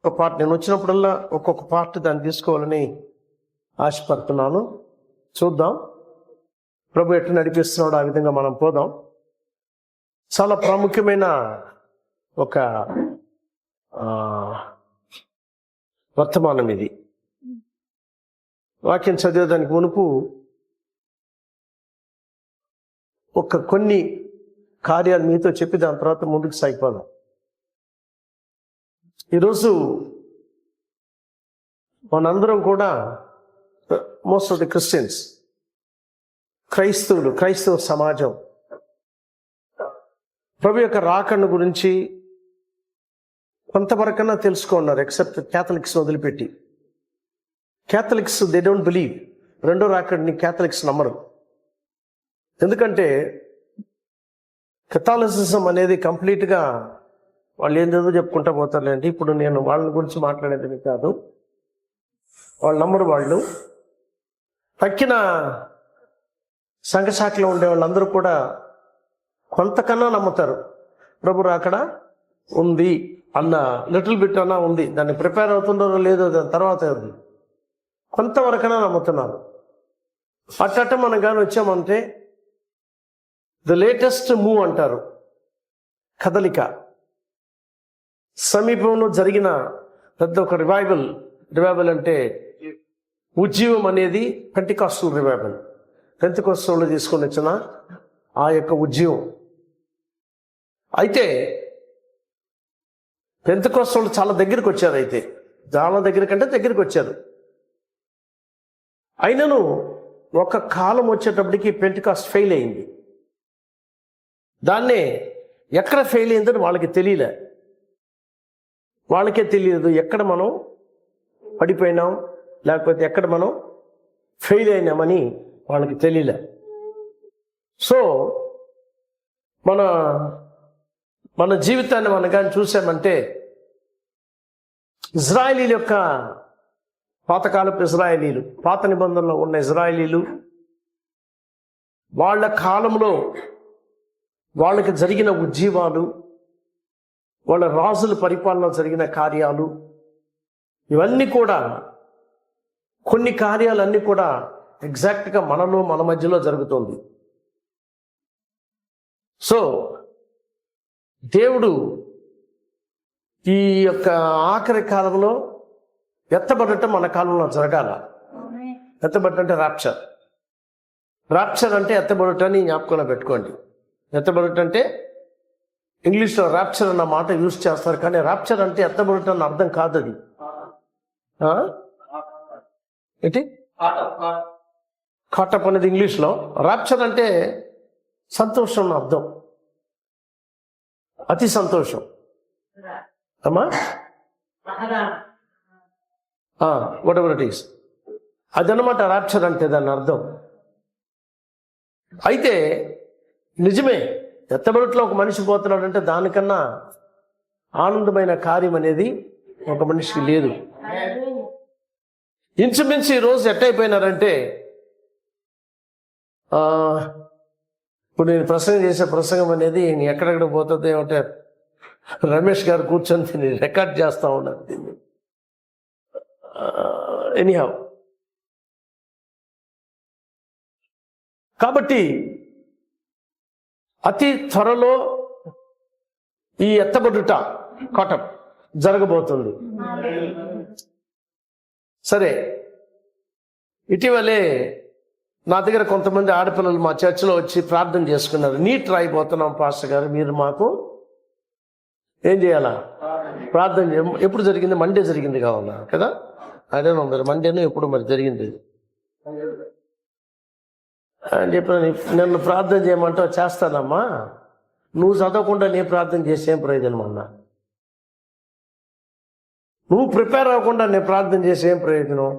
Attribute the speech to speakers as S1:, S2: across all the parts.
S1: ఒక పార్ట్ నేను వచ్చినప్పుడల్లా ఒక్కొక్క పార్ట్ దాన్ని తీసుకోవాలని ఆశపడుతున్నాను. చూద్దాం ప్రభు ఎట్లా నడిపిస్తున్నాడో ఆ విధంగా మనం పోదాం. చాలా ప్రాముఖ్యమైన ఒక వర్తమానం ఇది. వాక్యం చదివేదానికి మునుపు కొన్ని కార్యాలు మీతో చెప్పి దాని తర్వాత ముందుకు సాగిపోదాం. ఈరోజు మనందరం కూడా మోస్ట్ ఆఫ్ ది క్రిస్టియన్స్, క్రైస్తవ సమాజం ప్రభు యొక్క రాకడ గురించి కొంతవరకన్నా తెలుసుకున్నారు. ఎక్సెప్ట్ క్యాథలిక్స్ వదిలిపెట్టి. Catholics they don't believe. రెండో రాకడిని క్యాథలిక్స్ నమ్మరు. ఎందుకంటే కథాలిసిజం అనేది కంప్లీట్గా వాళ్ళు ఏందేదో చెప్పుకుంటా పోతారులేండి. ఇప్పుడు నేను వాళ్ళ గురించి మాట్లాడేది కాదు. వాళ్ళు నమ్మరు. వాళ్ళు తక్కిన సంఘశాఖలో ఉండే వాళ్ళందరూ కూడా కొంతకన్నా నమ్ముతారు. ప్రభు రాకడ ఉంది అన్న లిటిల్ బిట్ అన్నా ఉంది. దాన్ని ప్రిపేర్ అవుతుందో లేదో దాని తర్వాత ఉంది. కొంతవరకన్నా నమ్ముతున్నారు. అట్ట మనం కానీ వచ్చామంటే ద లేటెస్ట్ మూవ్ అంటారు, కదలిక. సమీపంలో జరిగిన పెద్ద ఒక రివైవల్ అంటే ఉజ్జీవం అనేది పెంటెకాస్టల్ రివైవల్. పెంటెకాస్టల్లో తీసుకొని వచ్చిన ఆ యొక్క ఉజ్జీవం. అయితే పెంటెకాస్టల్ చాలా దగ్గరికి వచ్చారు. అయితే చాలా దగ్గరికి వచ్చారు. అయినను ఒక కాలం వచ్చేటప్పటికి పెంటెకాస్ట్ ఫెయిల్ అయింది. దాన్నే ఎక్కడ ఫెయిల్ అయిందని వాళ్ళకే తెలియదు. ఎక్కడ మనం పడిపోయినాం లేకపోతే ఎక్కడ మనం ఫెయిల్ అయినామని వాళ్ళకి తెలియలే. సో మన జీవితాన్ని మనం కానీ చూసామంటే ఇజ్రాయేలీల యొక్క పాతకాలపు ఇజ్రాయేలీలు, పాత నిబంధనలో ఉన్న ఇజ్రాయేలీలు, వాళ్ళ కాలంలో వాళ్ళకి జరిగిన ఉజ్జీవాలు, వాళ్ళ రాజుల పరిపాలన జరిగిన కార్యాలు, ఇవన్నీ కూడా కొన్ని కార్యాలన్నీ కూడా ఎగ్జాక్ట్గా మన మధ్యలో జరుగుతుంది. సో దేవుడు ఈ యొక్క ఆఖరి కాలంలో ఎత్తబడటం మన కాలంలో జరగాల. ఎత్తబడటం అంటే రాప్చర్ అంటే ఎత్తబడటాన్ని జ్ఞాపకంలో పెట్టుకోండి. ఎత్తబడటం అంటే ఇంగ్లీష్లో ర్యాప్చర్ అన్న మాట యూజ్ చేస్తారు, కానీ ర్యాప్చర్ అంటే ఎత్తబడటం అన్న అర్థం కాదు. అది ఏంటి కాటప్ అనేది ఇంగ్లీష్లో. ర్యాప్చర్ అంటే సంతోషం అన్న అర్థం, అతి సంతోషం అమ్మా, వాట్ ఎవర్ ఇట్ ఈస్. అదనమాట ర్యాప్చర్ అంటే దాని అర్థం. అయితే నిజమే, ఎత్తబడిలో ఒక మనిషి పోతున్నాడంటే దానికన్నా ఆనందమైన కార్యం అనేది ఒక మనిషికి లేదు. ఇంచుమించు ఈరోజు ఎట్టయిపోయినారంటే, ఇప్పుడు నేను ప్రసంగం అనేది ఎక్కడెక్కడ పోతుంది ఏమంటే రమేష్ గారు కూర్చొని రికార్డ్ చేస్తూ ఉన్నారు దీన్ని. ఎనీహౌ, కాబట్టి అతి త్వరలో ఈ ఎత్తబడుట కటం జరగబోతుంది. సరే, ఇటీవలే నా దగ్గర కొంతమంది ఆడపిల్లలు మా చర్చిలో వచ్చి ప్రార్థన చేసుకున్నారు. నీట్ రాయిపోతున్నాం పాస్టర్ గారు, మీరు మాకు ఏం చేయాలా ప్రార్థన ఎప్పుడు జరిగింది? మండే జరిగింది కావాలా కదా? అదేనో మరి మండేనో ఎప్పుడు మరి జరిగింది అని చెప్పిన. నన్ను ప్రార్థన చేయమంటే చేస్తానమ్మా, నువ్వు చదవకుండా నేను ప్రార్థన చేసి ఏం ప్రయోజనం అన్నా? నువ్వు ప్రిపేర్ అవ్వకుండా నేను ప్రార్థన చేసి ఏం ప్రయోజనం?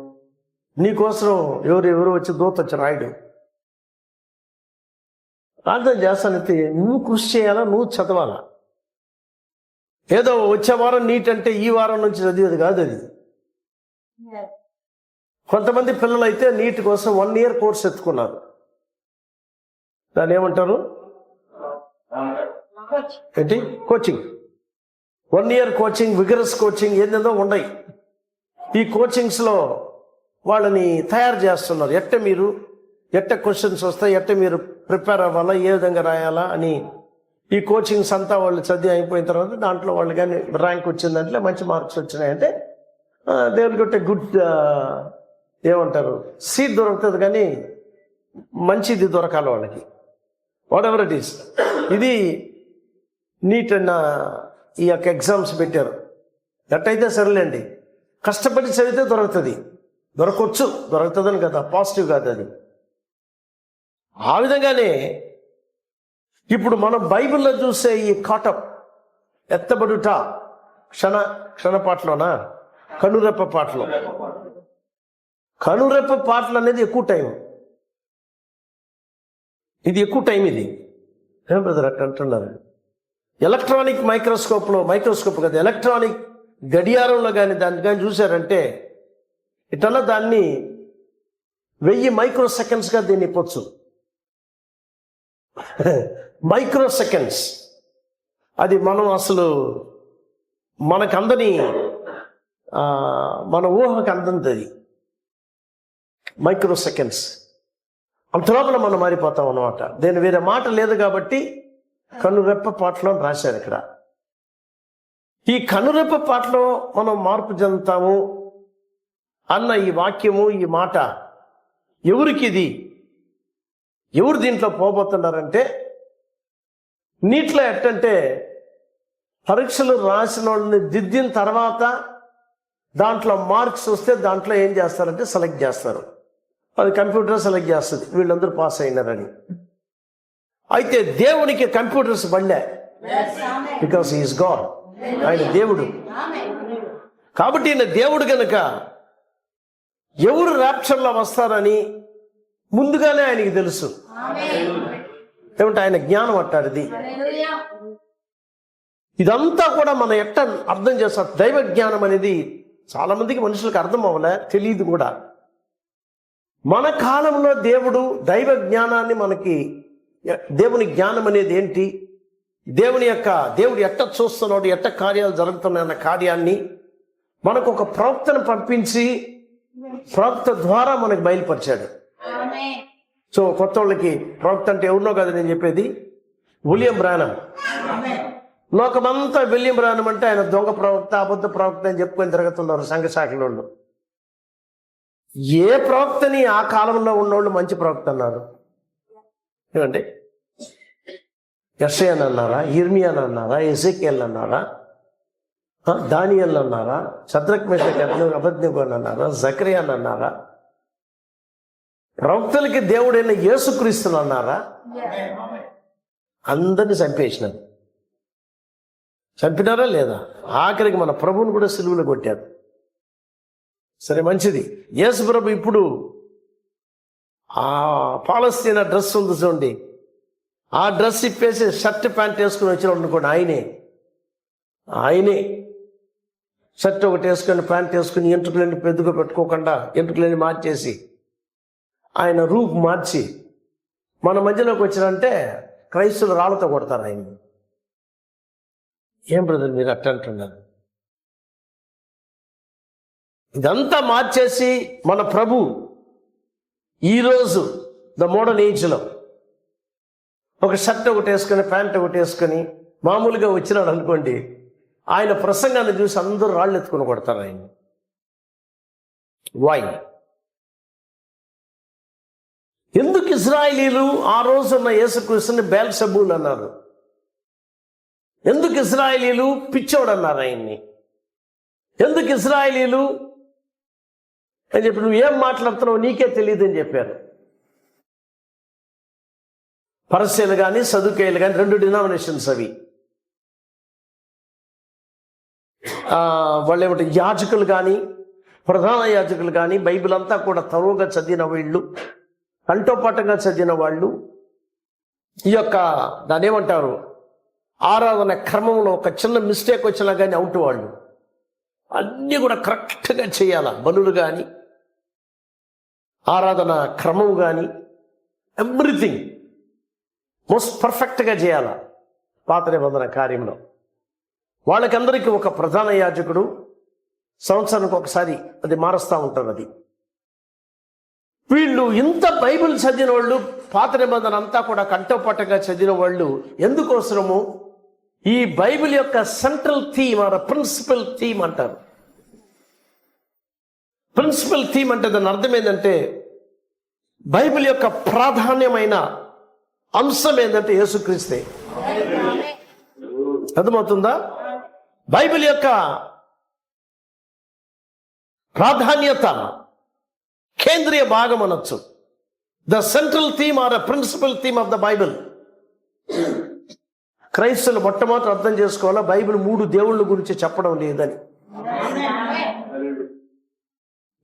S1: నీకోసం ఎవరు వచ్చి దూత వచ్చి రాయడు. ప్రార్థన చేస్తానైతే నువ్వు కృషి చేయాలా, నువ్వు చదవాలా. ఏదో వచ్చే వారం నీట్ అంటే ఈ వారం నుంచి చదివేది కాదు అది. కొంతమంది పిల్లలు అయితే నీట్ కోసం 1 year కోర్స్ ఎత్తుకున్నారు. దాన్ని ఏమంటారు? ఏంటి? Coaching. 1 year coaching, vigorous coaching ఏందేందో ఉన్నాయి. ఈ కోచింగ్స్లో వాళ్ళని తయారు చేస్తున్నారు. ఎట్ట క్వశ్చన్స్ వస్తాయి, ఎట్ట మీరు ప్రిపేర్ అవ్వాలా, ఏ విధంగా రాయాలా అని. ఈ కోచింగ్స్ అంతా వాళ్ళు చదివి అయిపోయిన తర్వాత దాంట్లో వాళ్ళు కానీ ర్యాంక్ వచ్చిందంటే, మంచి మార్క్స్ వచ్చినాయంటే they will get a good ఏమంటారు సీట్ దొరుకుతుంది. కానీ మంచిది దొరకాలి వాళ్ళకి, వాట్ ఎవర్ ఇట్ ఈస్. ఇది నీట్ అన్న ఈ యొక్క ఎగ్జామ్స్ పెట్టారు. ఎట్టయితే సరేలేండి, కష్టపడి చదివితే దొరుకుతుంది, దొరుకుతుందని కదా, పాజిటివ్ కాదు అది. ఆ విధంగానే ఇప్పుడు మనం బైబిల్లో చూసే ఈ కాటప్, ఎత్తబడుట, క్షణపాటలోనా, కనురెప్ప పాటలో. కనురెప్ప పాటలు అనేది ఎక్కువ టైం, ఇది ఎక్కువ టైం. ఇది ఏం బ్రదర్ అట్ట అంటున్నారు? ఎలక్ట్రానిక్ మైక్రోస్కోప్ కదా, ఎలక్ట్రానిక్ గడియారంలో కానీ దాన్ని కానీ చూశారంటే ఇటల్లా దాన్ని 1000 మైక్రోసెకండ్స్గా దీన్ని ఇప్పొచ్చు. మైక్రోసెకండ్స్ అది మనం అసలు మనకందని మన ఊహకు అందంతది. మైక్రోసెకండ్స్ అంతలోపల మనం మారిపోతాం అన్నమాట. దీని వేరే మాట లేదు కాబట్టి కనురెప్ప పాటలో రాశారు ఇక్కడ. ఈ కనురెప్ప పాటలో మనం మార్పు చెందుతాము అన్న ఈ వాక్యము, ఈ మాట ఎవరికి ఇది? ఎవరు దీంట్లో పోబోతున్నారంటే, నీటిలో ఎట్టంటే పరీక్షలు రాసిన వాళ్ళని దిద్దిన తర్వాత దాంట్లో మార్క్స్ వస్తే దాంట్లో ఏం చేస్తారంటే సెలెక్ట్ చేస్తారు. అది కంప్యూటర్ సెలెక్ట్ చేస్తుంది వీళ్ళందరూ పాస్ అయినారని. అయితే దేవునికి కంప్యూటర్స్ బండే, బికాస్ హీఈస్ గాడ్. ఆయన దేవుడు కాబట్టి ఈయన దేవుడు కనుక ఎవరు ర్యాప్చర్లో వస్తారని ముందుగానే ఆయనకి తెలుసు. ఏమంటే ఆయన జ్ఞానం అట్టాడిది. ఇదంతా కూడా మనం ఎట్ట అర్థం చేస్తాం. దైవ జ్ఞానం అనేది చాలా మందికి మనుషులకు అర్థం అవ్వలే, తెలియదు కూడా. మన కాలంలో దేవుడు దైవ జ్ఞానాన్ని మనకి, దేవుని జ్ఞానం అనేది ఏంటి, దేవుడు ఎట్ట చూస్తున్నాడు, ఎట్ట కార్యాలు జరుగుతున్నాయి అన్న కార్యాన్ని మనకు ఒక ప్రవక్తను పంపించి ప్రవక్త ద్వారా మనకు బయలుపరిచాడు. సో కొత్త వాళ్ళకి ప్రవక్త అంటే ఎవరినో కదా నేను చెప్పేది, విలియం బ్రానమ్. లోకమంతా విలియం బ్రానమ్ అంటే ఆయన దొంగ ప్రవక్త, అబద్ధ ప్రవక్త అని చెప్పుకొని తిరుగుతున్నారు సంఘ శాఖల వాళ్ళు. ఏ ప్రవక్తని ఆ కాలంలో ఉన్నోళ్ళు మంచి ప్రవక్త అన్నారు? ఏమంటే యెషయా అన్నారా, ఇర్మియా అన్నారా, ఎజెకియల్ అన్నారా, దానియేల్ అన్నారా, షద్రక్ మేషక్ అబేద్నెగో అన్నారా, జకరియా అన్నారా? ప్రవక్తలకి దేవుడైన యేసుక్రీస్తుని అన్నారా? అందరిని చంపినారా లేదా? ఆఖరికి మన ప్రభువుని కూడా సిలువలో కొట్టారు. సరే మంచిది. యేసు ప్రభు ఇప్పుడు ఆ పాలస్తీనా డ్రెస్ ఉంది చూడండి, ఆ డ్రెస్ ఇప్పేసి షర్ట్ ప్యాంట్ వేసుకుని వచ్చిన అనుకోండి, ఆయనే షర్ట్ ఒకటి వేసుకొని ప్యాంట్ వేసుకుని ఎంట్రుకలని పెద్దగా పెట్టుకోకుండా ఎంట్రుకలని మార్చేసి ఆయన రూపు మార్చి మన మధ్యలోకి వచ్చినంటే క్రైస్తులు రాళ్ళతో కొడతారు ఆయన. ఏం బ్రదర్ మీరు అట్ట అంటున్నారు? ఇదంతా మార్చేసి మన ప్రభు ఈరోజు ద మోడర్న్ ఏజ్లో ఒక షర్ట్ ఒకటి వేసుకొని ప్యాంట్ ఒకటి వేసుకొని మామూలుగా వచ్చినాడు అనుకోండి, ఆయన ప్రసంగాన్ని చూసి అందరూ రాళ్ళు ఎత్తుకుని కొడతారు ఆయన. వై? ఎందుకు ఇశ్రాయేలీలు ఆ రోజున్న యేసుక్రీస్తుని బెల్జెబూల్ అన్నారు? ఎందుకు ఇశ్రాయేలీలు పిచ్చోడు అన్నారు ఆయన్ని? ఎందుకు ఇశ్రాయేలీలు అని చెప్పి నువ్వు ఏం మాట్లాడుతున్నావు నీకే తెలియదు అని చెప్పారు. పరిసయ్యులు కానీ సదుకాయలు కానీ 2 డినామినేషన్స్ అవి. వాళ్ళు ఏమంటే యాజకులు కానీ ప్రధాన యాజకులు కానీ బైబిల్ అంతా కూడా తరువుగా చదివిన వీళ్ళు, కంఠోపాఠంగా చదివిన వాళ్ళు, ఈ యొక్క దాన్ని ఏమంటారు ఆరాధన క్రమంలో ఒక చిన్న మిస్టేక్ వచ్చినా కానీ అవుట్ వాళ్ళు అన్నీ కూడా కరెక్ట్గా చేయాల. బలులు కానీ ఆరాధన క్రమం కానీ ఎవ్రీథింగ్ మోస్ట్ పర్ఫెక్ట్గా చేయాల పాత నిబంధన కార్యంలో. వాళ్ళకందరికీ ఒక ప్రధాన యాజకుడు, సంవత్సరానికి ఒకసారి అది మారుస్తూ ఉంటారు. అది వీళ్ళు ఇంత బైబిల్ చదివిన వాళ్ళు, పాత నిబంధన అంతా కూడా కంఠపట్టగా చదివిన వాళ్ళు ఎందుకోసరము ఈ బైబిల్ యొక్క central theme or principal theme అంటారు. ప్రిన్సిపల్ థీమ్ అంటే దాని అర్థం ఏంటంటే బైబిల్ యొక్క ప్రాధాన్యమైన అంశం ఏంటంటే యేసుక్రీస్తే. అర్థమవుతుందా? బైబిల్ యొక్క ప్రాధాన్యత కేంద్రీయ భాగం అనొచ్చు. The central theme or a principal theme of the Bible. క్రైస్తవులు మొట్టమొదటి అర్థం చేసుకోవాలా, బైబిల్ 3 దేవుళ్ళ గురించి చెప్పడం లేదని.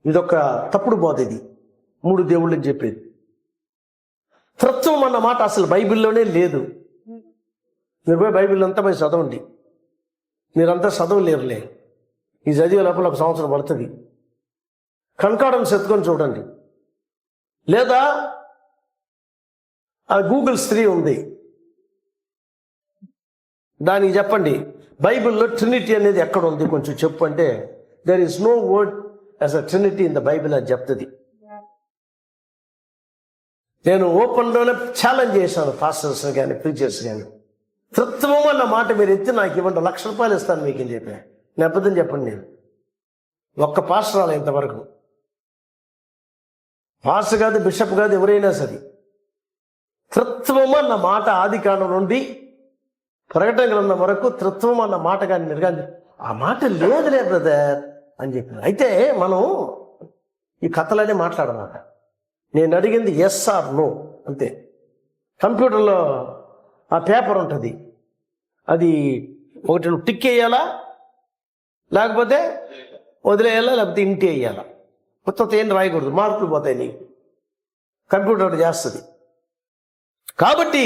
S1: ఇదొక తప్పుడు బోధ. ఇది 3 దేవుళ్ళని చెప్పేది. త్రిత్వం అన్న మాట అసలు బైబిల్లోనే లేదు. మీరు పోయి బైబిల్ అంతా పోయి చదవండి. మీరంతా చదవలేరులే. ఈ చదివే లోపల 1 సంవత్సరం పడుతుంది. కన్కార్డెన్స్ ఎత్తుకొని చూడండి. లేదా ఆ గూగుల్ స్త్రీ ఉంది, దానికి చెప్పండి బైబిల్లో ట్రినిటీ అనేది ఎక్కడ ఉంది కొంచెం చెప్పు అంటే, there is no word as a Trinity in the Bible అని చెప్తుంది. నేను ఓపెన్లోనే ఛాలెంజ్ చేశాను పాస్టర్స్ కానీ ప్రీచర్స్ కానీ, త్రిత్వం అన్న మాట మీరు ఎత్తి నాకు ఇవ్వండి, ₹1,00,000 ఇస్తాను మీకు అని చెప్పాను. నేను అబద్ధం చెప్పండి. నేను ఒక్క పాస్టర్ రాలే ఇంతవరకు. పాస్టర్ కాదు, బిషప్ కాదు, ఎవరైనా సరే త్రిత్వం అన్న మాట ఆది కాండం నుండి ప్రకటన గ్రంథం వరకు త్రిత్వం అన్న మాట కానీ నిర్గాంధి ఆ మాట లేదులే బ్రదర్ అని చెప్పిన. అయితే మనం ఈ కథలనే మాట్లాడమాట. నేను అడిగింది ఎస్ ఆర్ నో అంతే. కంప్యూటర్లో ఆ పేపర్ ఉంటుంది, అది ఒకటి నువ్వు టిక్ వేయాలా, లేకపోతే వదిలేయాలా, లేకపోతే ఇంటి వేయాలా. కొత్త ఏం రాయకూడదు, మార్కులు పోతాయి నీకు. కంప్యూటర్ చేస్తుంది. కాబట్టి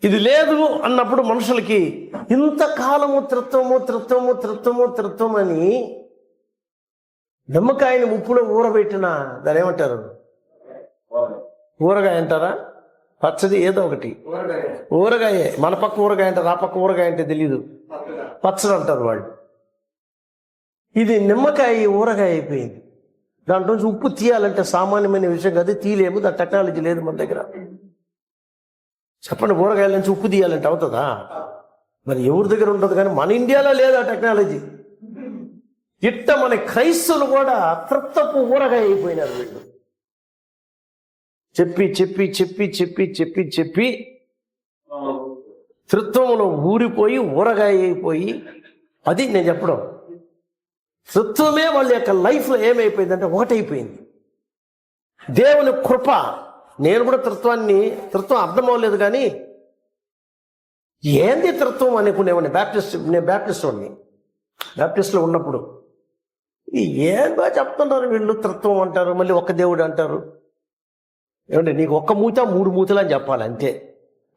S1: ఇది లేదు అన్నప్పుడు మనుషులకి ఇంతకాలము త్రిత్వము అని నిమ్మకాయని ఉప్పులో ఊరబెట్టిన దాని ఏమంటారు, ఊరగాయ అంటారా, పచ్చది ఏదో ఒకటి ఊరగాయే. మన పక్క ఊరగాయ అంటారు, ఆ పక్క ఊరగాయ అంటే తెలీదు, పచ్చడి అంటారు వాళ్ళు. ఇది నిమ్మకాయ ఊరగాయ అయిపోయింది. దాంట్లో నుంచి ఉప్పు తీయాలంటే సామాన్యమైన విషయం కాదు, తీయలేము. దాని టెక్నాలజీ లేదు మన దగ్గర. చెప్పండి, ఊరగాయల నుంచి ఉప్పు తీయాలంటే అవుతుందా? మరి ఎవరి దగ్గర ఉంటుంది, కానీ మన ఇండియాలో లేదు ఆ టెక్నాలజీ. ఇట్ట మన క్రైస్తవులు కూడా త్రిత్వపు ఊరగాయ అయిపోయినారు. వీళ్ళు చెప్పి చెప్పి చెప్పి చెప్పి చెప్పి చెప్పి త్రిత్వములో ఊరిపోయి ఊరగాయ అయిపోయి, అది నేను చెప్పడం. త్రిత్వమే వాళ్ళ యొక్క లైఫ్లో ఏమైపోయిందంటే ఒకటైపోయింది. దేవుని కృప. నేను కూడా త్రిత్వం అర్థం అవ్వలేదు, కానీ ఏంది త్రిత్వం అనుకునేవాడిని. నేను బ్యాప్టిస్ట్లో ఉన్నప్పుడు ఏం బాగా చెప్తున్నారు వీళ్ళు, త్రిత్వం అంటారు, మళ్ళీ ఒక్క దేవుడు అంటారు. ఏమంటే నీకు ఒక్క మూత 3 మూతలు అని చెప్పాలి అంతే.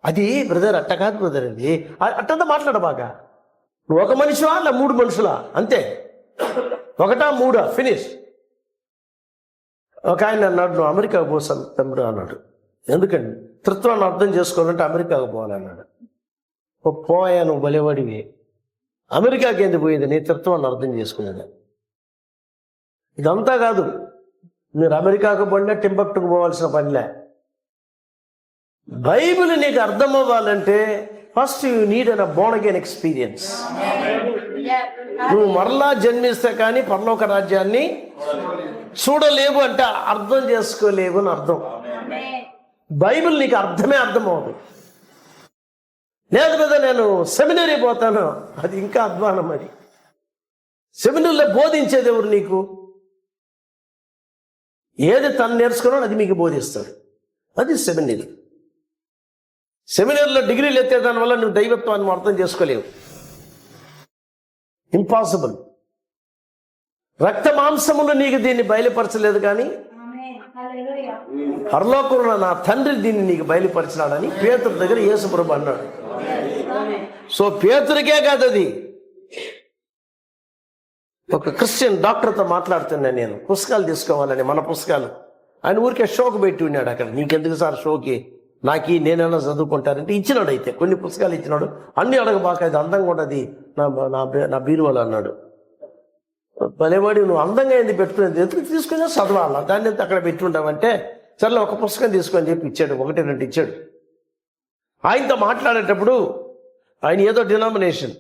S1: అది బ్రదర్ అట్ట కాదు బ్రదర్, అది అట్టంతా మాట్లాడ బాగా. నువ్వు ఒక మనిషివా అలా 3 మనుషులా అంతే, 1 3 ఫినిష్. ఒక ఆయన అన్నాడు, నువ్వు అమెరికాకు పోసాను తమ్ముడు అన్నాడు. ఎందుకండి? త్రిత్వాన్ని అర్థం చేసుకోవాలంటే అమెరికాకు పోవాలన్నాడు. పోయా, నువ్వు బలివాడివి. అమెరికాకి ఎందుకు పోయింది? నీ త్రిత్వాన్ని అర్థం చేసుకునేది. ఇదంతా కాదు, మీరు అమెరికాకు పోయినా టింబక్టుకు పోవాల్సిన పనిలే. బైబిల్ నీకు అర్థం అవ్వాలంటే first you need an Born again experience. నువ్వు మరలా జన్మిస్తే కానీ పరలోక రాజ్యాన్ని చూడలేవు అంటే అర్థం చేసుకోలేవు అని అర్థం. బైబిల్ నీకు అర్థమే అర్థం అవ్వదు. లేదు కదా నేను సెమినరీ పోతాను, అది ఇంకా అధ్వానం. అది సెమినరీలో బోధించేది ఎవరు నీకు? ఏది తను నేర్చుకున్నాడో అది మీకు బోధిస్తాడు. అది సెమినరీ. సెమినరీలో డిగ్రీలు ఎత్తే దానివల్ల నువ్వు దైవత్వాన్ని అర్థం చేసుకోలేవు. ఇంపాసిబుల్. రక్త మాంసములు నీకు దీన్ని బయలుపరచలేదు, కానీ పరలోకంలో నా తండ్రి దీన్ని నీకు బయలుపరిచినాడని పేతురు దగ్గర యేసు ప్రభు అన్నాడు. సో పేతురికే కాదు, అది ఒక క్రిస్టియన్ డాక్టర్తో మాట్లాడుతున్నా నేను, పుస్తకాలు తీసుకోవాలని, మన పుస్తకాలు. ఆయన ఊరికే షోకు పెట్టి ఉన్నాడు అక్కడ. నీకెందుకు సార్ షోకి, నేనైనా చదువుకుంటానంటే ఇచ్చినాడు. అయితే కొన్ని పుస్తకాలు ఇచ్చినాడు. అన్ని అడగబాక, ఇది అందంగా ఉన్నది నా బీరువాలు అన్నాడు. భలేవాడి, నువ్వు అందంగా ఎందుకు పెట్టుకునేది, ఎందుకు తీసుకుని చదవాలా, దాన్ని ఎంత అక్కడ పెట్టుకుంటామంటే సర్లే ఒక పుస్తకం తీసుకొని చెప్పి ఇచ్చాడు. 1-2 ఇచ్చాడు. ఆయనతో మాట్లాడేటప్పుడు ఆయన ఏదో డినామినేషన్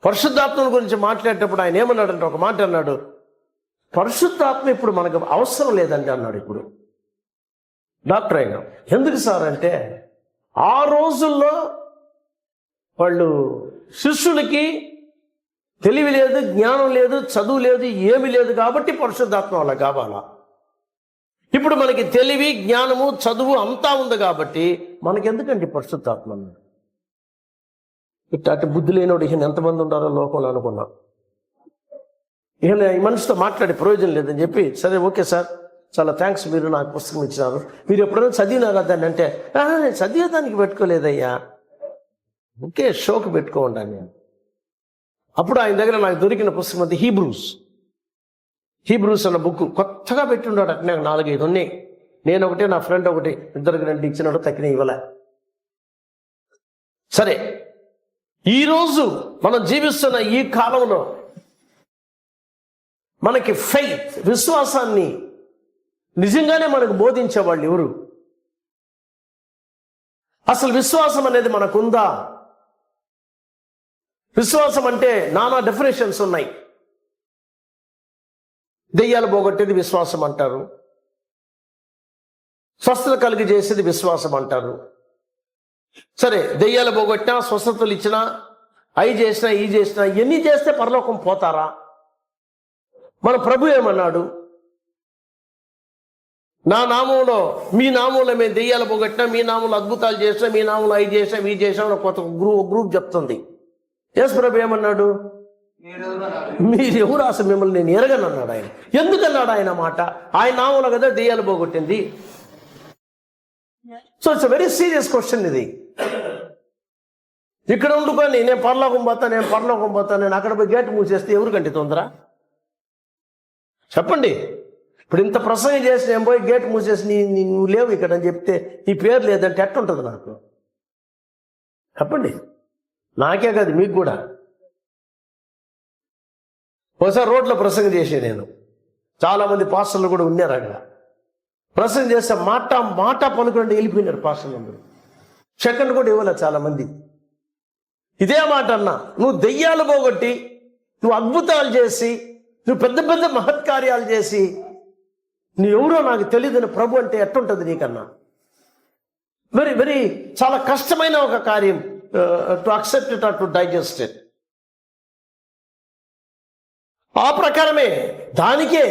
S1: పరిశుద్ధాత్మ గురించి మాట్లాడేటప్పుడు ఆయన ఏమన్నాడంటే ఒక మాట అన్నాడు, పరిశుద్ధాత్మ ఇప్పుడు మనకు అవసరం లేదండి అన్నాడు. ఇప్పుడు డాక్టర్ అయినా. ఎందుకు సార్ అంటే, ఆ రోజుల్లో వాళ్ళు శిష్యులకి తెలివి లేదు, జ్ఞానం లేదు, చదువు లేదు, ఏమి లేదు కాబట్టి పరిశుద్ధాత్మ అలా కావాలా. ఇప్పుడు మనకి తెలివి, జ్ఞానము, చదువు అంతా ఉంది కాబట్టి మనకెందుకండి పరిశుద్ధాత్మ అన్నాడు. ఇట్లాంటి బుద్ధి లేనోడు ఈయన ఎంతమంది ఉండారో లోకంలో అనుకున్నాం. ఈయన ఈ మనిషితో మాట్లాడే ప్రయోజనం లేదని చెప్పి, సరే ఓకే సార్, చాలా థ్యాంక్స్, మీరు నాకు పుస్తకం ఇచ్చినారు, మీరు ఎప్పుడైనా చదివినారా దాన్ని అంటే, నేను చదివేదానికి పెట్టుకోలేదయ్యా, ఓకే షోకి పెట్టుకోండి నేను. అప్పుడు ఆయన దగ్గర నాకు దొరికిన పుస్తకం అది హీబ్రూస్ అన్న బుక్ కొత్తగా పెట్టుండాడు. అట్నే 4-5 ఉన్నాయి. నేను ఒకటి, నా ఫ్రెండ్ ఒకటి, 2 ఇచ్చినాడు, తక్కిన ఇవ్వలే. సరే, ఈరోజు మనం జీవిస్తున్న ఈ కాలంలో మనకి ఫెయిత్, విశ్వాసాన్ని నిజంగానే మనకు బోధించేవాళ్ళు ఎవరు? అసలు విశ్వాసం అనేది మనకుందా? విశ్వాసం అంటే నానా డెఫినేషన్స్ ఉన్నాయి. దెయ్యాలు పోగొట్టేది విశ్వాసం అంటారు, స్వస్థత కలిగి చేసేది విశ్వాసం అంటారు. సరే, దెయ్యాలు పోగొట్టినా, స్వస్థతలు ఇచ్చినా, అవి చేసినా, ఈ చేసినా, ఎన్ని చేస్తే పరలోకం పోతారా? మన ప్రభు ఏమన్నాడు, నా నామంలో, మీ నామంలో మేము దెయ్యాలు పోగొట్టినా, మీ నామంలో అద్భుతాలు చేసినా, మీ నామంలో అవి చేసినా, ఇవి చేసినా, కొత్త గ్రూప్ చెప్తుంది. యేసు ప్రభు ఏమన్నాడు, మీరు ఎవరు అసలు, మిమ్మల్ని నేను ఎరగను అన్నాడు ఆయన. ఎందుకన్నాడు ఆయన మాట? ఆయన నామంలో కదా దెయ్యాలు పోగొట్టింది. So it's very serious question ఇది. ఇక్కడ ఉండుకొని నేను పరలోకం పోతా, నేను అక్కడ పోయి గేట్ మూసేస్తే ఎవరికంటే తొందర చెప్పండి? ఇప్పుడు ఇంత ప్రసంగం చేసి నేను పోయి గేట్ మూసేసి నువ్వు లేవు ఇక్కడ అని చెప్తే, నీ పేరు లేదంటే ఎట్టుంటుంది నాకు చెప్పండి? నాకే కాదు, మీకు కూడా. ఒకసారి రోడ్లో ప్రసంగం చేసే నేను, చాలామంది పాస్టర్లు కూడా ఉన్నారు అక్కడ. ప్రసంగం చేస్తే మాట పలుకుంటే వెళ్ళిపోయినారు పాస్టర్లు అందరూ. సెకండ్ కూడా ఇవ్వలేదు చాలామంది. ఇదే మాట అన్నా, నువ్వు దెయ్యాలు పోగొట్టి, నువ్వు అద్భుతాలు చేసి, నువ్వు పెద్ద పెద్ద మహత్కార్యాలు చేసి, నువ్వెవరో నాకు తెలియదని ప్రభు అంటే ఎట్టుంటుంది నీకన్నా? వెరీ వెరీ చాలా కష్టమైన ఒక కార్యం to accept it or to digest it. ఆ ప్రకారమే దానికే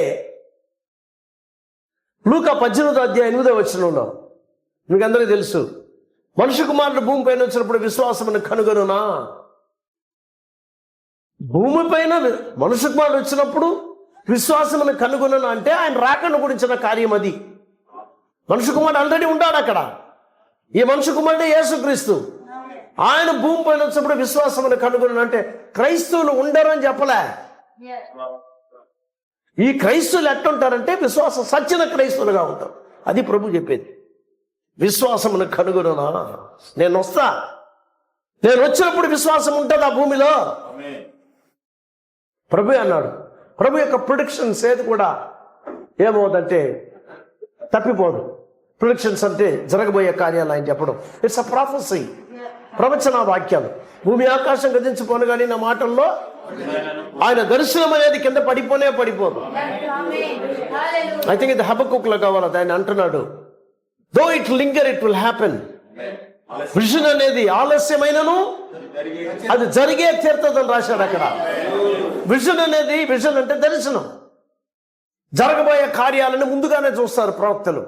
S1: లూకా 18:8 మీకు అందరికీ తెలుసు, మనుష్య కుమారుడు భూమిపైన వచ్చినప్పుడు విశ్వాసమును కనుగొనునా. భూమిపైన మనుష్య కుమారుడు వచ్చినప్పుడు విశ్వాసమును కనుగొనునా అంటే ఆయన రాకను గురించిన కార్యం అది. మనుష్య కుమారుడు ఆల్రెడీ ఉన్నాడు అక్కడ. ఈ మనుష్య కుమారుడే యేసుక్రీస్తు. ఆయన భూమిపైన వచ్చినప్పుడు విశ్వాసమును కనుగొనునా అంటే క్రైస్తవులు ఉండరని చెప్పలే. ఈ క్రైస్తవులు ఎట్టుంటారంటే విశ్వాసం సచ్చిన క్రైస్తవులుగా ఉంటారు. అది ప్రభు చెప్పేది. విశ్వాసమును కనుగొనునా, నేను వస్తా, నేను వచ్చినప్పుడు విశ్వాసం ఉంటుందా భూమిలో? ప్రభు అన్నాడు. ప్రభు యొక్క ప్రొడిక్షన్స్ ఏది కూడా ఏమవుతుందంటే తప్పిపోదు. ప్రొడిక్షన్స్ అంటే జరగబోయే కార్యాలు ఆయన చెప్పడం. ఇట్స్ అ ప్రాఫెసీ, ప్రవచన వాక్యాలు. భూమి ఆకాశం గతించిపోను కానీ నా మాటల్లో ఆయన దర్శనం అనేది కింద పడిపోదు. ఐ థింక్ ఇది హబక్కులో కావాలి. ఆయన అంటున్నాడు, though it linger it will happen. Vision అనేది ఆలస్యమైనను అది జరిగే తీరుతుందని రాశాడు అక్కడ. విజన్ అంటే దర్శనం. జరగబోయే కార్యాలను ముందుగానే చూస్తారు ప్రవక్తలు.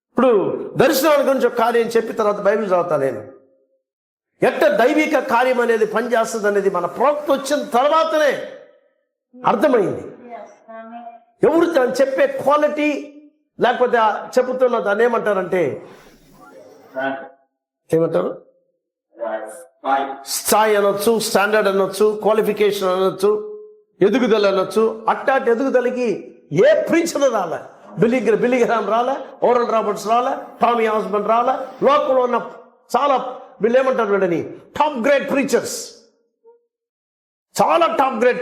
S1: ఇప్పుడు దర్శనాల గురించి ఒక కార్యం చెప్పిన తర్వాత బైబిల్ చదువుతా నేను. ఎట్ట దైవిక కార్యం అనేది పనిచేస్తుంది అనేది మన ప్రవక్త వచ్చిన తర్వాతనే అర్థమైంది. ఎవరు దాన్ని చెప్పే క్వాలిటీ లేకపోతే చెబుతున్న దాన్ని ఏమంటారంటే స్థాయి అనొచ్చు, స్టాండర్డ్ అనొచ్చు, క్వాలిఫికేషన్ అనొచ్చు, ఎదుగుదల అనొచ్చు. అట్టాటి ఎదుగుదలకి ఏ ప్రీచర్ రాలే. బిల్లిగ్రామ్ రాలే, ఓరల్ రాబర్ట్స్ రాలే, టామీ ఆస్మన్ రాలే. లోకంలో ఉన్న చాలా వీళ్ళు ఏమంటారు వీళ్ళని, టాప్ గ్రేడ్ ప్రీచర్స్, చాలా టాప్ గ్రేడ్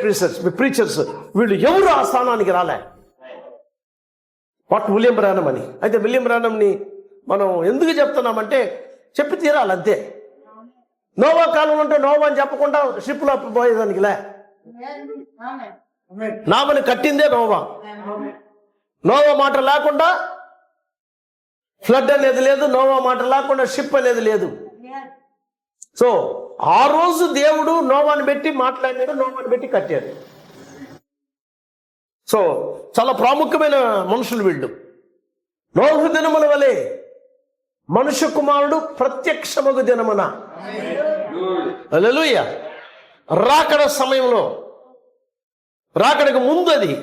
S1: ప్రీచర్స్ వీళ్ళు ఎవరు ఆ స్థానానికి రాలే. వాట్ విలియం బ్రానమ్ అని. అయితే విలియం బ్రానమ్ని మనం ఎందుకు చెప్తున్నామంటే చెప్పి తీరాలి అంతే. నోవా కాలం అంటే నోవా అని చెప్పకుండా షిప్లో పోయేదానికిలే. నామని కట్టిందే నోవా. నోవా మాట లేకుండా ఫ్లడ్ అనేది లేదు, నోవా మాట లేకుండా షిప్ అనేది లేదు. సో ఆ రోజు దేవుడు నోవాని పెట్టి మాట్లాడినాడు, నోవాని పెట్టి కట్టాడు. సో చాలా ప్రాముఖ్యమైన మనుషులు వీళ్ళు. నోహు దినముల వలె మనుష్య కుమారుడు ప్రత్యక్షమగు దినమున, హల్లెలూయా, రాకడ సమయంలో, రాకడకు ముందు, అది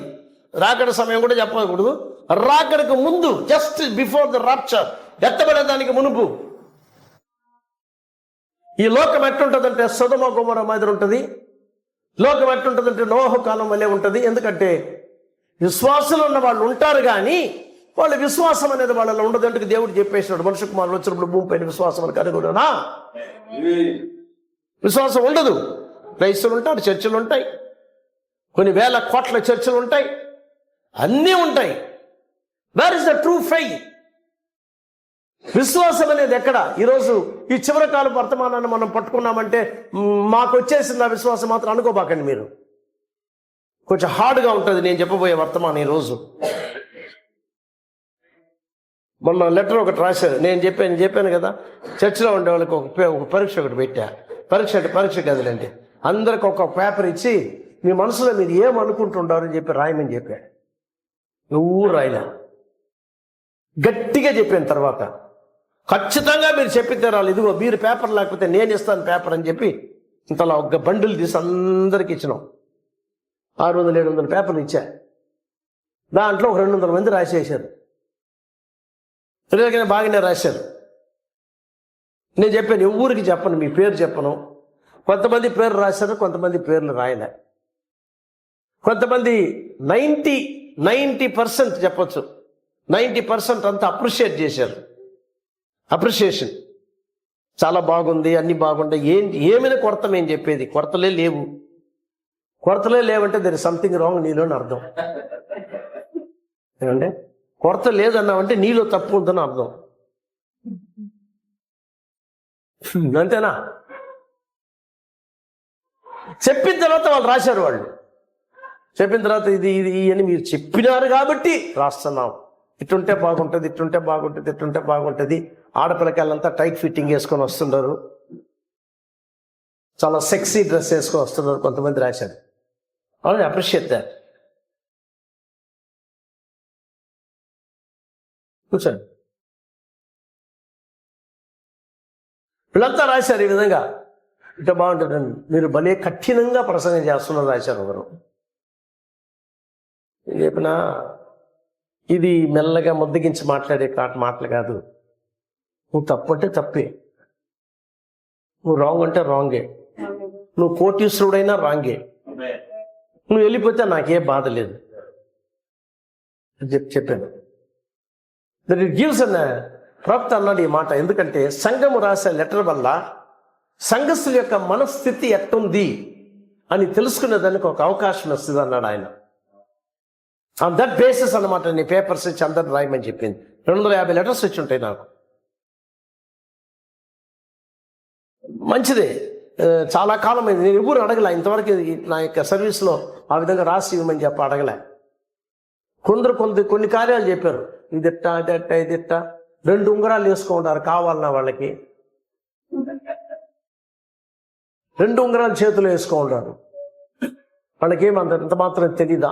S1: రాకడ సమయం కూడా చెప్పకూడదు, రాకడకు ముందు, జస్ట్ బిఫోర్ ద రాప్చర్, ఎత్తబడేదానికి మునుపు ఈ లోకం ఎట్టుంటుందంటే సొదొమ గొమొర్రా మాదిరి ఉంటుంది. లోకం ఎట్టుంటుందంటే నోహు కాలం వల్లే ఉంటుంది. ఎందుకంటే విశ్వాసులు ఉన్న వాళ్ళు ఉంటారు, కానీ వాళ్ళ విశ్వాసం అనేది వాళ్ళలో ఉండదు. అంటే దేవుడు చెప్పేసినాడు, మనుష్య కుమారుడు వచ్చినప్పుడు భూమిపైన విశ్వాసం అని కనుగొనా, విశ్వాసం ఉండదు. క్రైస్తవులు ఉంటారు, చర్చలు ఉంటాయి, కొన్ని వేల కోట్ల చర్చలు ఉంటాయి, అన్నీ ఉంటాయి. Wear is the true faith? విశ్వాసం అనేది ఎక్కడ? ఈరోజు ఈ చివరి కాలం వర్తమానాన్ని మనం పట్టుకున్నామంటే మాకు వచ్చేసింది ఆ విశ్వాసం మాత్రం అనుకోబాకండి మీరు. కొంచెం హార్డ్గా ఉంటుంది నేను చెప్పబోయే వర్తమానం ఈరోజు. మొన్న లెటర్ ఒకటి రాశారు, నేను చెప్పాను కదా, చర్చిలో ఉండే వాళ్ళకి ఒక పరీక్ష ఒకటి పెట్టా. పరీక్ష కదలండి, అందరికి ఒక పేపర్ ఇచ్చి మీ మనసులో మీరు ఏమనుకుంటుంటారని చెప్పి రాయమని చెప్పాడు. నువ్వు రాయలే, గట్టిగా చెప్పిన తర్వాత ఖచ్చితంగా మీరు చెప్పి తీరాలి. ఇదిగో మీరు పేపర్ లేకపోతే నేను ఇస్తాను పేపర్ అని చెప్పి ఇంతలా ఒక బండిల్ తీసి అందరికి ఇచ్చినాం. 600-700 పేపర్లు ఇచ్చా. దాంట్లో ఒక 200 మంది రాసేసారు. బాగానే రాశారు. నేను చెప్పాను, ఎవరికి చెప్పను, మీ పేరు చెప్పను. కొంతమంది పేరు రాశారు, కొంతమంది పేర్లు రాయలే. కొంతమంది 90% చెప్పచ్చు, 90% అంతా అప్రిషియేట్ చేశారు. అప్రిషియేషన్ చాలా బాగుంది, అన్ని బాగుంటాయి. ఏమైనా కొరత మేము చెప్పేది, కొరతలే లేవంటే దర్ ఇస్ సంథింగ్ రాంగ్ నీలో అని అర్థం. ఏమంటే కొరత లేదన్నామంటే నీలో తప్పు ఉందని అర్థం. అంతేనా? చెప్పిన తర్వాత వాళ్ళు రాశారు. వాళ్ళు చెప్పిన తర్వాత ఇది అని మీరు చెప్పినారు కాబట్టి రాస్తున్నాం. ఇటుంటే బాగుంటుంది, ఇటుంటే బాగుంటుంది, ఇటుంటే బాగుంటుంది. ఆడపిల్లకాయలంతా టైట్ ఫిట్టింగ్ వేసుకొని వస్తున్నారు, చాలా సెక్సీ డ్రెస్ వేసుకొని వస్తున్నారు. కొంతమంది రాశారు. అవును, అప్రిషియేట్ దాట్. కూర్చోండి. వీళ్ళంతా రాశారు ఈ విధంగా, ఇట్లా బాగుంటుందండి, మీరు భలే కఠినంగా ప్రసంగం చేస్తున్నారు రాశారు ఒకరు. చెప్పినా ఇది మెల్లగా ముద్దగించి మాట్లాడే మాటలు కాదు. నువ్వు తప్పు అంటే తప్పే, నువ్వు రాంగ్ అంటే రాంగే, నువ్వు కోటీశ్వరుడైనా రాంగే, నువ్వు వెళ్ళిపోతే నాకే బాధ లేదు అని చెప్పాను. దట్ ఇట్ గివ్స్ అన్ ప్రవక్త అన్నాడు ఈ మాట. ఎందుకంటే సంఘము రాసే లెటర్ వల్ల సంఘస్థుల యొక్క మనస్థితి ఎట్టుంది అని తెలుసుకునేదానికి ఒక అవకాశం వస్తుంది అన్నాడు ఆయన. ఆన్ దట్ బేసిస్ అన్నమాట నీ పేపర్స్ ఇచ్చి అందరిని రాయమని చెప్పింది. 250 లెటర్స్ వచ్చి ఉంటాయి నాకు. మంచిదే, చాలా కాలం అయింది. నేను ఎవరు అడగలే ఇంతవరకు నా యొక్క సర్వీస్లో ఆ విధంగా రాసి ఇవ్వమని చెప్పి అడగలే. కొన్ని కార్యాలు చెప్పారు, ఇదిట్ట ఇదట్ట ఇదిట్ట. 2 ఉంగరాలు వేసుకుంటారు కావాలన్నా వాళ్ళకి, 2 ఉంగరాలు చేతులు వేసుకుంటారు. వాళ్ళకేమంత మాత్రం తెలీదా?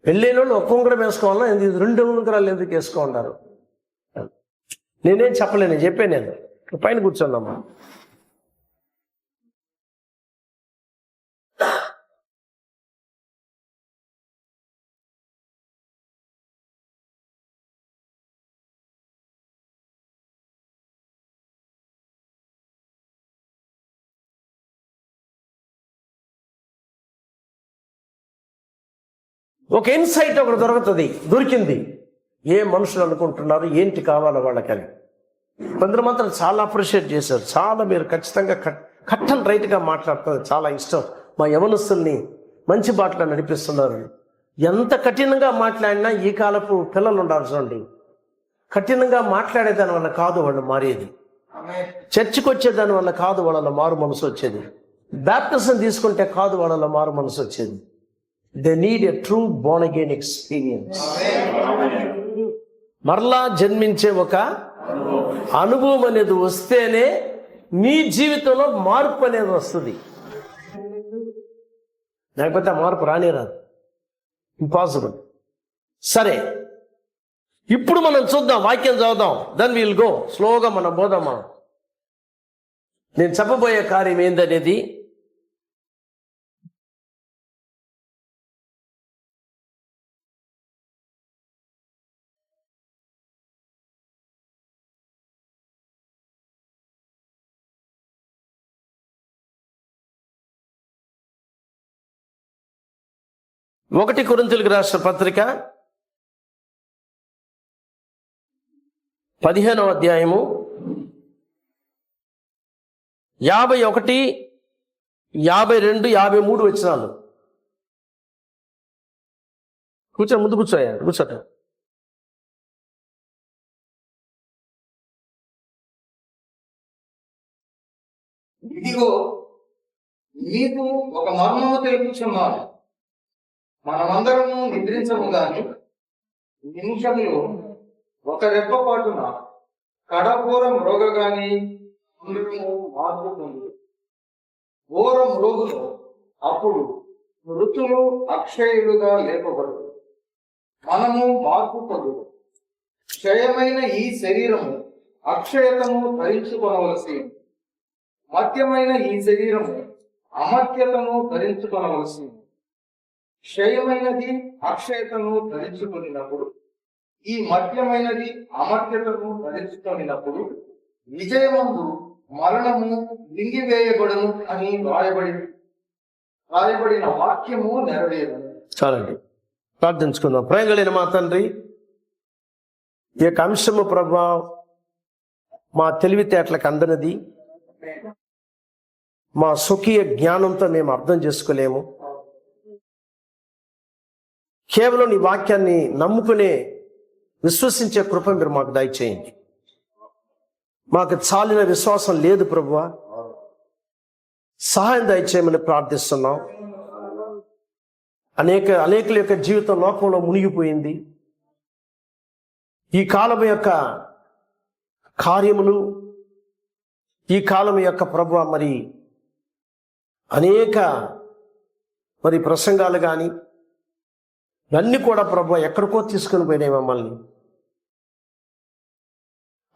S1: పెళ్ళైన వాళ్ళు 1 ఉంగరం వేసుకోవాలన్నా 2 ఉంగరాలు ఎందుకు వేసుకుంటారు? నేనేం చెప్పలేను, నేను చెప్పాను. నేను పైన కూర్చోండమ్మా. ఒక ఇన్సైట్ ఒకటి దొరికింది. ఏ మనుషులు అనుకుంటున్నారు, ఏంటి కావాలో వాళ్ళకని. కొందరు మాత్రం చాలా అప్రిషియేట్ చేశారు. చాలా మీరు ఖచ్చితంగా కట్ అండ్ రైట్గా మాట్లాడుతున్నారు, చాలా ఇష్టం, మా యవనస్తుల్ని మంచి బాటలో నడిపిస్తున్నారు. ఎంత కఠినంగా మాట్లాడినా ఈ కాలపు పిల్లలు ఉండాలి చూడండి, కఠినంగా మాట్లాడేదాని వల్ల కాదు వాళ్ళు మారేది, చర్చికి వచ్చేదాని వల్ల కాదు వాళ్ళ మారు మనసు వచ్చేది, బ్యాప్టిజం తీసుకుంటే కాదు వాళ్ళ మారు మనసు వచ్చేది. They need a true Born again experience. మరలా జన్మించే ఒక అనుభవం అనేది వస్తేనే నీ జీవితంలో మార్పు అనేది వస్తుంది. లేకపోతే ఆ మార్పు రానే రాదు, ఇంపాసిబుల్. సరే, ఇప్పుడు మనం చూద్దాం, వాక్యం చదువుదాం, దెన్ విల్ గో స్లోగా మనం పోదామా. నేను చెప్పబోయే కార్యం ఏందనేది ఒకటి కొరింథీయులకు రాసిన పత్రిక 15వ అధ్యాయము 51, 52, 53 వచనాలు. ముందు కూర్చోయా, కూర్చోట.
S2: ఇదిగో మీకు ఒక మర్మము తెలుపుచున్నాను, మనమందరము నిద్రించము గాని నిమిషంలో ఒక రెప్పపాటున కడపూర మ్రోగగాని మార్పు పొందు. ఘోర మ్రోగులు అప్పుడు మృతులు అక్షయులుగా లేపబడు, మనము మార్పు పొందు. క్షయమైన ఈ శరీరము అక్షయతను ధరించుకొనవలసి, మర్త్యమైన ఈ శరీరము అమర్త్యతను ధరించుకొనవలసి. క్షయమైనది అక్షయతను ధరించుకున్నప్పుడు, ఈ మర్త్యమైనది అమర్త్యతను ధరించుకున్నప్పుడు విజయమందు మరణము మింగివేయబడును అని రాయబడిన వాక్యము నెరవేరు.
S1: చాలండి, ప్రార్థించుకుందాం. ప్రేమగలిగిన మా తండ్రి, ఈ యొక్క అంశము ప్రభా మా తెలివితేటలకు అందనిది, మా స్వకీయ జ్ఞానంతో మేము అర్థం చేసుకోలేము. కేవలం నీ వాక్యాన్ని నమ్ముకునే విశ్వసించే కృప మీరు మాకు దయచేయండి. మాకు చాలిన విశ్వాసం లేదు ప్రభువా, సహాయం దయచేయమని ప్రార్థిస్తున్నాం. అనేకుల యొక్క జీవితం లోకంలో మునిగిపోయింది. ఈ కాలం యొక్క కార్యములు, ఈ కాలం యొక్క ప్రభువా మరి అనేక ప్రసంగాలు కానీ ఇవన్నీ కూడా ప్రభువా ఎక్కడికో తీసుకుని పోయినాయి మమ్మల్ని.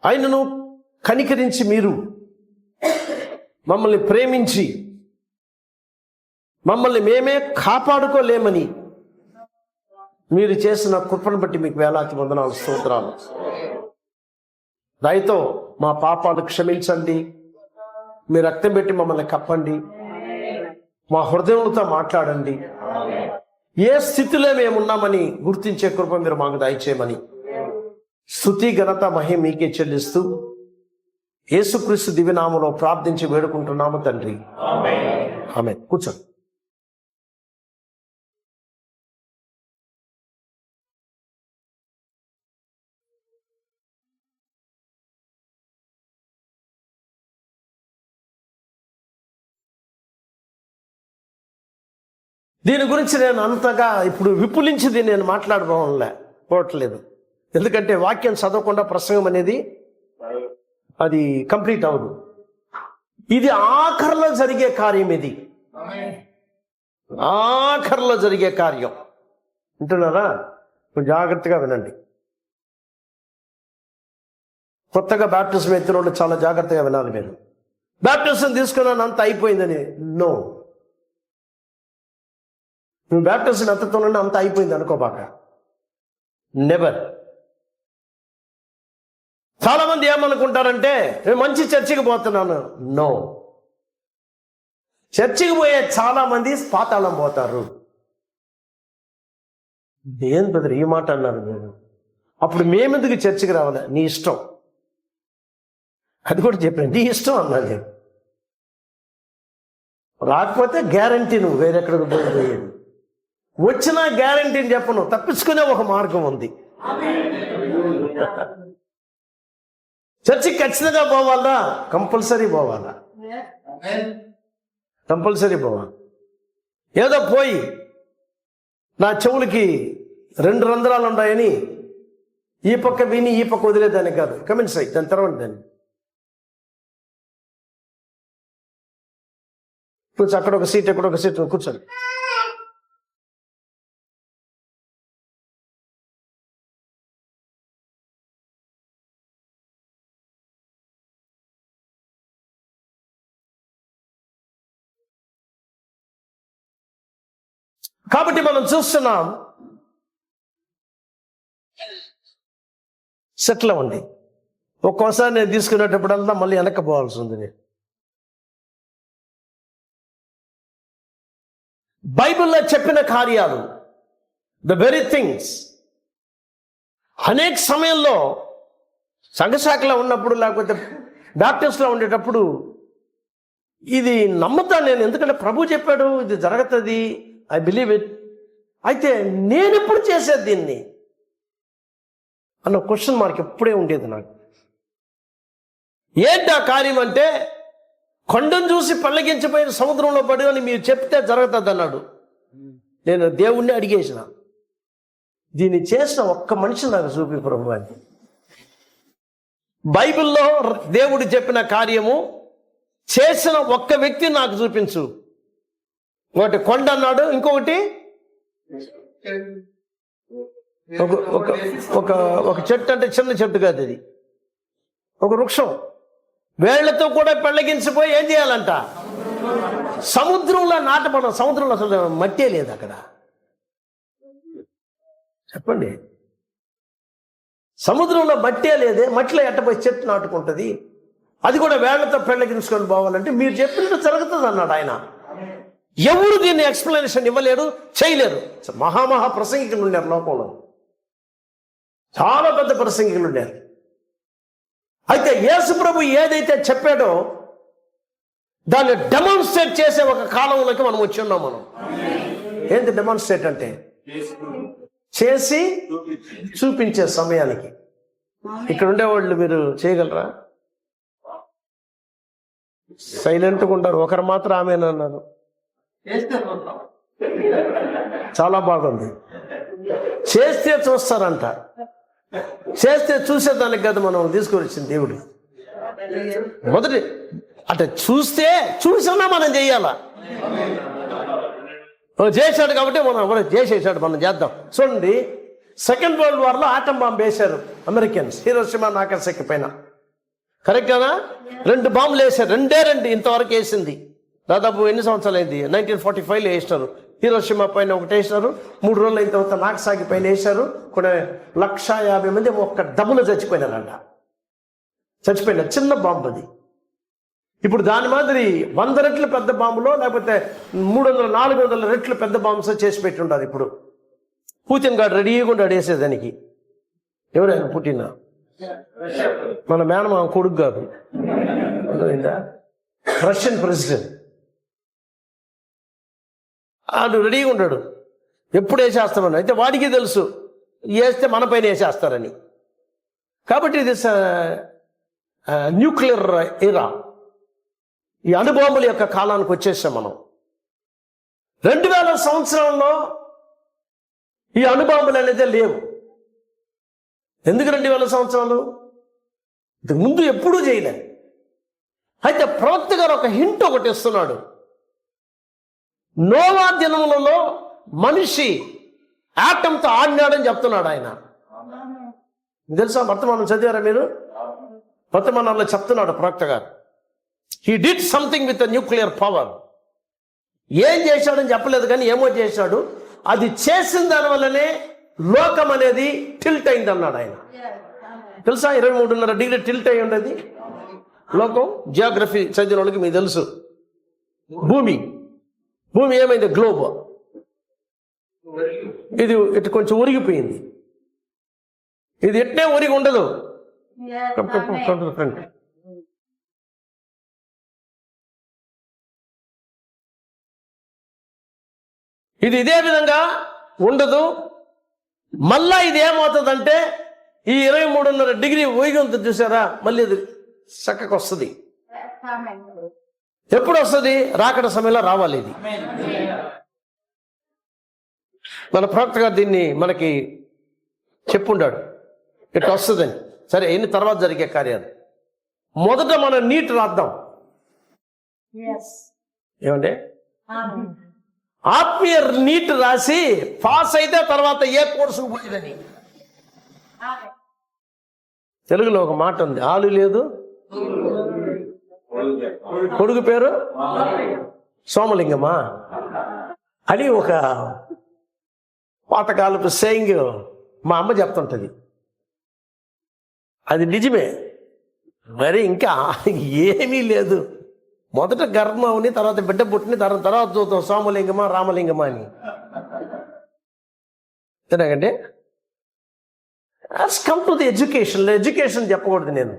S1: ఆయనను కనికరించి మీరు మమ్మల్ని ప్రేమించి మమ్మల్ని మేమే కాపాడుకోలేమని మీరు చేసిన కృపను బట్టి మీకు వేలాది వందనాలు, స్తోత్రాలు. దయతో మా పాపాలు క్షమించండి, మీ రక్తం పెట్టి మమ్మల్ని కప్పండి, మా హృదయంతో మాట్లాడండి. ఏ స్థితిలో మేమున్నామని గుర్తించే కృప మీరు మాకు దయచేయమని స్తుతి ఘనత మహిమ మీకే చెల్లిస్తూ యేసుక్రీస్తు దివ్యనామములో ప్రార్థించి వేడుకుంటున్నాము తండ్రి, ఆమేన్. కూర్చోండి. దీని గురించి నేను అంతగా ఇప్పుడు విపులించి నేను మాట్లాడుకోవట్లేదు. ఎందుకంటే వాక్యం చదవకుండా ప్రసంగం అనేది అది కంప్లీట్ అవ్వదు. ఇది ఆఖరిలో జరిగే కార్యం, ఇది ఆఖరిలో జరిగే కార్యం. వింటున్నారా? జాగ్రత్తగా వినండి. కొత్తగా బ్యాప్టిజం ఎత్తిన వాళ్ళు చాలా జాగ్రత్తగా వినాలి. మీరు బ్యాప్టిజం తీసుకున్నాను అంత అయిపోయిందని నో. నువ్వు బ్యాప్టిజం ఎంతతోనే అంత అయిపోయింది అనుకోబాక. నెవర్. చాలా మంది ఏమనుకుంటారంటే నేను మంచి చర్చికి పోతున్నాను. నో, చర్చికి పోయే చాలా మంది పాతాళం పోతారు. ఏం బ్రదర్ ఈ మాట అన్నారు మీరు? అప్పుడు మేమెందుకు చర్చికి రావాలి, నీ ఇష్టం. అది కూడా చెప్పాను, నీ ఇష్టం అన్నాను నేను. రాకపోతే గ్యారంటీ నువ్వు వేరెక్కడికి పోయేది. వచ్చినా గ్యారంటీని చెప్పను, తప్పించుకునే ఒక మార్గం ఉంది. చర్చికి ఖచ్చితంగా పోవాలా? కంపల్సరీ పోవాలా? కంపల్సరీ పోవాలి. ఏదో పోయి నా చెవులకి 2 రంధ్రాలు ఉన్నాయని ఈ పక్క విని ఈ పక్క వదిలేదాన్ని కాదు. కమెంట్స్ అయ్యి దాని తర్వాత దాన్ని కూర్చో, అక్కడ ఒక సీట్ ఎక్కడ ఒక సీట్ కూర్చోండి. కాబట్టి మనం చూస్తున్నాం, సెటిల్ అవ్వండి. ఒక్కోసారి నేను తీసుకునేటప్పుడల్లా మళ్ళీ వెనక్కి పోవాల్సి ఉంది. నేను బైబిల్లో చెప్పిన కార్యాలు, ద వెరీ థింగ్స్, అనేక సమయంలో సంఘశాఖలో ఉన్నప్పుడు లేకపోతే బ్యాప్టిస్ట్లో ఉండేటప్పుడు ఇది నమ్ముతాను నేను. ఎందుకంటే ప్రభు చెప్పాడు ఇది జరుగుతుంది, ఐ బిలీవ్ ఇట్. అయితే నేను ఎప్పుడు చేసేది దీన్ని అన్న క్వశ్చన్ మార్క్ ఎప్పుడే ఉండేది నాకు. ఏంటి ఆ కార్యం అంటే, కొండను చూసి పల్లకించిపోయిన సముద్రంలో పడి అని మీరు చెప్తే జరుగుతుంది అన్నాడు. నేను దేవుణ్ణి అడిగేసిన, దీన్ని చేసిన ఒక్క మనిషి నాకు చూపి ప్రభు అని. బైబిల్లో దేవుడు చెప్పిన కార్యము చేసిన ఒక్క వ్యక్తి నాకు చూపించు. ఒకటి కొండ అన్నాడు, ఇంకొకటి ఒక చెట్టు, అంటే చిన్న చెట్టు కాదు అది, ఒక వృక్షం. వేళ్లతో కూడా పెళ్ళగించిపోయి ఏం చేయాలంట, సముద్రంలో నాటపడం. సముద్రంలో అసలు మట్టే లేదు అక్కడ. చెప్పండి, సముద్రంలో మట్టే లేదే, మట్టిలో ఎట్టపోయి చెట్టు నాటుకుంటుంది. అది కూడా వేళ్లతో పెళ్ళగించుకొని పోవాలంటే మీరు చెప్పినట్టు జరుగుతుంది అన్నాడు ఆయన. ఎవరు దీన్ని ఎక్స్ప్లెనేషన్ ఇవ్వలేరు, చేయలేరు. మహామహా ప్రసంగికులు ఉన్నారు లోకంలో, చాలా పెద్ద ప్రసంగికులు ఉన్నారు. అయితే యేసు ప్రభు ఏదైతే చెప్పాడో దాన్ని డెమాన్స్ట్రేట్ చేసే ఒక కాలంలోకి మనం వచ్చి ఉన్నాం. మనం ఏంటి డెమాన్స్ట్రేట్ అంటే, చేసి చూపించే సమయానికి. ఇక్కడ ఉండేవాళ్ళు మీరు చేయగలరా? సైలెంట్గా ఉంటారు. ఒకరు మాత్రం ఆమెనన్నారు. చాలా బాగుంది. చేస్తే చూస్తారంట. చేస్తే చూసేదానికి కదా మనం తీసుకొని వచ్చింది దేవుడు. మొదటి అంటే చూస్తే చూసినా మనం చెయ్యాలా. చేశాడు కాబట్టి మనం చేసేసాడు, మనం చేద్దాం. చూడండి, సెకండ్ వరల్డ్ వార్లో ఆటం బాంబు వేశారు అమెరికన్స్, హీరోషిమా నాగసాకి పైన. కరెక్టేనా? 2 బాంబులు వేశారు, 2 ఇంతవరకు వేసింది. దాదాపు ఎన్ని సంవత్సరాలు అయింది? 1945లో వేసినారు. హీరోషిమా పైన ఒకటి వేసినారు. 3 రోజులు అయిన తర్వాత నాగసాకి పైన వేశారు. కొన్ని 150 మంది ఒక్క దమ్ములో చచ్చిపోయినారంట. చచ్చిపోయినారు. చిన్న బాంబు అది. ఇప్పుడు దాని మాదిరి 100 రెట్లు పెద్ద బాంబులో, లేకపోతే 300-400 రెట్లు పెద్ద బాంబ్స్ చేసి పెట్టి ఉంటారు. ఇప్పుడు పుతిన్ గారు రెడీగా ఉంటాడు వేసేదానికి. ఎవరైనా పుట్టిన మన మేనమామ కొడుకు కాదు, రష్యన్ ప్రెసిడెంట్. ఆడు రెడీగా ఉంటాడు, ఎప్పుడు వేసేస్తామని. అయితే వాడికి తెలుసు వేస్తే మన పైన వేసేస్తారని. కాబట్టి ఇది న్యూక్లియర్ ఎరా, ఈ అణుబాంబుల యొక్క కాలానికి వచ్చేసాం మనం. 2000 సంవత్సరంలో ఈ అణుబాంబులు అనేది లేవు. ఎందుకు 2000 సంవత్సరాలు? ఇంతకు ముందు ఎప్పుడూ చేయలే. అయితే ప్రవక్త గారు ఒక హింట్ ఒకటి ఇస్తున్నాడు. నోవా దినములలో మనిషి ఆటంతో ఆడినాడని చెప్తున్నాడు ఆయన. తెలుసా? వర్తమానం చదివారా మీరు? వర్తమానంలో చెప్తున్నాడు ప్రవక్త గారు, he did something with nuclear power. ఏం చేశాడని చెప్పలేదు, కానీ ఏమో చేశాడు. అది చేసిన దానివల్లనే లోకం అనేది టిల్ట్ అయింది అన్నాడు ఆయన. తెలుసా? 23.5 డిగ్రీ టిల్ట్ అయి ఉండేది లోకం. జియోగ్రఫీ చదివిన వాళ్ళకి మీకు తెలుసు. భూమి ఏమైంది? గ్లోబ్ ఇది ఇటు కొంచెం ఉరిగిపోయింది. ఇది ఎట్టే ఊరికి ఉండదు. ఫ్రెండ్ ఇది ఇదే విధంగా ఉండదు. మళ్ళా ఇది ఏమవుతుందంటే ఈ 23.5 డిగ్రీ ఊగినంత చూసారా, మళ్ళీ ఇది చక్కగా వస్తుంది. ఎప్పుడు వస్తుంది? రాకడ సమయంలో రావాలి. ఇది మన ప్రవక్త గారు దీన్ని మనకి చెప్పుండాడు, ఇట్లా వస్తుందని. సరే, ఎన్ని తర్వాత జరిగే కార్యాలు. మొదట మనం నీట్ రాద్దాం. ఏమండి? ఆత్మీయ నీట్ రాసి పాస్ అయితే తర్వాత ఏ కోర్సుకు పోయేదని. తెలుగులో ఒక మాట ఉంది, ఆలు లేదు కొడుకు పేరు సోమలింగమా అని ఒక పాతకాలపు సేయింగ్ మా అమ్మ చెప్తుంటది. అది నిజమే. మరి ఇంకా ఏమీ లేదు. మొదట గర్భం అవని, తర్వాత బిడ్డ పుట్టిన, తర్వాత చూద్దాం సోమలింగమా రామలింగమా అని. ఎందుకంటే come to the education. Education చెప్పకూడదు నేను,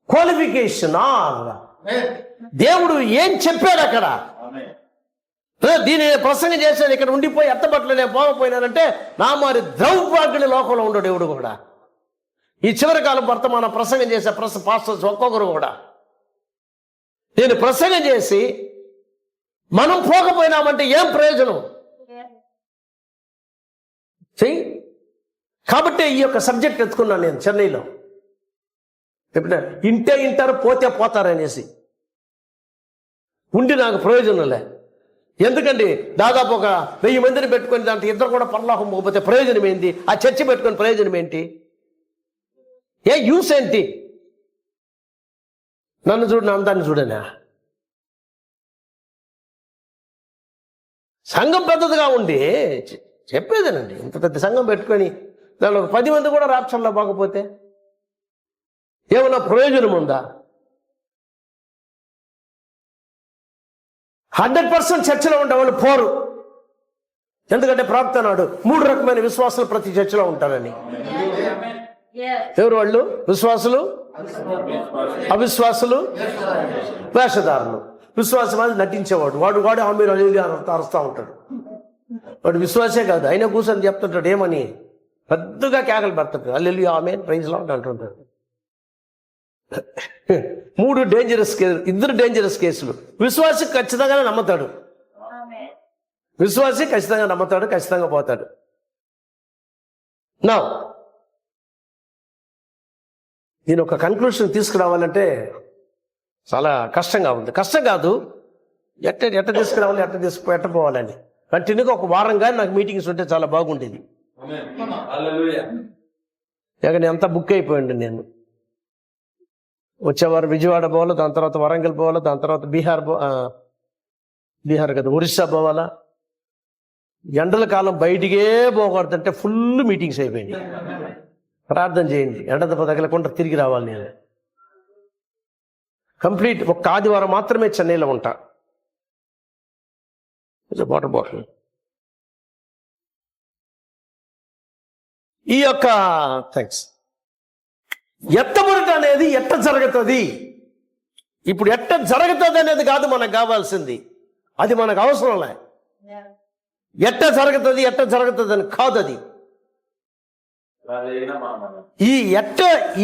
S1: క్వాలిఫికేషన్. దేవుడు ఏం చెప్పాడు అక్కడ. దీని ప్రసంగం చేశాను, ఇక్కడ ఉండిపోయి ఎత్తబట్టలు నేను పోకపోయినానంటే నా మరి ద్రౌపాగ్ని లోకంలో ఉండడు దేవుడు కూడా. ఈ చివరి కాలం వర్తమానం ప్రసంగం చేసే పాస్టర్స్ ఒక్కొక్కరు కూడా నేను ప్రసంగం చేసి మనం పోకపోయినామంటే ఏం ప్రయోజనం? చెయ్యి. కాబట్టి ఈ యొక్క సబ్జెక్ట్ ఎత్తుకున్నాను నేను చెన్నైలో. ఎప్పుడ ఇంటే ఇంటారు, పోతే పోతారనేసి. ఉండి నాకు ప్రయోజనంలే. ఎందుకండి దాదాపు ఒక 1000 మందిని పెట్టుకొని దాంట్లో ఇద్దరు కూడా పరలోకం పోకపోతే ప్రయోజనం ఏంటి? ఆ చర్చి పెట్టుకొని ప్రయోజనం ఏంటి? ఏ యూస్ ఏంటి? నన్ను చూడు, నా అందాన్ని చూడనా? సంఘం పెద్దదిగా ఉండి చెప్పేదేనండి. ఇంత పెద్ద సంఘం పెట్టుకొని దానిలో 10 మంది కూడా రాప్షన్లో పోకపోతే ఏమన్నా ప్రయోజనం ఉందా? 100% చర్చలో ఉండే వాళ్ళు పోరు. ఎందుకంటే ప్రవక్త అన్నాడు 3 రకమైన విశ్వాసాలు ప్రతి చర్చలో ఉంటారని. ఎవరు వాళ్ళు? విశ్వాసులు, అవిశ్వాసులు, వేషధారులు. విశ్వాసం అది నటించేవాడు, వాడు ఆమె అరుస్తూ ఉంటాడు. వాడు విశ్వాసే కాదు, అయినా కూర్చొని చెప్తుంటాడు ఏమని, పెద్దగా కేకలు పెడతాడు, హల్లెలూయా ఆమేన్ ప్రైజ్ లార్డ్ అంటుంటాడు. 3 డేంజరస్ కేసులు, 2 డేంజరస్ కేసులు. విశ్వాసి ఖచ్చితంగానే నమ్ముతాడు, విశ్వాసి ఖచ్చితంగా నమ్ముతాడు, ఖచ్చితంగా పోతాడు. నా నేను ఒక కన్క్లూషన్ తీసుకురావాలంటే చాలా కష్టంగా ఉంది. కష్టం కాదు, ఎట్ట తీసుకురావాలి, ఎట్ట పోవాలని. కంటిన్యూగా ఒక వారం కానీ నాకు మీటింగ్స్ ఉంటే చాలా బాగుండేది. నేను అంతా బుక్ అయిపోయింది. నేను వచ్చేవారు విజయవాడ పోవాలా, దాని తర్వాత వరంగల్ పోవాలా, దాని తర్వాత బీహార్ కదా ఒరిస్సా పోవాలా. ఎండల కాలం బయటికే పోకూడదంటే ఫుల్ మీటింగ్స్ అయిపోయింది. ప్రార్థన చేయండి, ఎండ దెబ్బ తగలకుండా తిరిగి రావాలి. నేను కంప్లీట్ ఒక ఆదివారం మాత్రమే చెన్నైలో ఉంటా. Water bottle. ఈ యొక్క థ్యాంక్స్. ఎత్తబడట అనేది ఎట్ట జరుగుతుంది, ఇప్పుడు ఎట్ట జరుగుతుంది అనేది కాదు మనకు కావాల్సింది, అది మనకు అవసరంలే. ఎట్ట జరుగుతుంది అని కాదు అది.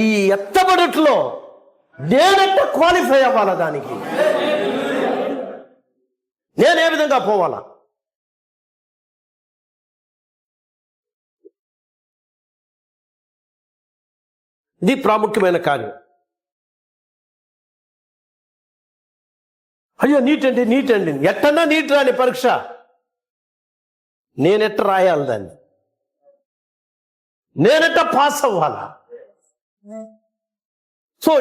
S1: ఈ ఎత్తబడట్లో నేనెట్ట క్వాలిఫై అవ్వాలా, దానికి నేనే విధంగా పోవాలా? ఇది ప్రాముఖ్యమైన కార్యం. అయ్యో నీట్ అండి ఎట్టన్నా నీట్ రాని పరీక్ష, నేనెట్ట రాయాలి దాన్ని, నేనెట్ట పాస్ అవ్వాలా? సో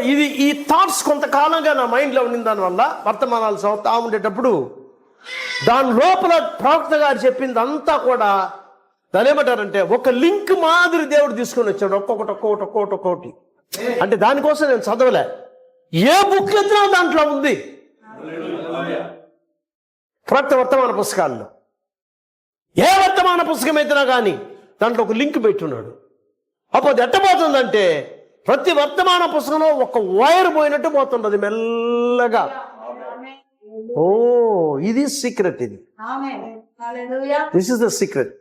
S1: ఈ థాట్స్ కొంతకాలంగా నా మైండ్లో ఉండిన దానివల్ల వర్తమానాలు చదువుతా ఉండేటప్పుడు దాని లోపల ప్రవక్త గారు చెప్పింది అంతా కూడా దాని ఏమంటారంటే ఒక లింక్ మాదిరి దేవుడు తీసుకొని వచ్చాడు, ఒక్కొక్కటి. అంటే దానికోసం నేను చదవలే, ఏ బుక్ ఎత్తినా దాంట్లో ఉంది. ప్రవక్త వర్తమాన పుస్తకాల్లో ఏ వర్తమాన పుస్తకం ఎత్తినా కానీ దాంట్లో ఒక లింక్ పెట్టున్నాడు. అప్పుడు అది ఎట్టబోతుందంటే ప్రతి వర్తమాన పుస్తకంలో ఒక వైర్ పోయినట్టు పోతుండదు మెల్లగా. ఓ, ఇది సీక్రెట్. ఇది దిస్ ఇస్ ద సీక్రెట్.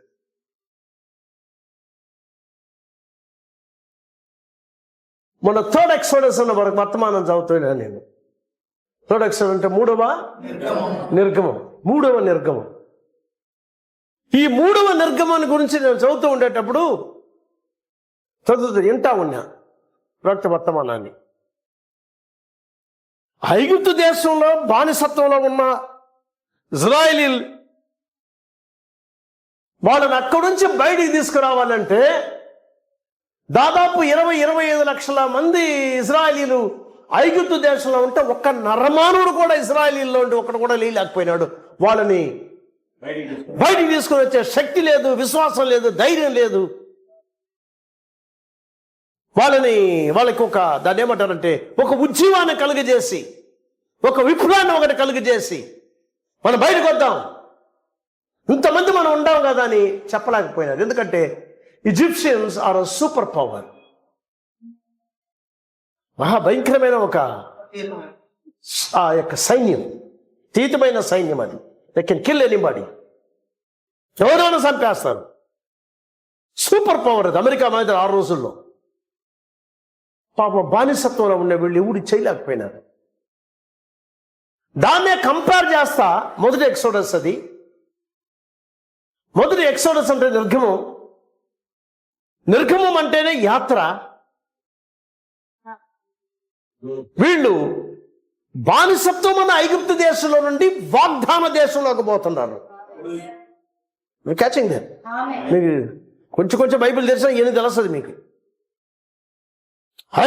S1: మన థర్డ్ ఎక్సోడస్ అన్న వరకు వర్తమానం చదువుతున్నా నేను. థర్డ్ ఎక్సోడస్ అంటే మూడవ నిర్గమం. ఈ మూడవ నిర్గమాన్ని గురించి నేను చదువుతూ ఉండేటప్పుడు వింటా ఉన్నా ప్రవక్త వర్తమానాన్ని. ఐగుప్తు దేశంలో బానిసత్వంలో ఉన్న ఇజ్రాయేలీలు వాళ్ళని అక్కడి నుంచి బయటికి తీసుకురావాలంటే దాదాపు 20-25 లక్షల మంది ఇజ్రాయేలీలు ఐగుప్తు దేశంలో ఉంటే ఒక్క నరమానుడు కూడా ఇజ్రాయేలీల్లో ఉండి ఒక్కడు కూడా లేకపోయినాడు. వాళ్ళని బయటికి తీసుకుని వచ్చే శక్తి లేదు, విశ్వాసం లేదు, ధైర్యం లేదు. వాళ్ళకి దాన్ని ఏమంటారంటే ఒక ఉద్యమాన్ని కలుగజేసి, ఒక విప్లవాన్ని ఒకటి కలుగజేసి మనం బయటకు వద్దాం, ఇంతమంది మనం ఉండాం కదా అని చెప్పలేకపోయినారు. ఎందుకంటే ఈజిప్షియన్స్ ఆర్ సూపర్ పవర్, మహాభయంకరమైన ఆ యొక్క సైన్యం, తీతమైన సైన్యం. అది దే కెన్ కిల్ ఎనీబడి, ఎవరైనా చంపేస్తారు. సూపర్ పవర్ అది అమెరికా మీద ఆ రోజుల్లో. పాపం బానిసత్వంలో ఉండే వీళ్ళు ఎవడు చేయలేకపోయినారు. దాన్నే కంపేర్ చేస్తా మొదటి ఎక్సోడస్. అది మొదటి ఎక్సోడస్ అంటే నిర్గమం అంటేనే యాత్ర. వీళ్ళు బానిసత్వం అన్న ఐగుప్తు దేశంలో నుండి వాగ్దాన దేశంలోకి పోతున్నారు. Catching there. మీకు కొంచెం బైబిల్ తెలిసినా ఏమి తెలుస్తుంది మీకు.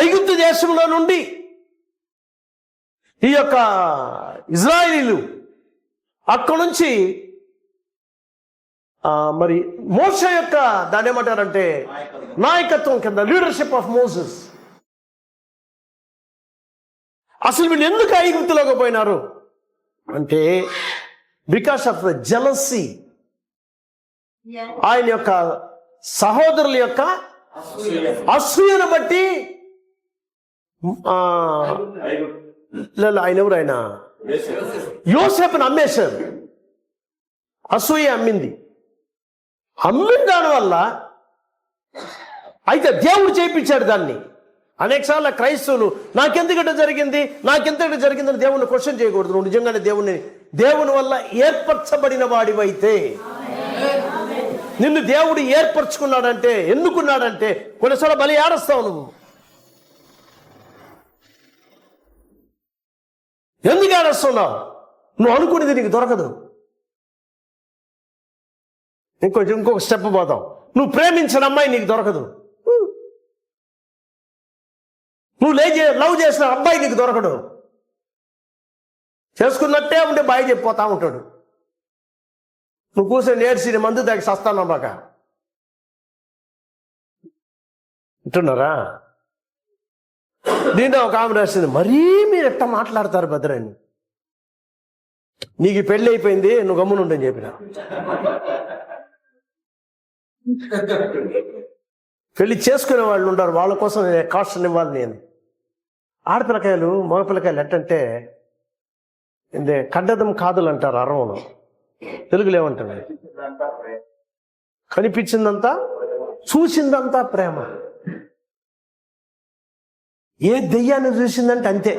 S1: ఐగుప్తు దేశంలో నుండి ఈ యొక్క ఇజ్రాయేలీలు అక్కడి నుంచి మరి మోషే యొక్క దాన్ని ఏమంటారంటే నాయకత్వం కింద, లీడర్షిప్ ఆఫ్ మోసెస్. అసలు వీళ్ళు ఎందుకు ఐగుప్తులోకి పోయినారు అంటే బికాస్ ఆఫ్ ద జెలసీ. ఆయన యొక్క సహోదరుల యొక్క అసూయను బట్టి ఆయన ఎవరు, ఆయన యోసేపుని అమ్మేశారు. అసూయ అమ్మిన దానివల్ల అయితే దేవుడు చేయించాడు దాన్ని. అనేకసార్లు క్రైస్తవులు నాకెందుకంటే జరిగిందని దేవుణ్ణి క్వశ్చన్ చేయకూడదు. నువ్వు నిజంగానే దేవుని వల్ల ఏర్పరచబడిన వాడివైతే, నిన్ను దేవుడు ఏర్పరచుకున్నాడంటే, ఎన్నుకున్నాడంటే కొన్నిసార్లు బలి ఆడస్తావు. నువ్వు ఎందుకు ఆడస్తున్నావు? నువ్వు అనుకునేది నీకు దొరకదు. ఇంకొక స్టెప్ పోతాం. నువ్వు ప్రేమించిన అమ్మాయి నీకు దొరకదు. నువ్వు లవ్ చేసిన అబ్బాయి నీకు దొరకడు. చేసుకున్నట్టే ఉంటే బాయ్ చెప్పిపోతా ఉంటాడు. నువ్వు కూర్చొని నేర్చిన మందు దానికి సస్తానమ్మాక అంటున్నారా? దీంట్లో ఒక ఆమె రాసింది, మరీ మీరు ఎట్లా మాట్లాడతారు భద్రాన్ని, నీకు పెళ్ళి అయిపోయింది, నువ్వు గమ్మునుండని చెప్పిన. పెళ్లి చేసుకునే వాళ్ళు ఉంటారు, వాళ్ళ కోసం నేను కాస్ట్ ఇవ్వాలి. నేను ఆడపిల్లకాయలు మగపిల్లకాయలు ఎట్టంటే కడ్డదం కాదులు అంటారు అరవను, తెలుగులో ఏమంటారు, కనిపించిందంతా చూసిందంతా ప్రేమ. ఏ దెయ్యాన్ని చూసిందంటే అంతే.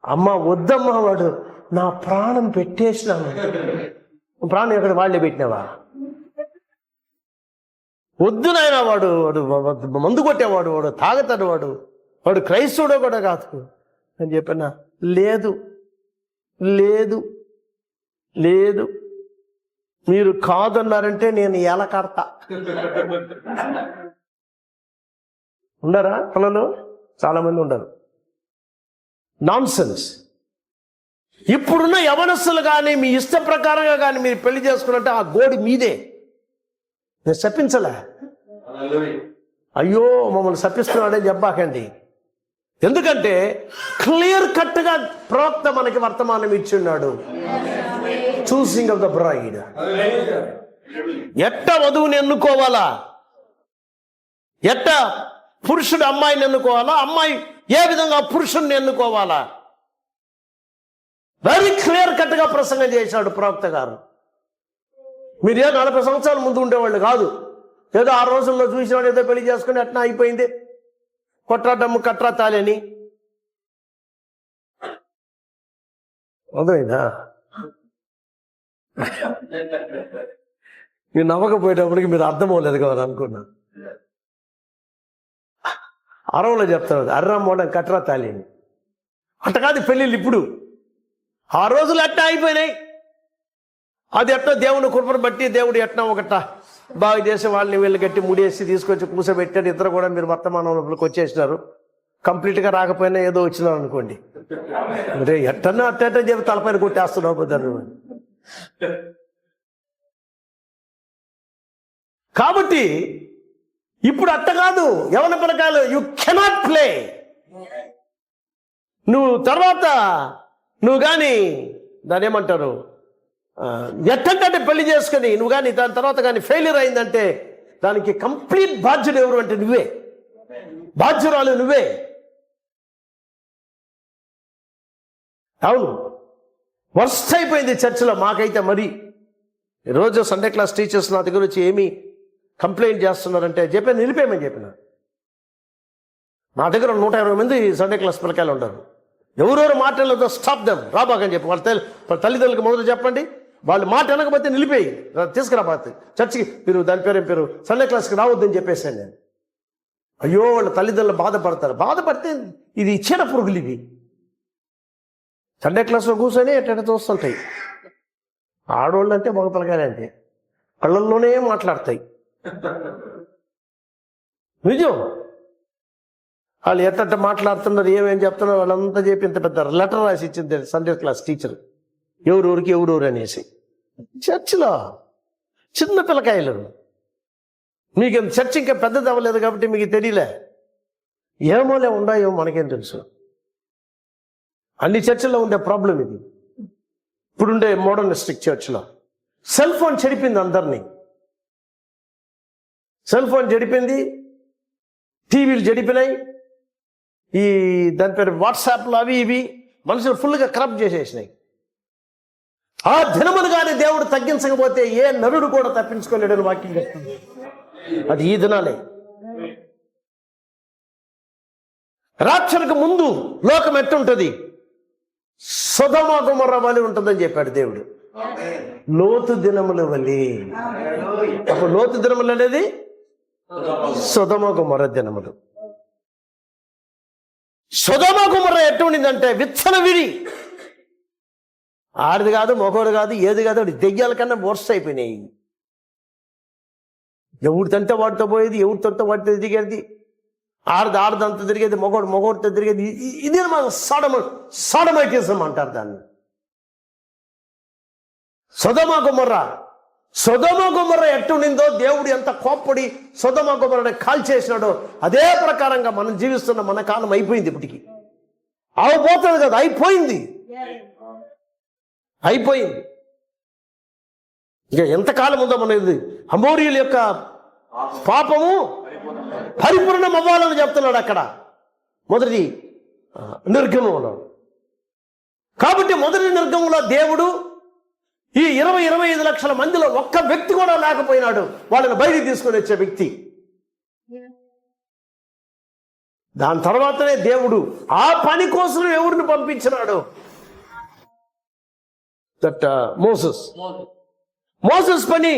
S1: అమ్మ వద్దమ్మా, వాడు నా ప్రాణం పెట్టేసినాను. ప్రాణం ఎక్కడ వాళ్ళే పెట్టినావా? వద్దు నాయన, వాడు మందు కొట్టేవాడు, వాడు తాగుతాడు, వాడు క్రైస్తవుడో కూడా కాదు అని చెప్పినా. లేదు లేదు లేదు, మీరు కాదన్నారంటే నేను ఎలా కడతా. ఉండరా పిల్లలు? చాలా మంది ఉండరు. Non sense. ఇప్పుడున్న యవనస్తులు కానీ మీ ఇష్ట ప్రకారంగా కానీ మీరు పెళ్లి చేసుకున్నట్టే ఆ గోడి మీదే. నేను శపించలే, అయ్యో మమ్మల్ని శపిస్తున్నాడే చెప్పాకండి. ఎందుకంటే క్లియర్ కట్గా ప్రవక్త మనకి వర్తమానం ఇచ్చున్నాడు. చూసింగ్ ఆఫ్ ద బ్రైడ్, ఎట్ట వధువుని ఎన్నుకోవాలా, ఎట్టా పురుషుడు అమ్మాయిని ఎన్నుకోవాలా, అమ్మాయి ఏ విధంగా పురుషుణ్ణి ఎన్నుకోవాలా వెరీ క్లియర్ కట్గా ప్రసంగం చేశాడు ప్రవక్త గారు. మీరు ఏ 40 సంవత్సరాల ముందు ఉండేవాళ్ళు కాదు. ఏదో ఆ రోజుల్లో చూసినాడు, ఏదో పెళ్లి చేసుకుని అట్లా అయిపోయింది, కొట్రాటమ్ము కట్రా తాలేని. అర్థమైందా? మీరు నవ్వకపోయేటప్పటికి మీరు అర్థం అవ్వలేదు కదా అనుకున్నా. అరవలో చెప్తాడు, అర్రమ్మోడం కట్రా తాలేని. అట్ట కాదు పెళ్ళిళ్ళు ఇప్పుడు. ఆ రోజులు అట్టా అయిపోయినాయి. అది ఎట్లా దేవుని కృపను బట్టి దేవుడు ఎట్లా ఒకట బాగా చేసి వాళ్ళని వీళ్ళు గట్టి ముడేసి తీసుకొచ్చి కూర్చోబెట్టాడు. ఇద్దరు కూడా మీరు వర్తమానంలోకి వచ్చేసినారు. కంప్లీట్గా రాకపోయినా ఏదో వచ్చినారు అనుకోండి, అంటే ఎట్టన్నా అట్ట చెప్పి తలపైన కొట్టేస్తున్నావు పోతారు. కాబట్టి ఇప్పుడు అట్ట కాదు. యవన పిల్లకాయలు యు కెనాట్ ప్లే. నువ్వు తర్వాత నువ్వు కానీ దాని ఏమంటారు, ఎట్టంటే పెళ్లి చేసుకుని నువ్వు కానీ దాని తర్వాత కానీ ఫెయిల్యూర్ అయిందంటే దానికి కంప్లీట్ బాధ్యుడు ఎవరు అంటే నువ్వే, బాధ్యురాలు నువ్వే. అవును, వర్స్ట్ అయిపోయింది చర్చిలో మాకైతే. మరి ఈరోజు సండే క్లాస్ టీచర్స్ నా దగ్గర వచ్చి ఏమి కంప్లైంట్ చేస్తున్నారంటే చెప్పాను, నిలిపేయమని చెప్పిన. నా దగ్గర 120 మంది సండే క్లాస్ పిల్లకాయలు ఉంటారు. ఎవరెవరు మాట్లాడలేదో స్టాప్ దెమ్, రాబాకని చెప్పి వాళ్ళ తల్లిదండ్రులకు మొదలు చెప్పండి. వాళ్ళు మాట వెనకపోతే నిలిపేయి, తీసుకురాబోతే చర్చికి మీరు దాని పేరు ఏం పేరు సండే క్లాస్కి రావద్దని చెప్పేసాను నేను. అయ్యో వాళ్ళ తల్లిదండ్రులు బాధపడతారు. బాధపడితే ఇది ఇచ్చిన పురుగులు ఇవి. సండే క్లాస్లో కూర్చొని ఎట్ట చూస్తుంటాయి. ఆడవాళ్ళు అంటే మగ పిల్లకాయలు అంటే కళ్ళల్లోనే మాట్లాడతాయి. నిజం. వాళ్ళు ఎట్ట మాట్లాడుతున్నారు, ఏమేం చెప్తున్నారు వాళ్ళంతా చెప్పి ఇంత పెద్ద లెటర్ రాసి ఇచ్చింది సండే క్లాస్ టీచర్, ఎవరెవరికి ఎవరెవరు అనేసి. చర్చిలో చిన్న పిల్లకాయలు. మీకు చర్చ్ ఇంకా పెద్దది అవ్వలేదు కాబట్టి మీకు తెలియలే. ఏమోలే ఉన్నాయో మనకేం తెలుసు. అన్ని చర్చిల్లో ఉండే ప్రాబ్లం ఇది. ఇప్పుడుండే మోడర్నిస్టిక్ చర్చ్లో సెల్ ఫోన్ చెడిపింది అందరినీ. సెల్ ఫోన్ చెడిపింది, టీవీలు చెడిపినాయి, ఈ దాని పేరు వాట్సాప్లు అవి ఇవి మనుషులు ఫుల్గా కరప్ట్ చేసేసినాయి. ఆ దినమును కానీ దేవుడు తగ్గించకపోతే ఏ నరుడు కూడా తప్పించుకోలేడని వాక్యం చెప్తుంది. అది ఈ దినాలే. రాక్షణకు ముందు లోకం ఎట్టుంటుంది, సొదొమ గొమొర్రా వలె ఉంటుందని చెప్పాడు దేవుడు. లోతు దినముల వలె. అప్పుడు లోతు దినములు అనేది సొదొమ గొమొర్రా దినములు. సొదొమ గొమొర్రా ఎట్టుండిందంటే విచ్చలవిడి. ఆడిది కాదు, మొగోడు కాదు, ఏది కాదు, దెయ్యాల కన్నా వర్స్ట్ అయిపోయినాయి. ఎవరితంటే వాటితో పోయేది, ఎవరితో వాటితో తిరిగేది, ఆడదంతా తిరిగేది, మొగోడితో తిరిగేది. ఇది మన సాడమైటిజం అంటారు దాన్ని. సొదొమ గొమొర్రా ఎట్టుండిందో, దేవుడు ఎంత కోప్పడి సొదొమ గొమొర్రాని కాల్చేసినాడో అదే ప్రకారంగా మనం జీవిస్తున్న మన కాలం అయిపోయింది. ఇప్పటికి అవబోతుంది కదా, అయిపోయింది. ఇక ఎంతకాలం ఉందో మన ఇది. అమోరీయుల యొక్క పాపము పరిపూర్ణం అవ్వాలని చెప్తున్నాడు అక్కడ మొదటి నిర్గమంలో. కాబట్టి మొదటి నిర్గమంలో దేవుడు ఈ 20-25 లక్షల మందిలో ఒక్క వ్యక్తి కూడా లేకపోయినాడు వాళ్ళని బయటికి తీసుకొని వచ్చే వ్యక్తి. దాని తర్వాతనే దేవుడు ఆ పని కోసం ఎవరిని పంపించినాడు, దట్ మోసెస్ పని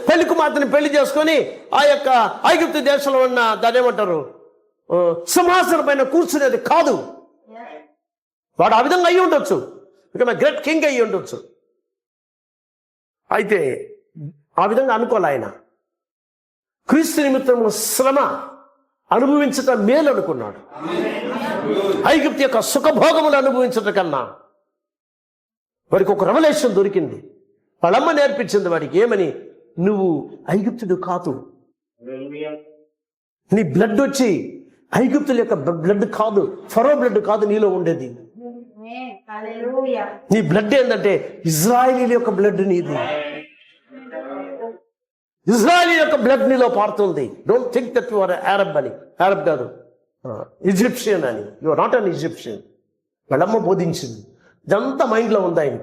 S1: పెళ్లి కుమార్తెని పెళ్లి చేసుకొని ఆ యొక్క ఐగుప్తు దేశంలో ఉన్న దాని ఏమంటారు సింహాసనం పైన కూర్చునేది కాదు. వాడు ఆ విధంగా అయ్యి ఉండొచ్చు, ఇక గ్రేట్ కింగ్ అయ్యి ఉండొచ్చు. అయితే ఆ విధంగా అనుకోలే ఆయన. క్రీస్తు నిమిత్తము శ్రమ అనుభవించటం మేలు అనుకున్నాడు. ఐగుప్తు యొక్క సుఖభోగములు అనుభవించటం కన్నా వాడికి ఒక రెవల్యూషన్ దొరికింది. వాళ్ళమ్మ నేర్పించింది వాడికి ఏమని, నువ్వు ఐగుప్తుడు కాదు, నీ బ్లడ్ వచ్చి ఐగుప్తుల యొక్క బ్లడ్ కాదు, ఫరో బ్లడ్ కాదు నీలో ఉండేది. నీ బ్లడ్ ఏంటంటే ఇజ్రాయేలీల యొక్క బ్లడ్ నీది. ఇజ్రాయెల్ యొక్క బ్లడ్ నీలో పారుతుంది. Don't think that you are Arab అని. అరబ్ కాదు, ఈజిప్షియన్ అని. You are not an Egyptian. వాళ్ళమ్మ బోధించింది. ఇదంతా మైండ్లో ఉంది ఆయన.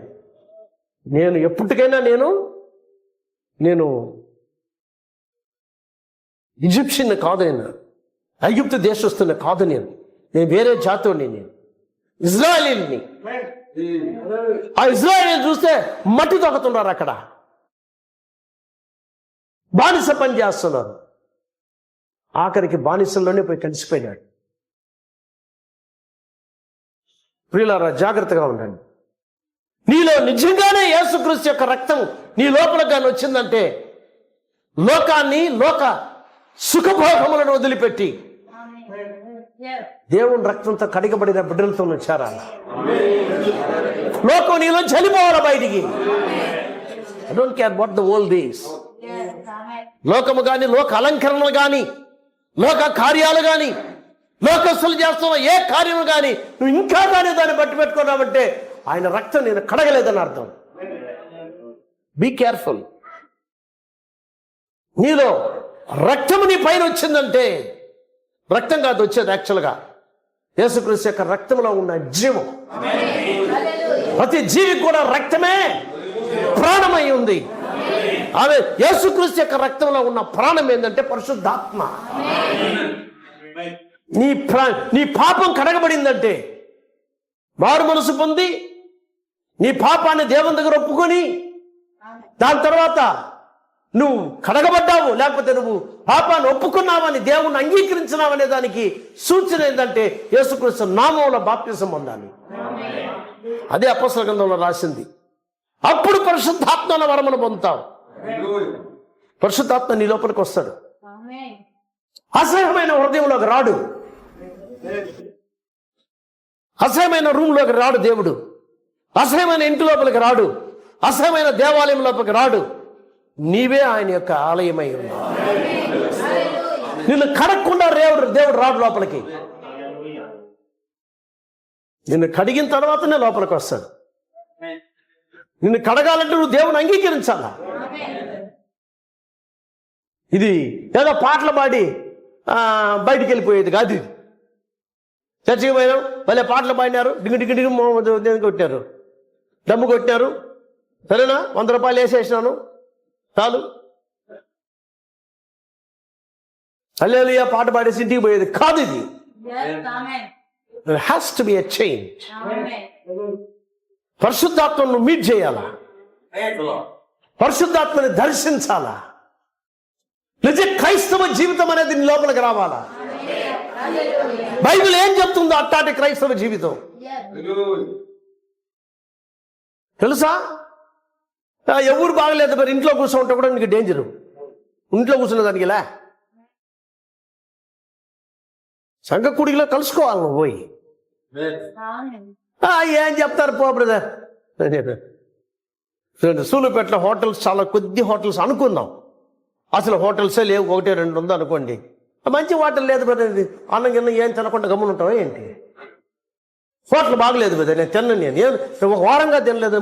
S1: నేను ఎప్పటికైనా నేను ఈజిప్షియన్ కాదు, నేను ఐగుప్తు దేశస్తున్న కాదు, నేను వేరే జాతోని, నేను ఇజ్రాయేలీని. ఆ ఇజ్రాయేల్ చూస్తే మట్టి తొక్కుతున్నారు, అక్కడ బానిస పని చేస్తున్నారు. ఆఖరికి బానిసల్లోనే పోయి కలిసిపోయినాడు. ప్రియులారా, జాగ్రత్తగా ఉండండి. నీలో నిజంగానే యేసుక్రీస్తు యొక్క రక్తం నీ లోపల కానీ వచ్చిందంటే లోకాన్ని, లోక సుఖభోగములను వదిలిపెట్టి దేవుని రక్తంతో కడిగబడిన బిడ్డలతో చేరాలి. లోకం నీలో చనిపోవాలి బయటికి. I don't care what the world is. లోకము కానీ, లోక అలంకరణలు కానీ, లోక కార్యాలు కానీ, లోకస్తులు చేస్తున్న ఏ కార్యము కానీ నువ్వు ఇంకా కానీ దాన్ని బట్టి పెట్టుకున్నావంటే ఆయన రక్తం నేను కడగలేదని అర్థం. Be careful. నీలో రక్తము నీ పైన వచ్చిందంటే, రక్తం కాదు వచ్చేది, యాక్చువల్గా యేసుక్రీస్తు యొక్క రక్తంలో ఉన్న జీవం. ప్రతి జీవికి కూడా రక్తమే ప్రాణమై ఉంది. ఆమె యేసుక్రీస్తు యొక్క రక్తంలో ఉన్న ప్రాణం ఏంటంటే పరిశుద్ధాత్మ. నీ పాపం కడగబడిందంటే, మారు మనసు పొంది నీ పాపాన్ని దేవుని దగ్గర ఒప్పుకొని దాని తర్వాత నువ్వు కడగబడ్డావు, లేకపోతే నువ్వు పాపాన్ని ఒప్పుకున్నావని దేవుణ్ణి అంగీకరించినావనే దానికి సూచన ఏంటంటే యేసుక్రీస్తు నామములో బాప్తిసం పొందాలి. అదే అపోస్తల గ్రంథంలో రాసింది. అప్పుడు పరిశుద్ధాత్మ వరమును పొందుతావు. పరిశుద్ధాత్మ నీ లోపలికి వస్తాడు. అసహ్యమైన హృదయంలోకి రాడు, అసహ్యమైన రూమ్లోకి రాడు దేవుడు, అసహ్యమైన ఇంటి లోపలికి రాడు, అసహ్యమైన దేవాలయం లోపలికి రాడు. నీవే ఆయన యొక్క ఆలయమై ఉన్నావు. నిన్ను కడగకుండా దేవుడు రాడు లోపలికి. నిన్ను కడిగిన తర్వాతనే లోపలికి వస్తాడు. నిన్ను కడగాలంటే నువ్వు దేవుని అంగీకరించాలా. ఇది ఏదో పాటలు పాడి బయటికి వెళ్ళిపోయేది కాదు. ఇది చర్చికి పోయినాం, భలే పాటలు పాడినారు, డింగు డింగు డింగు కొట్టారు, దమ్ము కొట్టారు, సరేనా, 100 రూపాయలు వేసేసినాను చాలు, హల్లెలూయా పాట పాడేసి ఇంటికి పోయేది కాదు. ఇది there has to be a change. పరిశుద్ధాత్మను మీట్ చేయాలా, పరిశుద్ధాత్మని దర్శించాలా. నిజ క్రైస్తవ జీవితం అనేది నీ లోపలికి రావాలా. బైబిల్ ఏం చెప్తుందో అట్టాటి క్రైస్తవ జీవితం తెలుసా. ఎవరు బాగలేదు మరి ఇంట్లో కూర్చోంటే కూడా నీకు డేంజరు. ఇంట్లో కూర్చున్న దానికి ఇలా సంఘ కుడిలో కలుసుకోవాలి నువ్వు పోయి. ఏం చెప్తారు పో బ్రదర్. సూలుపేటలో హోటల్స్ చాలా కొద్ది హోటల్స్ అనుకుందాం, అసలు హోటల్సే లేవు, 1-2 ఉందో అనుకోండి. మంచి హోటల్ లేదు బ్రదర్, అన్నం గిన్న ఏం తినకుండా గమ్మునుంటావా ఏంటి. హోటల్ బాగలేదు బ్రదర్, నేను తిన్నాను, నేను ఒక వారంగా తినలేదు,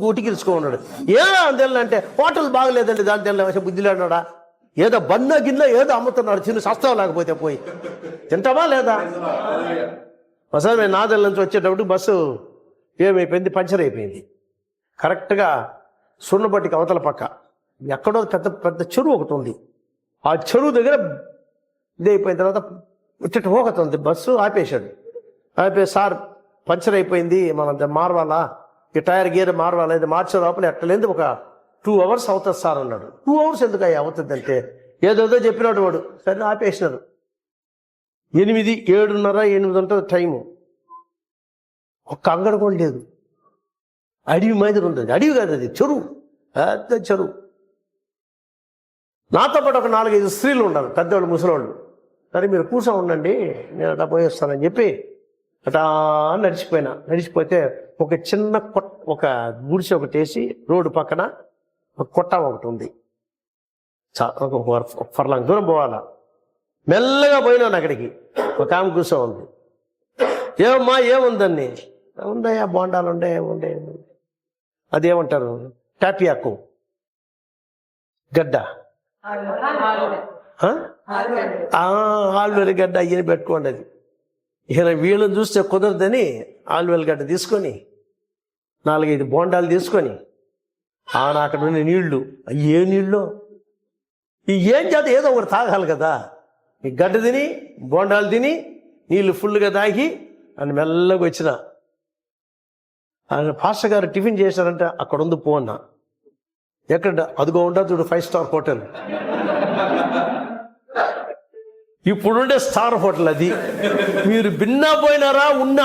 S1: గుటికి తెలుసుకోమన్నాడు. ఏదో తినలేంటే హోటల్ బాగలేదండి దాన్ని తినలే, బుద్ధిలేడాడా. ఏదో బన్న గిన్నె ఏదో అమ్ముతున్నాడు, చిన్న సస్తా లేకపోతే పోయి తింటావా లేదా. ఒకసారి మేము నాదెల్ల నుంచి వచ్చేటప్పుడు బస్సు ఏమైపోయింది, పంచర్ అయిపోయింది. కరెక్ట్గా సున్నబట్టికి అవతల పక్క ఎక్కడో పెద్ద పెద్ద చెరువు ఒకటి ఉంది. ఆ చెరువు దగ్గర ఇది అయిపోయిన తర్వాత ఇట్ట పోతుంది, బస్సు ఆపేశాడు. ఆపేసి సార్ పంచర్ అయిపోయింది, మనం మారవాలా, ఈ టైర్ గేర్ మారవాలా, ఇది మార్చే లోపల ఎట్టలేదు, ఒక 2 hours అవుతుంది సార్ అన్నాడు. 2 hours ఎందుకు అయ్యి అవుతుంది అంటే ఏదోదో చెప్పినాడు వాడు. సరే ఆపేసినారు. 8, 7:30, 8 ఉంటుంది టైము. ఒక్క అంగడి కూడా లేదు. అడవి మాదిరి ఉంటుంది. అడవి కాదు అది, చెరువు, పెద్ద చెరువు. నాతో పాటు ఒక 4-5 స్త్రీలు ఉన్నారు, పెద్దవాళ్ళు, ముసలివాళ్ళు. సరే మీరు కూర్చో ఉండండి, నేను అట్లా పోయేస్తానని చెప్పి అటా నడిచిపోతే ఒక చిన్న ఒక గుడిసె ఒకటి వేసి రోడ్డు పక్కన ఒక కొట్ట ఒకటి ఉంది. ఒక ఫర్లాంగ్ దూరం పోవాలా. మెల్లగా పోయినాను అక్కడికి. ఒక ఆమె కూర్చో ఉంది. ఏమమ్మా ఏముందండి, ఉందయ్యా బోండాలు ఉండే, ఏముండే, అదేమంటారు టాపియాకు గడ్డ, ఆల్వెల్ గడ్డ అయ్యని పెట్టుకోండి. అది ఇక వీళ్ళని చూస్తే కుదరదని ఆల్వెల్ గడ్డ తీసుకొని 4-5 బోండాలు తీసుకొని అక్కడ ఉన్న నీళ్లు, ఏ నీళ్ళు ఈ ఏం చేత ఏదో ఒకటి తాగాలి కదా. ఈ గడ్డ తిని బోండాలు తిని నీళ్ళు ఫుల్గా తాగి అని మెల్లగా వచ్చిన ఆయన పాస్టర్ గారు టిఫిన్ చేశారంటే అక్కడ ఉంది పోన్నా. ఎక్కడ అదిగో ఉండదు చూడు 5 స్టార్ హోటల్, ఇప్పుడుండే స్టార్ హోటల్ అది. మీరు భిన్నా పోయినారా ఉన్న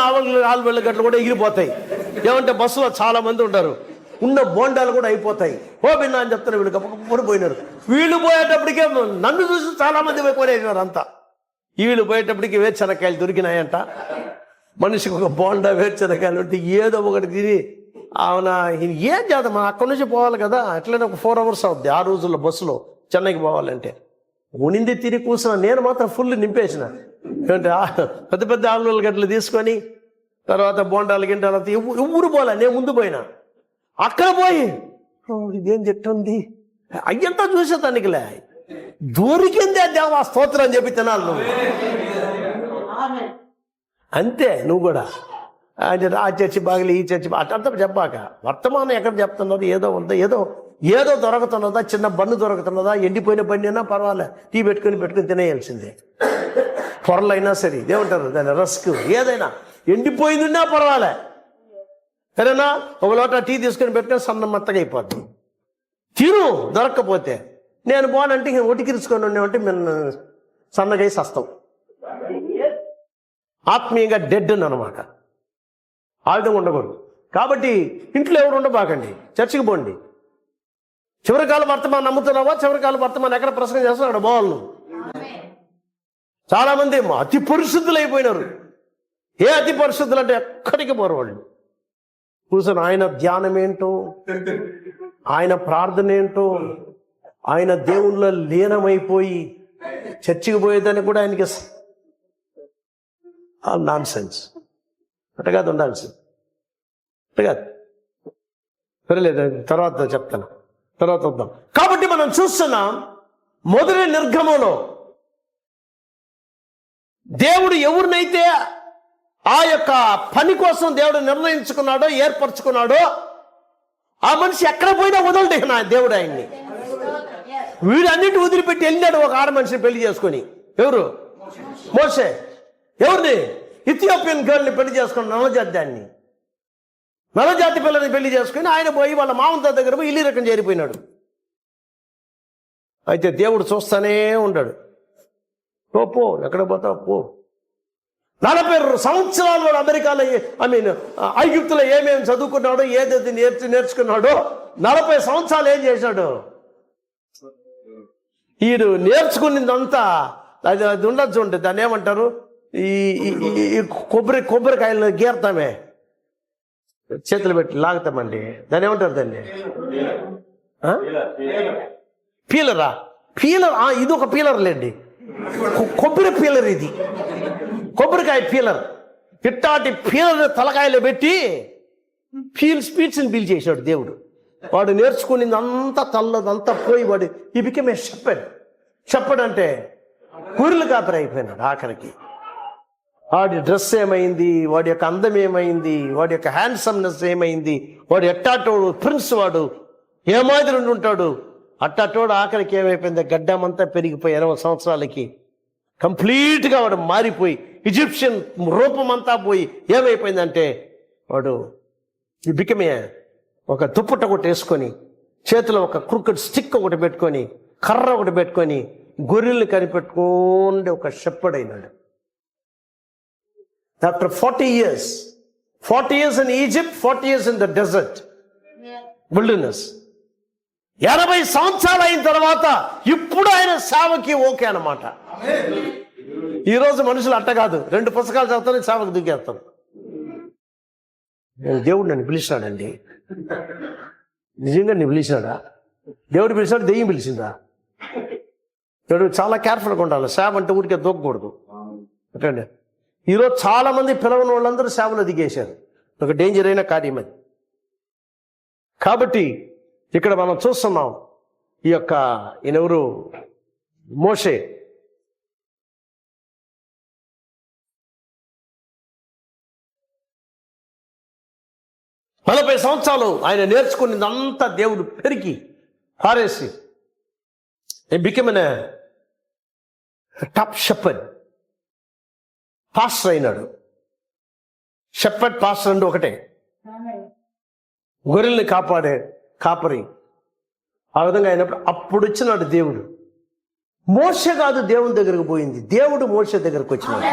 S1: ఆల్వెళ్ళ గట్లు కూడా ఎగిరిపోతాయి. ఏమంటే బస్సులో చాలా మంది ఉంటారు, ఉన్న బోండాలు కూడా అయిపోతాయి. ఓ భిన్నా అని చెప్తారు, వీళ్ళు గప్పుడు పోయినారు. వీళ్ళు పోయేటప్పటికే నన్ను చూసి చాలా మంది పోయినారు అంతా. వీళ్ళు పోయేటప్పటికి వేరుశనకాయలు దొరికినాయంట. మనిషికి ఒక బోండా వేరుశనకాయలు ఉంటే ఏదో ఒకటి తిని అవునా ఏం చేద్దాం, మనం అక్కడి నుంచి పోవాలి కదా. అట్లనే ఒక 4 hours అవుద్ది ఆ రోజుల్లో బస్సులో చెన్నైకి పోవాలంటే. ఉనింది తిని కూర్చున్నా, నేను మాత్రం ఫుల్ నింపేసిన. ఏమంటే పెద్ద పెద్ద ఆలుగడ్డల గడ్డలు తీసుకొని తర్వాత బోండాలు గింటాలు ఎవరు పోలే, నేను ముందు పోయినా. అక్కడ పోయి ఇదేం చెట్టుంది అయ్యంతా చూసేదానికిలే, దొరికిందే దేవా స్తోత్రం అని చెప్పి తినాలి నువ్వు. అంతే నువ్వు కూడా ఆ చర్చి బాగలే ఈ చర్చి అట్టంతా చెప్పాక వర్తమానం ఎక్కడ చెప్తున్నది. ఏదో ఉందా, ఏదో దొరుకుతున్నదా, చిన్న బన్ను దొరుకుతున్నదా, ఎండిపోయిన బండి అయినా పర్వాలే, టీ పెట్టుకుని తినేయాల్సిందే. పొరలైనా సరే ఇదేమంటారు దాని రస్క్, ఏదైనా ఎండిపోయిందిన్నా పర్వాలే సరేనా. ఒక లోట టీ తీసుకొని పెట్టుకొని సన్న మత్తగా అయిపోద్ది. తిను దొరక్కపోతే. నేను పోనంటే ఇంక ఒటికిరుచుకొని ఉండేవంటే మేము సన్నగా సస్తాం, ఆత్మీయంగా డెడ్ అనమాట. ఆ విధంగా ఉండకూడదు. కాబట్టి ఇంట్లో ఎవరు ఉండబాకండి, చర్చికి పోండి. చివరికాల వర్తమానం నమ్ముతున్నావా, చివరికాల వర్తమానం ఎక్కడ ప్రసంగం చేస్తావు అక్కడ పోవాలి. చాలా మంది అతి పరిశుద్ధులు అయిపోయినారు. ఏ అతి పరిశుద్ధులు అంటే ఎక్కడికి పోరు వాళ్ళు. కూర్చొని ఆయన ధ్యానం ఏంటో, ఆయన ప్రార్థన ఏంటో, ఆయన దేవుళ్ళ లీనమైపోయి చర్చికి పోయేదాన్ని కూడా ఆయనకి నాన్ సెన్స్. అట్ట కాదు ఉండాల్సింది, అట్ట కాదు. సరేలేదు, తర్వాత చెప్తాను, తర్వాత వద్దాం. కాబట్టి మనం చూస్తున్నాం మొదటి నిర్గమంలో దేవుడు ఎవరినైతే ఆ యొక్క పని కోసం దేవుడు నిర్ణయించుకున్నాడో, ఏర్పరచుకున్నాడో, ఆ మనిషి ఎక్కడ పోయినా వదలడు నా దేవుడు ఆయన్ని. వీడు అన్నిటి వదిలిపెట్టి వెళ్ళాడు ఒక ఆడ మనిషిని పెళ్లి చేసుకొని. ఎవరు? మోషే. ఎవరిని? ఇథియోపియన్ గర్ల్ని పెళ్లి చేసుకుని నల్లజాతి పిల్లని పెళ్లి చేసుకుని ఆయన పోయి వాళ్ళ మామంత దగ్గర పోయి ఇల్లు రకం చేరిపోయినాడు. అయితే దేవుడు చూస్తానే ఉన్నాడు. పో ఎక్కడ పోతావు పో. 40 సంవత్సరాలు వాడు అమెరికాలో ఐగుప్తులో ఏమేమి చదువుకున్నాడో, ఏదైతే నేర్చుకున్నాడో, 40 సంవత్సరాలు ఏం చేశాడు? వీడు నేర్చుకున్నదంతా అది ఉండొచ్చు ఉంటే దాన్ని ఏమంటారు, ఈ కొబ్బరికాయలు గీరతామే, చేతులు పెట్టి లాగుతామండి, దాన్ని ఏమంటారు? దాన్ని పీలరా? పీలర్, ఇది ఒక పీలర్లేండి, కొబ్బరి పీలర్. ఇది కొబ్బరికాయ పీలర్. ఇట్టాటి పీలర్ తలకాయలో పెట్టి స్పీడ్స్ని బిల్ చేశాడు దేవుడు. వాడు నేర్చుకునేది అంతా తల్లదంతా పోయి వాడు ఈ బికమే చెప్పడు అంటే కూరలు కాపరి అయిపోయినాడు. ఆఖరికి వాడి డ్రెస్ ఏమైంది, వాడి యొక్క అందం ఏమైంది, వాడి యొక్క హ్యాండ్సమ్నెస్ ఏమైంది, వాడు ఎట్టాటోడు ప్రిన్స్, వాడు ఏ మాదిరి ఉంటాడు అట్టాటోడు ఆఖరికి ఏమైపోయింది, గడ్డమంతా పెరిగిపోయి 80 సంవత్సరాలకి కంప్లీట్గా వాడు మారిపోయి ఈజిప్షియన్ రూపం అంతా పోయి ఏమైపోయిందంటే వాడు ఈ బికమే ఒక దుప్పట ఒకటి వేసుకొని, చేతిలో ఒక క్రూకెడ్ స్టిక్ ఒకటి పెట్టుకొని, కర్ర ఒకటి పెట్టుకొని, గొర్రెల్ని కనిపెట్టుకుంటే ఒక షెపర్డ్ అయినాడు. After 40 years in Egypt, 40 years in the desert wilderness, 80 సంవత్సరాలు అయిన తర్వాత ఇప్పుడు ఆయన సేవకి ఓకే అన్నమాట. ఈరోజు మనుషులు అట్ట కాదు, 2 పుస్తకాలు చదువుతాను సేవకు దిగేస్తాను. దేవుడు నన్ను పిలిచినాడండి, నిజంగా నేను పిలిచినాడా? దేవుడు పిలిచినాడు, దెయ్యం పిలిచిందా? దేవుడు చాలా కేర్ఫుల్గా ఉండాలి. సేవ అంటే ఊరికే దూకకూడదు. అంటే ఈరోజు చాలా మంది పిలవని వాళ్ళందరూ సేవలో దిగేశారు. ఒక డేంజర్ అయిన కార్యం అది. కాబట్టి ఇక్కడ మనం చూస్తున్నాం ఈ యొక్క ఈయనెవరు మోషే. నలభై సంవత్సరాలు ఆయన నేర్చుకున్నదంతా దేవుడు పెరిగి పారేసి became a top shepherd. Pastor అయినాడు. షెపర్డ్ పాస్టర్ రెండు ఒకటే. గొర్రెల్ని కాపాడే కాపరి. ఆ విధంగా అయినప్పుడు అప్పుడు వచ్చినాడు దేవుడు. మోషే కాదు దేవుని దగ్గరకు పోయింది, దేవుడు మోషే దగ్గరకు వచ్చినాడు.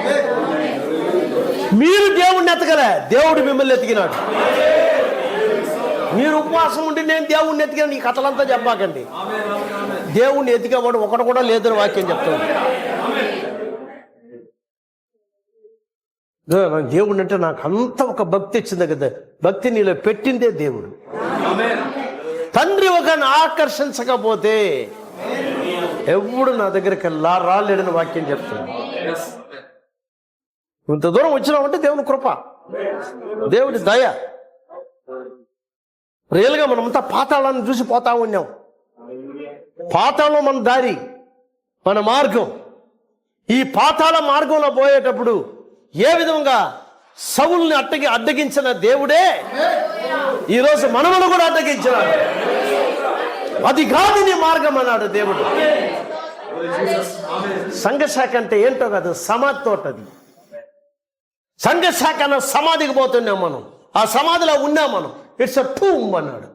S1: మీరు దేవుణ్ణి ఎతకలే, దేవుడు మిమ్మల్ని ఎతికినాడు. మీరు ఉపవాసం ఉండి నేను దేవుణ్ణి ఎతికాను ఈ కథలంతా చెప్పాకండి. దేవుణ్ణి ఎతికేవాడు ఒకడు కూడా లేదని వాక్యం చెప్తాడు. దేవుడు అంటే నాకు అంత ఒక భక్తి వచ్చింది కదా. భక్తి నీలో పెట్టిందే దేవుడు. తండ్రి ఒకరిని ఆకర్షించకపోతే ఎవడు నా దగ్గరికి రాలేడని వాక్యం చెప్తాడు. ఇంత దూరం వచ్చినామంటే దేవుని కృప, దేవుడి దయ. రియల్గా మనమంతా పాతాళాన్ని చూసి పోతా ఉన్నాం. పాతాళం మన దారి, మన మార్గం. ఈ పాతాళ మార్గంలో పోయేటప్పుడు ఏ విధంగా సౌలుని అడ్డగించిన దేవుడే ఈరోజు మనమును కూడా అడ్డగించినాడు. అది కాదు నీ మార్గం అన్నాడు దేవుడు. సంఘశాఖ అంటే ఏంటో కాదు, సమాధితో అది. సంఘశాఖ అన్న సమాధికి పోతున్నాం మనం, ఆ సమాధిలో ఉన్నాం మనం. ఇట్స్ అ టూంబ్ అన్నాడు.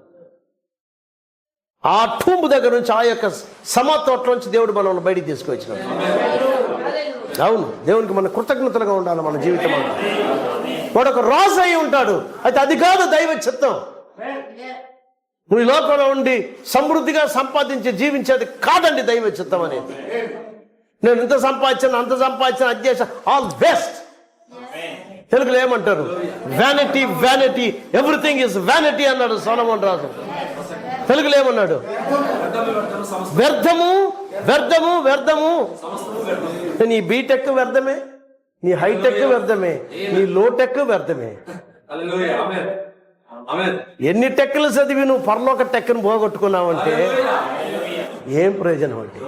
S1: ఆ టూంబ్ దగ్గర నుంచి, ఆ యొక్క సమాధి తోటలోంచి దేవుడు మనల్ని బయటికి తీసుకొచ్చినాడు. అవును, దేవునికి మన కృతజ్ఞతలుగా ఉండాలి మన జీవితం అంతా. వాడు ఒక రాజు అయి ఉంటాడు, అయితే అది కాదు దైవ చిత్తం. నువ్వు ఈ లోకంలో ఉండి సమృద్ధిగా సంపాదించి జీవించేది కాదండి దైవ చిత్తం అనేది. నేను ఇంత సంపాదించాను అంత సంపాదించాను అది చేశాను, ఆల్ బెస్ట్. తెలుగులో ఏమంటారు? Vanity vanity, everything is vanity అన్నాడు సొలొమోను రాజు. తెలుగులో ఏమన్నాడు? వ్యర్థము వ్యర్థము వ్యర్థము. నీ బీటెక్ వ్యర్థమే, నీ హైటెక్ వ్యర్థమే, నీ లోటెక్ వ్యర్థమే. ఎన్ని టెక్లు చదివి నువ్వు పరలోక టెక్ను పోగొట్టుకున్నావంటే ఏం ప్రయోజనం అంటే?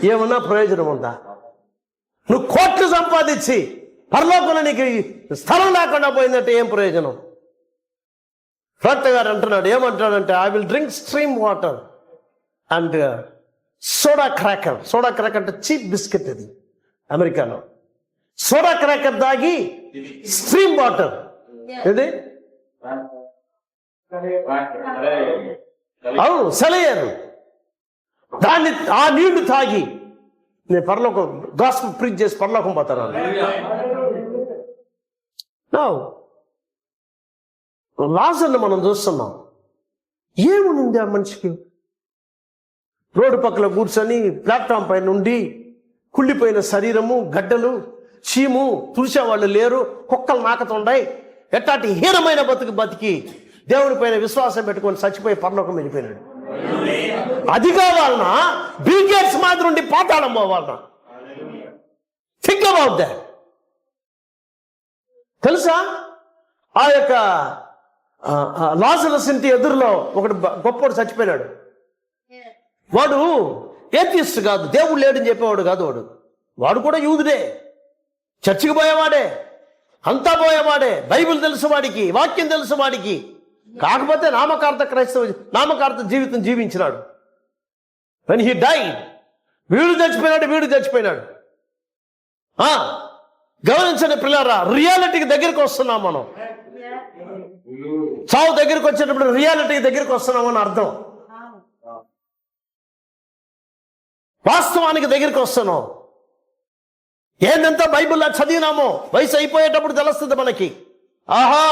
S1: ఏమన్నా ప్రయోజనం ఉందా? నువ్వు కోట్లు సంపాదించి పరలోకంలో నీకు స్థలం లేకుండా పోయిందంటే ఏం ప్రయోజనం? ప్రవక్త గారు అంటున్నాడు, ఏమంటాడంటే, I will drink stream water and soda cracker. Soda cracker అంటే చీప్ బిస్కెట్. ఇది అమెరికాలో సోడా క్రాకర్ దాగి స్ట్రీమ్ వాటర్, ఇది అవును సెలయేరు, దాన్ని ఆ నీళ్లు తాగి నేను పరలోకం గాస్పెల్ ప్రీచ్ చేసి పరలోకం పోతాను. లాజర్ని మనం చూస్తున్నాం. ఏముంది ఆ మనిషికి? రోడ్డు పక్కన కూర్చొని ప్లాట్ఫామ్ పైన ఉండి కుళ్ళిపోయిన శరీరము, గడ్డలు, చీము, తుడిచేవాళ్ళు లేరు, కుక్కలు నాకతుండాయి. ఎట్లాంటి హీనమైన బతికి దేవుడి పైన విశ్వాసం పెట్టుకొని చచ్చిపోయి పరలోకం వెళ్ళిపోయినాడు. అది కావాలన్నా బిల్ గేట్స్ మాదిరి ఉండి పాతాళం పోవాలన్నా? Think about that. తెలుసా, ఆ యొక్క లాజరస్ ఇంటి ఎదురులో ఒకటి గొప్పవాడు చచ్చిపోయినాడు. వాడు ఏథిస్ట్ కాదు, దేవుడు లేడని చెప్పేవాడు కాదు. వాడు కూడా యూదుడే, చర్చికి పోయేవాడే, అంతా పోయేవాడే, బైబిల్ తెలుసు వాడికి, వాక్యం తెలుసు వాడికి. కాకపోతే నామకార్థ జీవితం జీవించినాడు. when he died, వీడు చచ్చిపోయినాడు. గమనించండి పిల్లరా, రియాలిటీకి దగ్గరికి వస్తున్నాం మనం. చావు దగ్గరికి వచ్చేటప్పుడు రియాలిటీకి దగ్గరికి వస్తున్నామని అర్థం. వాస్తవానికి దగ్గరికి వస్తున్నాం. ఏందంతా బైబిల్లో చదివినామో వయసు అయిపోయేటప్పుడు తెలుస్తుంది మనకి. ఆహా,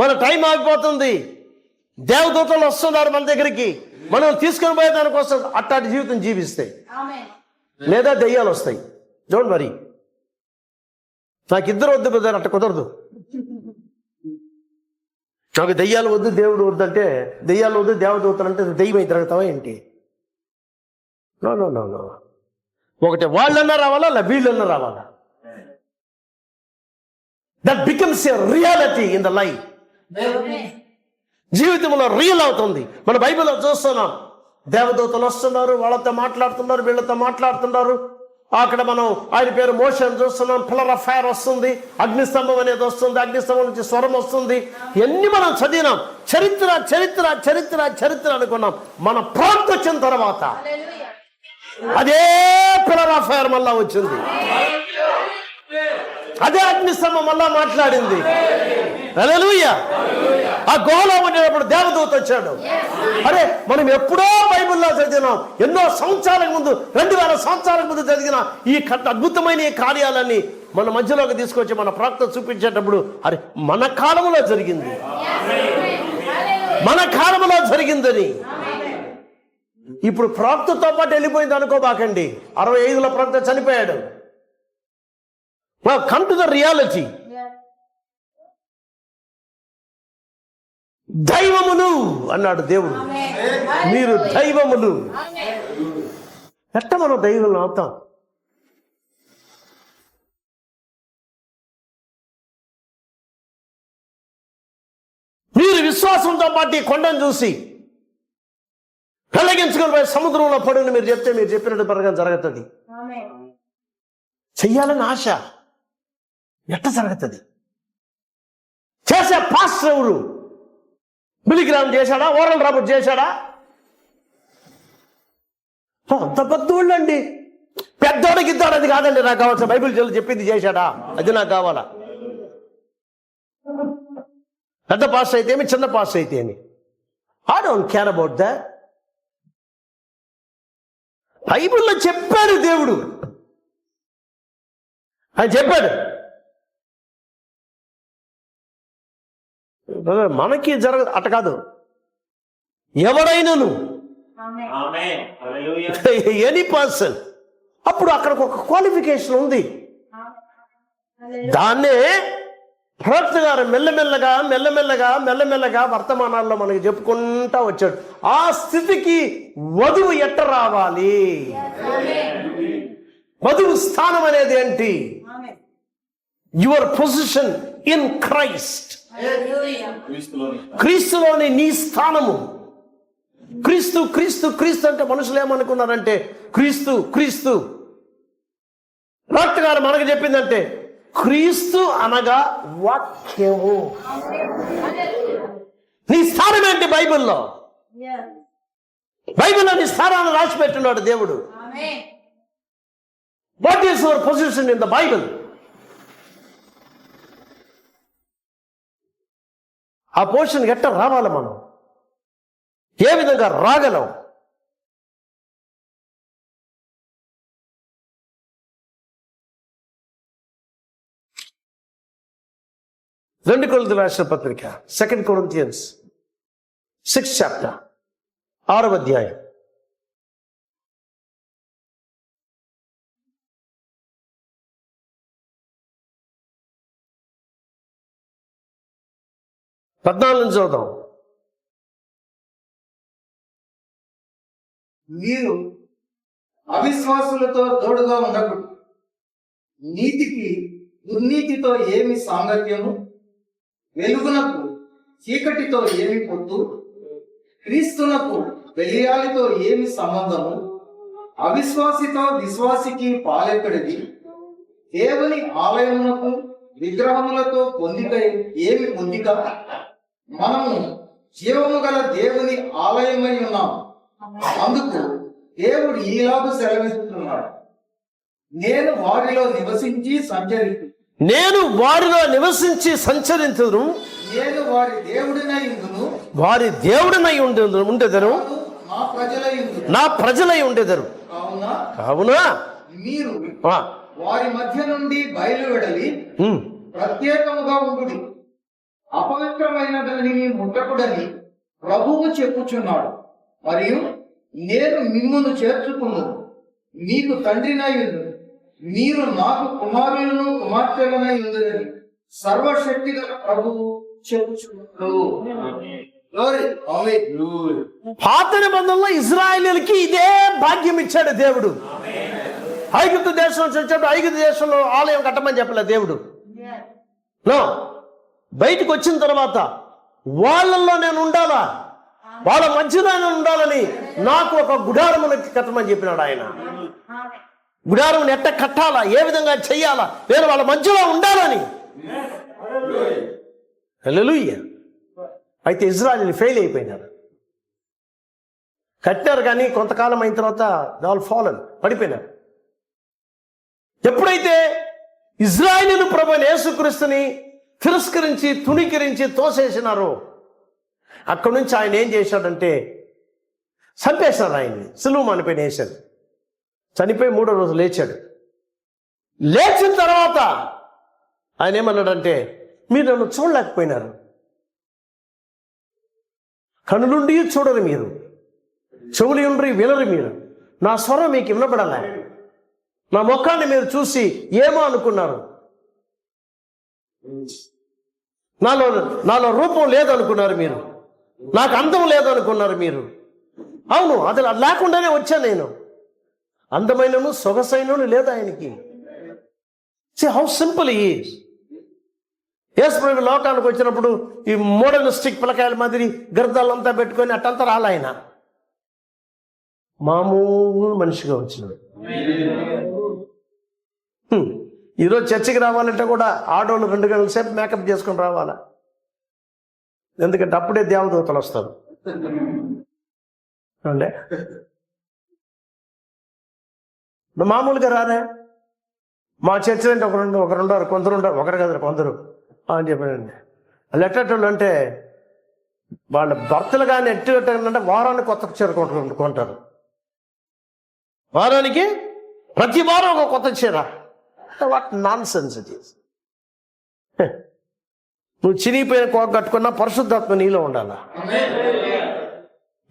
S1: మన టైం ఆగిపోతుంది, దేవదూతలు వస్తున్నారు మన దగ్గరికి, మనం తీసుకొని పోయేదానికి వస్తుంది. అట్టాటి జీవితం జీవిస్తే, లేదా దెయ్యాలు వస్తాయి. డోంట్ వరీ, నాకు ఇద్దరు వద్దు బ్రదర్, అట్ట కుదరదు. నాకు దెయ్యాలు వద్దు దేవుడు వద్దు అంటే, దెయ్యాలు వద్దు దేవదూతలు అంటే దెయ్యమై తిరుగుతావా ఏంటి? No no no no. ఒకటి వాళ్ళన్నా రావాలా, అలా వీళ్ళన్నా రావాలా. That becomes a reality in the life. జీవితంలో రియల్ అవుతుంది. మన బైబిల్లో చూస్తున్నాం, దేవదూతలు వస్తున్నారు, వాళ్ళతో మాట్లాడుతున్నారు, వీళ్ళతో మాట్లాడుతున్నారు. అక్కడ మనం ఆయన పేరు మోషే అని చూస్తున్నాం. పిల్లర్ ఆఫ్ ఫైర్ వస్తుంది, అగ్నిస్తంభం అనేది వస్తుంది, అగ్నిస్తంభం నుంచి స్వరం వస్తుంది. ఇవన్నీ మనం చదివినాం. చరిత్ర చరిత్ర చరిత్ర చరిత్ర అనుకున్నాం. మన ప్రాంతం వచ్చిన తర్వాత అదే పిల్లర్ ఆఫ్ ఫైర్ మళ్ళా వచ్చింది, అదే అగ్నిస్తంభం మళ్ళా మాట్లాడింది. హల్లెలూయా. ఆ గుహలో ఉండేటప్పుడు దేవదూత వచ్చాడు. అరే మనం ఎప్పుడో బైబిల్లో చదివినాం, ఎన్నో సంవత్సరాలకు ముందు, 2000 సంవత్సరాలకు ముందు చదివిన ఈ అద్భుతమైన ఈ కార్యాలన్నీ మన మధ్యలోకి తీసుకొచ్చి మన ప్రాక్త చూపించేటప్పుడు అరే మన కాలంలో జరిగింది, మన కాలంలో జరిగిందని. ఇప్పుడు ప్రాక్తతో పాటు వెళ్ళిపోయింది అనుకోబాకండి. 65లో ప్రాక్త చనిపోయాడు. Come to the reality. దైవములు అన్నాడు దేవుడు. మీరు దైవములు. ఎట్ట మనం దైవం అవుతాం? మీరు విశ్వాసంతో పాటు ఈ కొండను చూసి పెళ్ళగించుకొని పోయి సముద్రంలో పడుని మీరు చెప్తే మీరు చెప్పినట్టు త్వరగా జరుగుతుంది. చెయ్యాలని ఆశ ఎట్ట జరుగుతుంది? చేసే పాస్టర్ ఎవరు? బిలిగ్రామ్ చేశాడా? ఓరల్ రాబర్ట్ చేశాడా? అంత పెద్దోళ్ళు అండి. పెద్దోడికి ఇద్దాడు, అది కాదండి నాకు కావాల్సిన. బైబిల్ చెప్పింది చేశాడా? అది నాకు కావాలా. పెద్ద పాస్టర్ అయితే ఏమి, చిన్న పాస్టర్ అయితే ఏమి, I don't care about that. బైబిల్లో చెప్పాడు దేవుడు, ఆయన చెప్పాడు. మనకి జరగదు అట కాదు. ఎవడైనాను ఎనీ పర్సన్, అప్పుడు అక్కడ ఒక క్వాలిఫికేషన్ ఉంది. దాన్నే ప్రవక్త గారు మెల్లమెల్లగా మెల్లమెల్లగా మెల్లమెల్లగా వర్తమానాల్లో మనకి చెప్పుకుంటా వచ్చాడు. ఆ స్థితికి వధువు ఎట్ట రావాలి? వధువు స్థానం అనేది ఏంటి? Your position in Christ. క్రీస్తులోని నీ స్థానము. క్రీస్తు క్రీస్తు క్రీస్తు అంటే మనుషులు ఏమనుకున్నారంటే క్రీస్తు క్రీస్తు. డాక్టర్ గారు మనకు చెప్పిందంటే క్రీస్తు అనగా వాక్యము. నీ స్థానం ఏంటి బైబిల్లో? బైబిల్లో నీ స్థానాన్ని రాసి పెట్టున్నాడు దేవుడు. What is your position in the Bible? ఆ పొజిషన్ ఎట్ట రావాలి? మనం ఏ విధంగా రాగలం? రెండు కొరింథీయుల రాసిన పత్రిక 2 Corinthians 6th chapter 6వ అధ్యాయం. పద్నాలుగు చదువుదాం.
S2: మీరు అవిశ్వాసులతో తోడుగా ఉండకూడదు. నీతికి దుర్నీతితో ఏమి సాంగత్యము? వెలుగునకు చీకటితో ఏమి పొత్తు? క్రీస్తునకు బెలియాలితో ఏమి సంబంధము? అవిశ్వాసితో విశ్వాసికి పాలెక్కడిది? దేవుని ఆలయమునకు విగ్రహములతో పొందిక ఏమి పొందిక? మనము జీవము గల దేవుని ఆలయమై ఉన్నాం. అందుకు దేవుడు ఈలాగు సెలవిస్తున్నాడు, నేను వారిలో నివసించి సంచరించుదును, నేను వారి దేవుడినై ఉండును, వారి దేవుడినై ఉండెదను, నా ప్రజలై ఉండెదరు. కావున మీరు వారి మధ్య నుండి బయలువెడలి ప్రత్యేకముగా ఉండుడి, అపవిత్రమైన దానిని ముట్టకుడని ప్రభువు చెప్పుచున్నాడు. మరియు నేను మిమ్మును చేర్చుకున్నాను, మీకు తండ్రినై ఉండును, మీరు నాకు కుమారులను కుమార్తెలనై ఉందని సర్వశక్తి గల ప్రభువు చెప్పుచున్నాడు.
S1: పాత నిబంధనలో ఇజ్రాయేలీయులకి ఇదే భాగ్యం ఇచ్చాడు దేవుడు. ఐగుప్తు దేశం నుంచి వచ్చాడు, ఐగుప్తు దేశంలో ఆలయం కట్టమని చెప్పలే దేవుడు. బయటకు వచ్చిన తర్వాత వాళ్ళల్లో నేను ఉండాలా?
S2: వాళ్ళ మధ్యలో ఉండాలని నాకు ఒక గుడారమును కట్టమని చెప్పినాడు ఆయన. గుడారమును ఎట్ట కట్టాలా, ఏ విధంగా చెయ్యాలా, నేను వాళ్ళ మధ్యలో ఉండాలని. హల్లెలూయా. అయితే ఇజ్రాయెల్ ఫెయిల్ అయిపోయినారు. కట్టారు కానీ కొంతకాలం అయిన తర్వాత వాళ్ళు ఫాలన్ పడిపోయినారు. ఎప్పుడైతే ఇజ్రాయేలు ప్రభువైన యేసుక్రీస్తుని తిరస్కరించి తుణీకరించి తోసేసినారో అక్కడి నుంచి ఆయన ఏం చేశాడంటే చంపేశారు ఆయన్ని, సిలువ మనిపైన వేశాడు. చనిపోయి 3వ రోజు లేచాడు. లేచిన తర్వాత ఆయన ఏమన్నాడంటే, మీరు నన్ను చూడలేకపోయినారు, కనులుండి చూడరు మీరు, చెవులు ఉండి వినరు మీరు, నా స్వరం మీకు వినబడలే, నా ముఖాన్ని మీరు చూసి ఏమో అనుకున్నారు, నాలో రూపం లేదనుకున్నారు మీరు, నాకు అందం లేదనుకున్నారు మీరు. అవును, అది లేకుండానే వచ్చాను నేను. అందమైనను సొగసైనను లేదు ఆయనకి. How simple is. యేసు ప్రభు లోకానికి వచ్చినప్పుడు ఈ మోడలిస్టిక్ పిల్లకాయల మాదిరి గర్దాలంతా పెట్టుకొని అట్టంతా రాలే ఆయన. మామూలు మనిషిగా వచ్చినాడు. ఈరోజు చర్చికి రావాలంటే కూడా ఆడోళ్ళు 2 గంటల సేపు మేకప్ చేసుకొని రావాలా, ఎందుకంటే అప్పుడే దేవదూతలు వస్తారు. అంటే మామూలుగా రారే. మా చర్చ అంటే ఒకరుండారు, కొందరు ఉంటారు, ఒకరు కదా కొందరు అని చెప్పానండి. వాళ్ళు ఎట్టేటోళ్ళు అంటే వాళ్ళ భర్తలు కానీ ఎట్టేటంటే వారానికి కొత్త చీర కొంటారు. వారానికి ప్రతి వారం ఒక కొత్త చీర. What non sense it is. నువ్వు చినిగిపోయిన కోక కట్టుకున్నా పరిశుద్ధాత్మ నీలో ఉండాలా.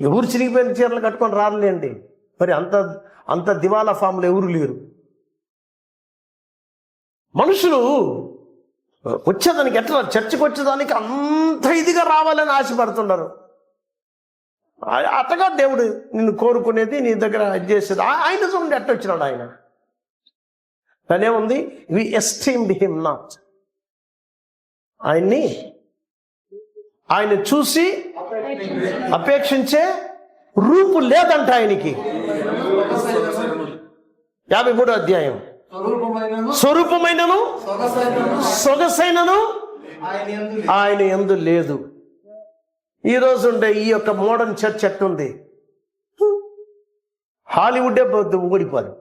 S2: ఎవరు చినిగిపోయిన చీరలు కట్టుకొని రాలేండి. మరి అంత దివాలా ఫామ్లు ఎవరు లేరు. మనుషులు వచ్చేదానికి ఎట్లా, చర్చకు వచ్చేదానికి అంత ఇదిగా రావాలని ఆశపడుతున్నారు. అతగా దేవుడు నిన్ను కోరుకునేది, నీ దగ్గర చేసేది. ఆయన చూడండి ఎట్ట వచ్చినాడు ఆయన. దానేముంది, వి ఎస్టీమ్డ్ హిమ్ నాట్. ఆయన చూసి అపేక్షించే రూపు లేదంట ఆయనకి. 53వ అధ్యాయం. స్వరూపమైనను సొగసైనను ఆయన యందు లేదు. ఈరోజు ఉండే ఈ యొక్క మోడర్న్ చర్చ్ ఎట్టుంది, హాలీవుడ్డే ఊడిపోదు.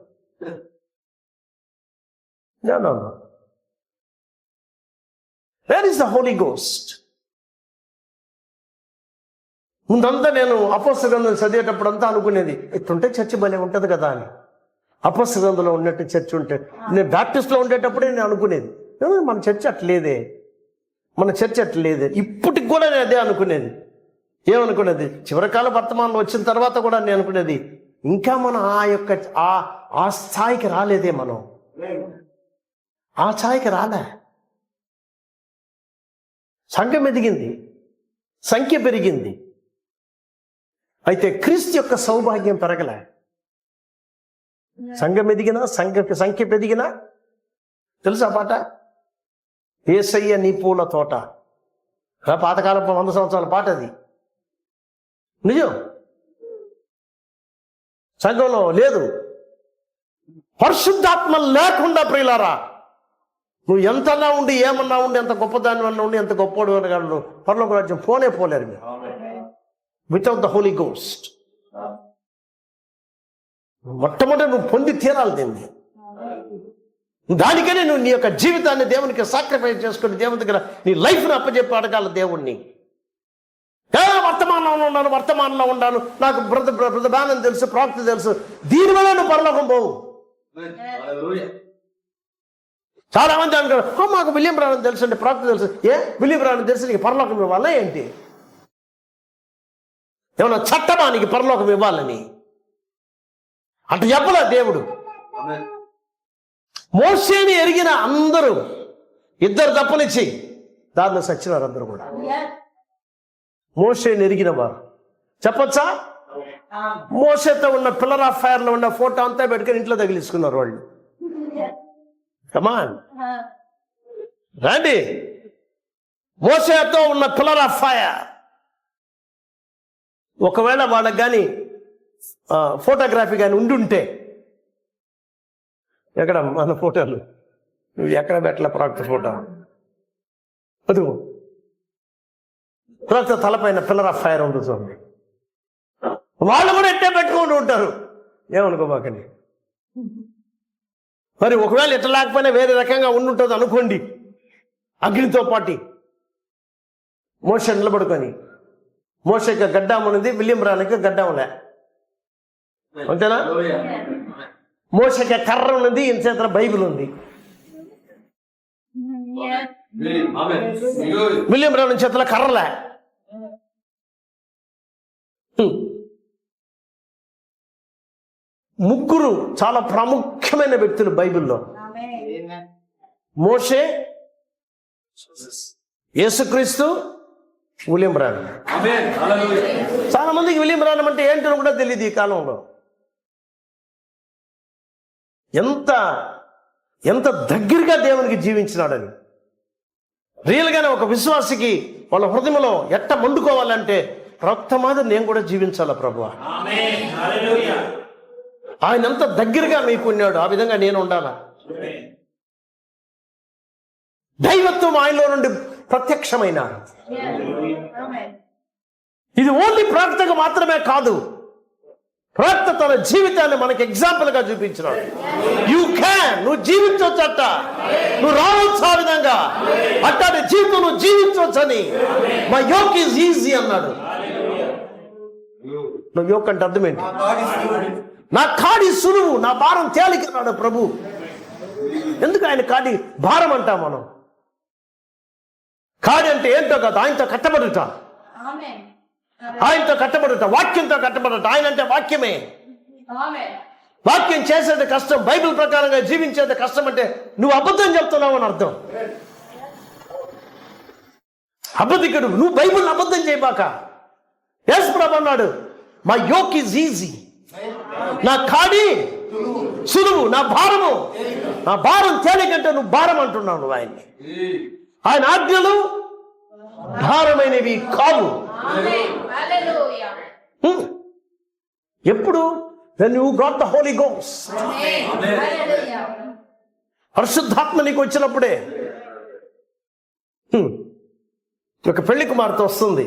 S2: Where is the Holi Ghost? ముందంతా నేను అపోస్తల గ్రంథం చదివేటప్పుడు అంతా అనుకునేది, ఇట్లుంటే చర్చి భలే ఉంటుంది కదా అని. అపోస్తల గ్రంథంలో ఉన్నట్టు చర్చి ఉంటే, నేను బ్యాప్టిస్ట్లో ఉండేటప్పుడే నేను అనుకునేది, మన చర్చి అట్లేదే, మన చర్చి అట్లేదే. ఇప్పటికి కూడా నేను అదే అనుకునేది. ఏమనుకునేది, చివరికాల వర్తమానంలో వచ్చిన తర్వాత కూడా నేను అనుకునేది, ఇంకా మనం ఆ స్థాయికి రాలేదే, మనం ఆ స్థాయికి రాలే. సంఘం ఎదిగింది, సంఖ్య పెరిగింది, అయితే క్రీస్తు యొక్క సౌభాగ్యం పెరగలే. సంఘం ఎదిగినా సంఖ్య పెరిగినా, తెలుసా పాట, యేసయ్య నీ పూల తోట, పాతకాలపు 100 సంవత్సరాల పాట అది. నిజం, సంఘంలో లేదు. పరిశుద్ధాత్మ లేకుండా ప్రియులారా, నువ్వు ఎంతన్నా ఉండి, ఏమన్నా ఉండి, ఎంత గొప్పదాని వల్ల ఉండి, ఎంత గొప్పవాడు అనగాడు, పరలోక రాజ్యం పోలేరు మీరు. వితౌట్ ద హోలీ గోస్ట్ మొట్టమొదటి నువ్వు పొంది తీరాలి దీన్ని. దానికనే నువ్వు నీ యొక్క జీవితాన్ని దేవునికి సాక్రిఫైస్ చేసుకుని దేవుని దగ్గర నీ లైఫ్ని అప్పచెప్పి అడగాల దేవుణ్ణి. వర్తమానంలో ఉన్నాను, నాకు బ్రదబానం తెలుసు, ప్రాప్తి తెలుసు, దీనివల్ల నువ్వు పరలోకం పోవు. చాలా మంది అనుకున్నారు, మాకు విలియం బ్రానం తెలుసు అంటే, ప్రాప్తి తెలుసు. విలియం బ్రానం తెలుసు, నీకు పరలోకం ఇవ్వాలా ఏంటి? ఏమన్నా చట్టమా నీకు పరలోకం ఇవ్వాలని? అటు చెప్పలే దేవుడు. మోషేని ఎరిగిన అందరూ 2 తప్పనిచ్చి దారిలో సచ్చినారు అందరూ కూడా. మోషేని ఎరిగిన వారు చెప్పచ్చా? మోషేతో ఉన్న పిల్లర్ ఆఫ్ ఫైర్ లో ఉన్న ఫోటో అంతా పెట్టుకుని ఇంట్లో తగిలించుకున్నారు వాళ్ళు. కమాన్ రండి. మోషేతో ఉన్న పిల్లర్ ఆఫ్ ఫైర్ ఒకవేళ వాళ్ళకి కానీ ఫోటోగ్రఫీ కానీ ఉండుంటే, ఎక్కడ మన ఫోటోలు నువ్వు ఎక్కడ పెట్టలే ప్రవక్త ఫోటో, అదిగో ప్రవక్త తలపైన పిల్లర్ ఆఫ్ ఫైర్ ఉంది చూడండి. వాళ్ళు కూడా ఎట్టే పెట్టుకుంటూ ఉంటారు, ఏమనుకోమాకండి. మరి ఒకవేళ ఎట్లా లేకపోయినా వేరే రకంగా ఉండుంటుంది అనుకోండి. అగ్నితో పాటి మోషే నిలబడుకొని, మోషేకి గడ్డం ఉన్నది, విలియం రానికి గడ్డంలే, అంతేనా? మోషేకి కర్ర ఉన్నది, ఈయన చేతిలో బైబిల్ ఉంది. విలియం రాని చేతిలో కర్రలే. ముగ్గురు చాలా ప్రాముఖ్యమైన వ్యక్తులు బైబిల్లో. మోషే, యేసుక్రీస్తు, విలియం రాని. చాలా మందికి విలియం రాని అంటే ఏంటో కూడా తెలియదు ఈ కాలంలో. ఎంత ఎంత దగ్గరగా దేవునికి జీవించినాడని. రియల్గానే ఒక విశ్వాసికి వాళ్ళ హృదయంలో ఎట్ట మండుకోవాలంటే, ప్రవక్త మాదిరి నేను కూడా జీవించాలా ప్రభువా, ఆయన ఎంత దగ్గరగా మీకు ఉన్నాడు, ఆ విధంగా నేను ఉండాలా. దైవత్వం ఆయనలో నుండి ప్రత్యక్షమైన. ఇది ఓన్లీ ప్రవక్తకు మాత్రమే కాదు, ప్రవక్త తన జీవితాన్ని మనకి ఎగ్జాంపుల్ గా చూపించినాడు. యూ క్యాన్, నువ్వు జీవించవచ్చు, అట్ట నువ్వు రావచ్చు, ఆ విధంగా అట్టాడి జీవితం నువ్వు జీవించవచ్చు అని. మై యోక్ ఈజ్ ఈజీ అన్నాడు. నువ్వు యోక్ అంటే అర్థం ఏంటి? నా కాడి సులువు, నా భారం తేలిక అన్నాడు ప్రభు. ఎందుకు ఆయన కాడి భారం అంటాం మనం? కాడి అంటే ఏంటో కదా, ఆయనతో కట్టబడుట, ఆయనతో కట్టబడుట, వాక్యంతో కట్టబడుట. ఆయన అంటే వాక్యమే. వాక్యం చేసేది కష్టం, బైబిల్ ప్రకారంగా జీవించేది కష్టం అంటే నువ్వు అబద్ధం చెప్తున్నావు అని అర్థం. అబద్ధికుడు, నువ్వు బైబిల్ అబద్ధం చేయబాక. యేసు ప్రభు అన్నాడు, మై యోక్ ఈజ్ ఈజీ, నా కాడి సులువు, నా భారము, నా భారం తేలికంటే నువ్వు భారం అంటున్నావు. నువ్వు ఆయన్ని, ఆయన ఆజ్ఞలు భారమైనవి కావు. ఎప్పుడు? when you got the Holy Ghost, పరిశుద్ధాత్మ నీకు వచ్చినప్పుడే. ఒక పెళ్లి కుమార్తె వస్తుంది,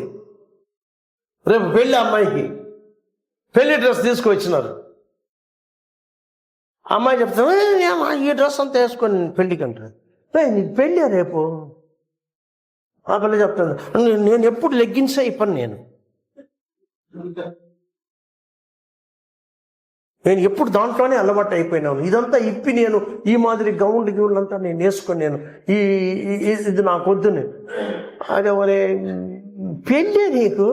S2: రేపు పెళ్లి అమ్మాయికి పెళ్లి డ్రెస్ తీసుకువచ్చినారు. అమ్మాయి చెప్తా, ఈ డ్రెస్ అంతా వేసుకొని పెళ్లికి అంటారు. నీకు పెళ్ళా రేపు? ఆ పిల్ల చెప్తాను, నేను ఎప్పుడు లెగ్గిన్సే ఇప్పను, నేను ఎప్పుడు దాంట్లోనే అలవాటు అయిపోయినాను. ఇదంతా ఇప్పి నేను ఈ మాదిరి గౌండ్ గివులంతా నేను వేసుకొని నేను ఇది నాకు వద్దు. నేను అదే ఒరే పెళ్ళే నీకు,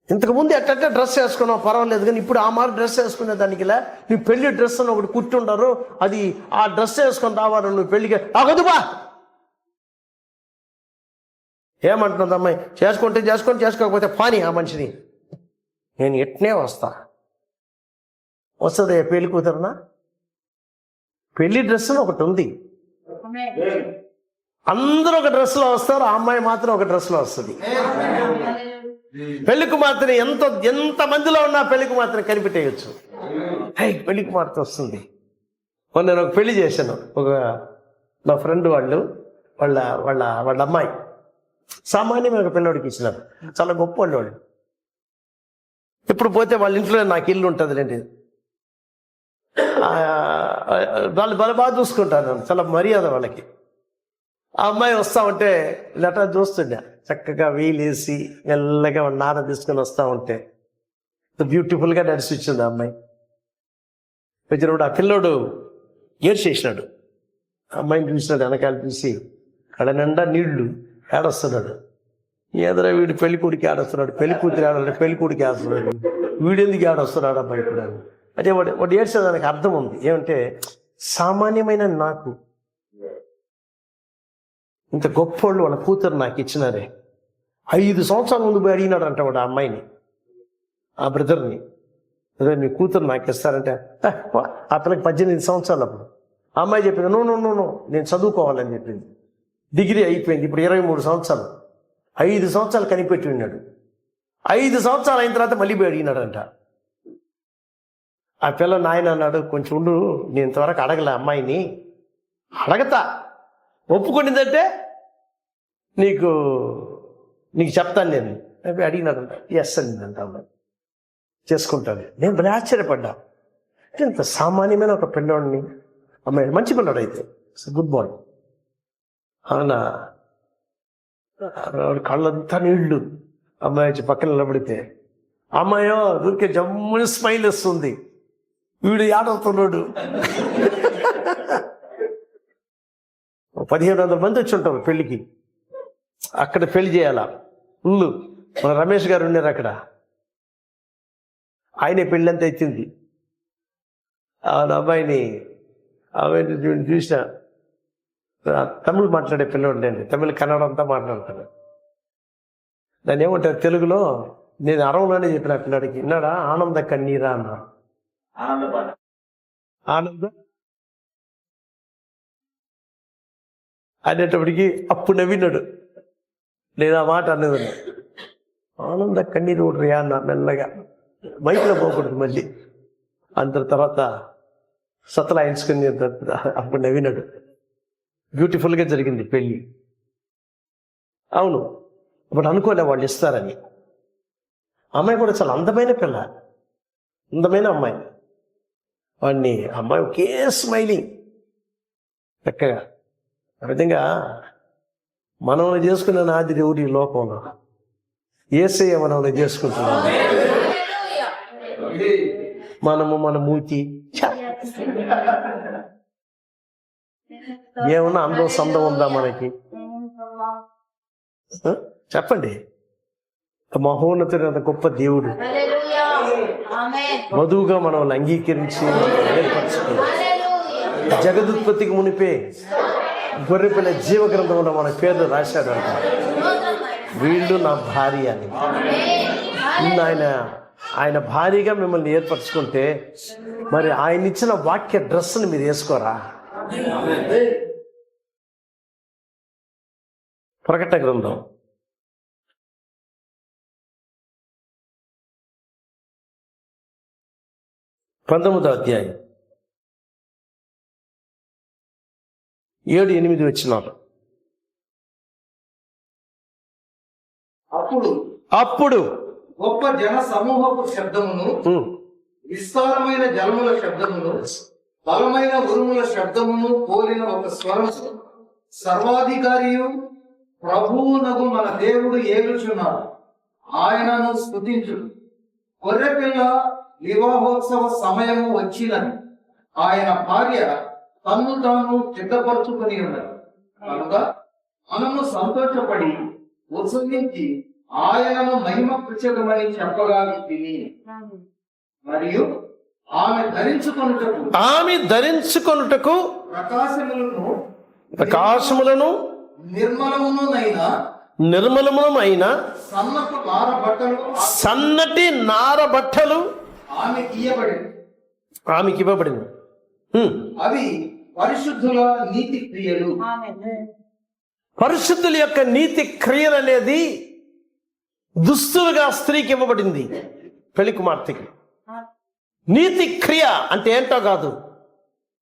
S2: ఇంతకుముందు ఎట్ట డ్రెస్ వేసుకున్నావు పర్వాలేదు, కానీ ఇప్పుడు ఆ మాదిరి డ్రెస్ వేసుకునే దానికిలా నీ పెళ్లి డ్రెస్ అని ఒకటి కుట్టుండారు, అది ఆ డ్రెస్ వేసుకొని రావారు నువ్వు పెళ్లికి. అగదుబా ఏమంటున్నది అమ్మాయి? చేసుకుంటే చేసుకొని, చేసుకోకపోతే పాని ఆ మనిషిని. నేను ఎట్నే వస్తా. వస్తుంది పెళ్లి కూతురునా? పెళ్లి డ్రెస్ అని ఒకటి ఉంది, అందరూ ఒక డ్రెస్లో వస్తారు, ఆ అమ్మాయి మాత్రం ఒక డ్రెస్లో వస్తుంది. పెళ్లి కుమార్తెని ఎంత మందిలో ఉన్నా పెళ్లి కుమార్తెని కనిపెట్టేయచ్చు. పెళ్లి కుమార్తె వస్తుంది. నేను ఒక పెళ్లి చేశాను, ఒక నా ఫ్రెండ్ వాళ్ళ అమ్మాయి సామాన్యమైన ఒక పిల్లవాడికి ఇచ్చినారు. చాలా గొప్ప వాళ్ళు. ఇప్పుడు పోతే వాళ్ళ ఇంట్లో నాకు ఇల్లు ఉంటుంది లేండి, వాళ్ళు బాగా చూసుకుంటారు నన్ను, చాలా మర్యాద వాళ్ళకి. ఆ అమ్మాయి వస్తా ఉంటే లెట చూస్తుండే, చక్కగా వీలేసి మెల్లగా నాన్న తీసుకొని వస్తా ఉంటే బ్యూటిఫుల్గా నడిచి వచ్చింది ఆ అమ్మాయి. వచ్చినప్పుడు ఆ పిల్లోడు ఏడ్చేసినాడు. అమ్మాయిని చూసినాడు, వెనకాల చూసి కళ్ళ నిండా నీళ్లు, ఏడొస్తున్నాడు. ఏదైనా వీడు పెళ్లి కొడుకు ఏడొస్తున్నాడు, పెళ్లి కూతురు ఏడాలి, పెళ్లి కొడుకు ఏడుస్తున్నాడు, వీడెందుకు ఏడొస్తున్నాడు అమ్మాయి కూడా. అదే వాడు ఏడ్చేదానికి అర్థం ఉంది. ఏమంటే సామాన్యమైన నాకు ఇంత గొప్పోళ్ళు వాళ్ళ కూతురు నాకు ఇచ్చినారే. 5 సంవత్సరాల ముందు పోయి అడిగినాడు అంట వాడు ఆ అమ్మాయిని, ఆ బ్రదర్ని, అదే మీ కూతురు నాకు ఇస్తారంటే. ఆ పిల్లకి 18 సంవత్సరాలు అప్పుడు. ఆ అమ్మాయి చెప్పింది, నో నేను చదువుకోవాలని చెప్పింది. డిగ్రీ అయిపోయింది, ఇప్పుడు 23 సంవత్సరాలు. 5 సంవత్సరాలు కనిపెట్టి ఉన్నాడు. 5 సంవత్సరాలు అయిన తర్వాత మళ్ళీ పోయి అడిగినాడంట. ఆ పిల్ల నాయన అన్నాడు, కొంచెం ఉండు, నేను ఇంతవరకు అడగలే అమ్మాయిని, అడగతా, ఒప్పుకునిందంటే నీకు చెప్తాను నేను. అవి అడిగినాడంట. ఎస్ అనిందంట అమ్మాయి, చేసుకుంటాను. నేను భలే ఆశ్చర్యపడ్డా. ఇంత సామాన్యమైన ఒక పిల్లోడిని, అమ్మాయి మంచి పిల్లోడు అయితే, గుడ్ బాయ్. అవునా, కళ్ళంతా నీళ్లు. అమ్మాయి వచ్చి పక్కన నిలబడితే అమ్మాయో ఊరికే జమ్ముని స్మైల్ వస్తుంది. వీడు ఏడవుతున్నాడు. 1500 మంది వచ్చి ఉంటారు పెళ్ళికి. అక్కడ పెళ్లి చేయాల ఉల్లు. మన రమేష్ గారు ఉన్నారు అక్కడ. ఆయనే పెళ్ళంతా ఎత్తింది. ఆ అమ్మాయిని చూసిన, తమిళ్ మాట్లాడే పిల్లవాడు అండి, తమిళ కన్నడ అంతా మాట్లాడతాడు. దాన్ని ఏమంటారు తెలుగులో, నేను అరవలోనే చెప్పిన పిల్లాడికి, విన్నాడా, ఆనంద కన్నీరా అన్నా. ఆనంద అనేటప్పటికి అప్పుడు నవ్వినాడు. నేను ఆ మాట అన్నది, ఆనంద కన్నీరు రియా అన్న మెల్లగా, మైక్లో పోకూడదు మళ్ళీ. అంత తర్వాత సతలాయించుకుని అప్పుడు నవ్వినాడు. బ్యూటిఫుల్గా జరిగింది పెళ్ళి. అవును, ఇప్పుడు అనుకోలే వాళ్ళు ఇస్తారని. అమ్మాయి కూడా చాలా అందమైన పిల్ల, అందమైన అమ్మాయి. వాడిని అమ్మాయి ఒకే స్మైలింగ్ చక్కగా. ఆ విధంగా మనల్ని చేసుకున్న నాది దేవుడి లోకంలో యేసయ్య మనల్ని చేసుకుంటున్నాం. మనము మన మూతి ఏమన్నా అందం సందం ఉందా మనకి? చెప్పండి. మహోన్నతుడైన గొప్ప దేవుడు వధువుగా మనల్ని అంగీకరించి ఏర్పరచుకున్నాడు. జగదుత్పత్తికి మునిపే గొర్రెపిల్ల జీవ గ్రంథంలో మన పేర్లు రాశాడు అంట. వీళ్ళు నా భార్య అని. ఆయన భార్యగా మిమ్మల్ని ఏర్పరచుకుంటే మరి ఆయన ఇచ్చిన వాక్య డ్రెస్ని మీరు వేసుకోరా? ప్రకటన గ్రంథం 19వ అధ్యాయం 7-8 వచ్చినారు. అప్పుడు
S3: గొప్ప జన సమూహపు శబ్దమును, విస్తారమైన జలముల శబ్దమును, బలమైన ఉరుముల శబ్దమును పోలిన ఒక స్వరం సర్వాధికారియు ప్రభువునగు మన దేవుడు ఏలుచున్నాడు. ఆయనను స్తుతించు. గొర్రెపిల్ల వివాహోత్సవ సమయము వచ్చినది. ఆయన భార్య తన్ను తాను సిద్ధపరచుకుని ఉన్నది కనుక మనము సంతోషపడి ఉత్సవించి ఆయనను మహిమ పృచ్చకమని చెప్పగా విని, మరియు ఆమె ధరించుకొనుటకు ప్రకాశములను నిర్మలమునైన
S2: సన్నటి నార బట్టలు
S3: ఆమెకి
S2: ఇవ్వబడింది.
S3: అవి పరిశుద్ధుల నీతి క్రియలు.
S2: పరిశుద్ధుల యొక్క నీతి క్రియలు అనేది దుస్తులుగా స్త్రీకి ఇవ్వబడింది, పెళ్లి కుమార్తెకి. నీతి క్రియ అంటే ఏంటో కాదు,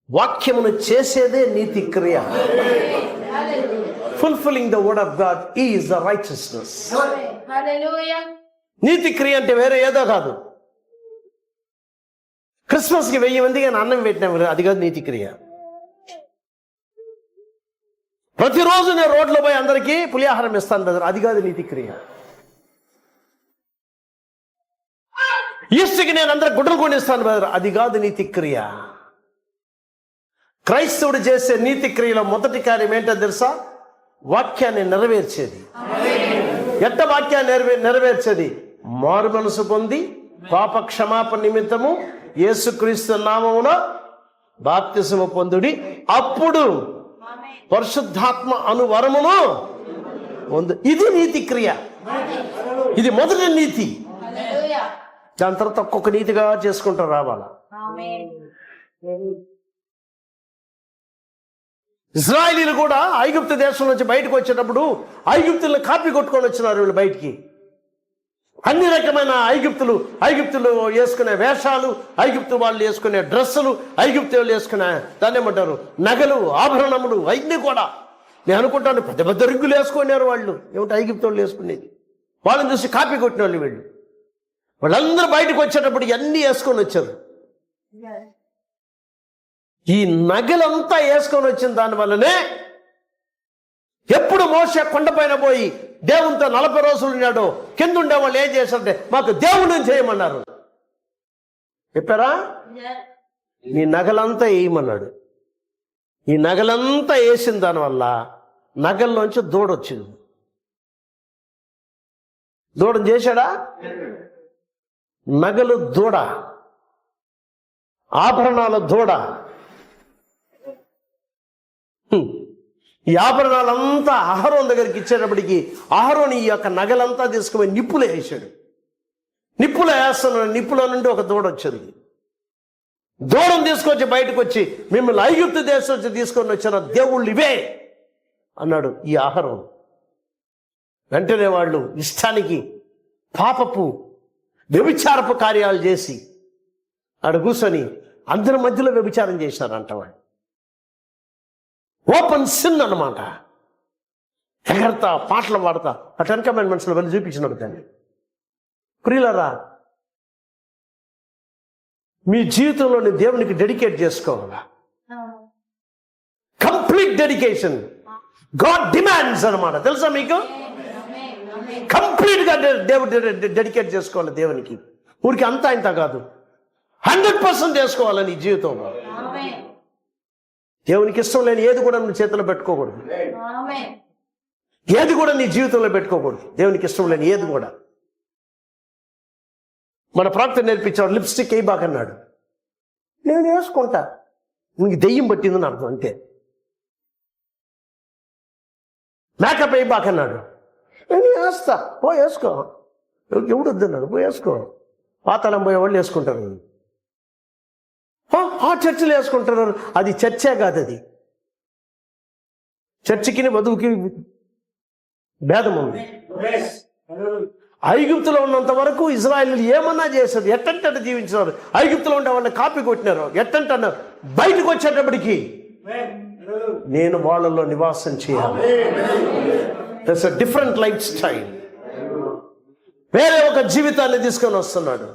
S2: వాక్యమును చేసేదే నీతి క్రియ. Fulfilling the word of God is the righteousness. నీతి క్రియ అంటే వేరే ఏదో కాదు. క్రిస్మస్కి 1000 మందికి అన్నం పెట్టినాం, అది కాదు నీతి క్రియ. ప్రతిరోజు నేను రోడ్లో పోయి అందరికీ పులిహారం ఇస్తాను బ్రదర్, అది కాదు నీతి క్రియ. ఈస్ట్కి నేను అందరికి గుడ్డలు కొనిస్తాను బ్రదర్, అది కాదు నీతి క్రియ. క్రైస్తవుడు చేసే నీతి క్రియలో మొదటి కార్యం ఏంటో తెలుసా? వాక్యాన్ని నెరవేర్చేది. ఎట్ట వాక్యాన్ని నెరవేర్చేది? మారు మనసు పొంది పాప క్షమాపణ నిమిత్తము యేసుక్రీస్తు నామమున బాప్తిసము పొందుడి, అప్పుడు పరిశుద్ధాత్మ అనువరమును పొందు. ఇది నీతి క్రియ. ఇది మొదటి నీతి. దాని తర్వాత ఒక్కొక్క నీతిగా చేసుకుంటూ రావాలా. ఇశ్రాయేలీలు కూడా ఐగుప్తు దేశం నుంచి బయటకు వచ్చేటప్పుడు ఐగుప్తులను కాపీ కొట్టుకొని వచ్చినారు వీళ్ళు బయటికి. అన్ని రకమైన ఐగుప్తులు వేసుకునే వేషాలు, ఐగుప్తు వాళ్ళు వేసుకునే డ్రెస్సులు, ఐగుప్తు వాళ్ళు వేసుకునే దాన్ని ఏమంటారు నగలు, ఆభరణములు, అన్నీ కూడా నేను అనుకుంటాను పెద్ద పెద్ద రింగులు వేసుకున్నారు వాళ్ళు. ఏమిటి ఐగుప్తు వాళ్ళు వేసుకునేది? వాళ్ళని చూసి కాపీ కొట్టిన వాళ్ళు వీళ్ళు. వాళ్ళందరూ బయటకు వచ్చేటప్పుడు ఇవన్నీ వేసుకొని వచ్చారు. ఈ నగలంతా వేసుకొని వచ్చిన దానివల్లనే ఎప్పుడు మోషే కొండపైన పోయి దేవునితో 40 రోజులు ఉన్నాడో కింద ఉండే వాళ్ళు ఏం చేశారంటే మాకు దేవుని చేయమన్నారు. చెప్పారా? ఈ నగలంతా వేయమన్నాడు. ఈ నగలంతా వేసిన దానివల్ల నగల్లోంచి దూడొచ్చింది. దూడని చేశాడా? నగలు దూడ, ఆభరణాల దూడ. ఈ ఆభరణాలంతా అహరోన్ దగ్గరికి ఇచ్చేటప్పటికి అహరోన్ ఈ యొక్క నగలంతా తీసుకుని నిప్పులో వేసాడు. నిప్పులో వేస్తున్నాడు. నిప్పులో నుండి ఒక దూడ వచ్చింది. దూడను తీసుకొచ్చి బయటకు వచ్చి మిమ్మల్ని ఐగుప్తు దేశం వచ్చి తీసుకొని వచ్చిన దేవుళ్ళు ఇవే అన్నాడు ఈ అహరోన్. వెంటనే వాళ్ళు ఇష్టానికి పాపపు వ్యభిచారపు కార్యాలు చేసి ఆడ కూర్చొని అందరి మధ్యలో వ్యభిచారం చేశారంట. వాళ్ళు ఓపెన్ సిన్ అన్నమాట. ఎగరతా, పాటలు పాడతా ఆ 10 కమాండ్మెంట్స్లో వెళ్ళి చూపించినాడు దాన్ని. ప్రియులారా, మీ జీవితంలోని దేవునికి డెడికేట్ చేసుకోవాలా? కంప్లీట్ డెడికేషన్ గాడ్ డిమాండ్స్ అన్నమాట. తెలుసా మీకు? కంప్లీట్ గా డెడికేట్ చేసుకోవాలి దేవునికి. ఊరికి అంతా ఇంత కాదు, 100% చేసుకోవాలి నీ జీవితంలో. దేవునికి ఇష్టం లేని ఏది కూడా నీ చేతిలో పెట్టుకోకూడదు. ఏది కూడా నీ జీవితంలో పెట్టుకోకూడదు. దేవునికి ఇష్టం లేని ఏది కూడా. మన ప్రాక్త నేర్పించాడు, లిప్స్టిక్ వేయబాకన్నాడు. నేను వేసుకుంటా, నీకు దెయ్యం పట్టిందని అర్థం అంతే. మేకప్ వేయబాకన్నాడు, నేను వేస్తా, పో వేసుకో. ఎవడు వద్దన్నాడు, పో వేసుకో. పాతాళం పోయే వాళ్ళు వేసుకుంటారు, ఆ చర్చిలు వేసుకుంటున్నారు. అది చర్చే కాదు, అది చర్చికి వధువుకి భేదం ఉంది. ఐగుప్తులో ఉన్నంత వరకు ఇజ్రాయేలు ఏమన్నా చేశారు, ఎట్టంటే జీవించినారు. ఐగుప్తులో ఉండే వాళ్ళని కాపీ కొట్టినారు, ఎట్టంటే అన్నారు. బయటకు వచ్చేటప్పటికి నేను వాళ్ళలో నివాసం చేయాలి. That's a different life style. వేరే ఒక జీవితాన్ని తీసుకొని వస్తున్నాడు.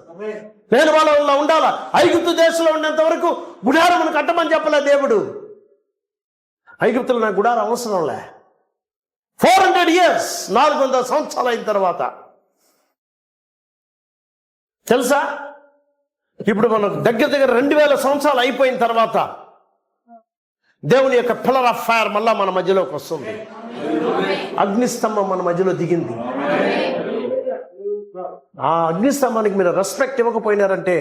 S2: నేను వాళ్ళలో ఉండాలా. ఐగుప్తు దేశంలో ఉన్నంత వరకు గుడారమును కట్టమని చెప్పలే దేవుడు. ఐగుప్తులో నాకు గుడారం అవసరంలే. 400 years 400 సంవత్సరాలు అయిన తర్వాత తెలుసా, ఇప్పుడు మనం దగ్గర 2000 సంవత్సరాలు అయిపోయిన తర్వాత దేవుని యొక్క పిల్లర్ ఆఫ్ ఫైర్ మళ్ళా మన మధ్యలోకి వస్తుంది. అగ్నిస్తంభం మన మధ్యలో దిగింది. ఆ అగ్నిస్తంభానికి మీరు రెస్పెక్ట్ ఇవ్వకపోయినారంటే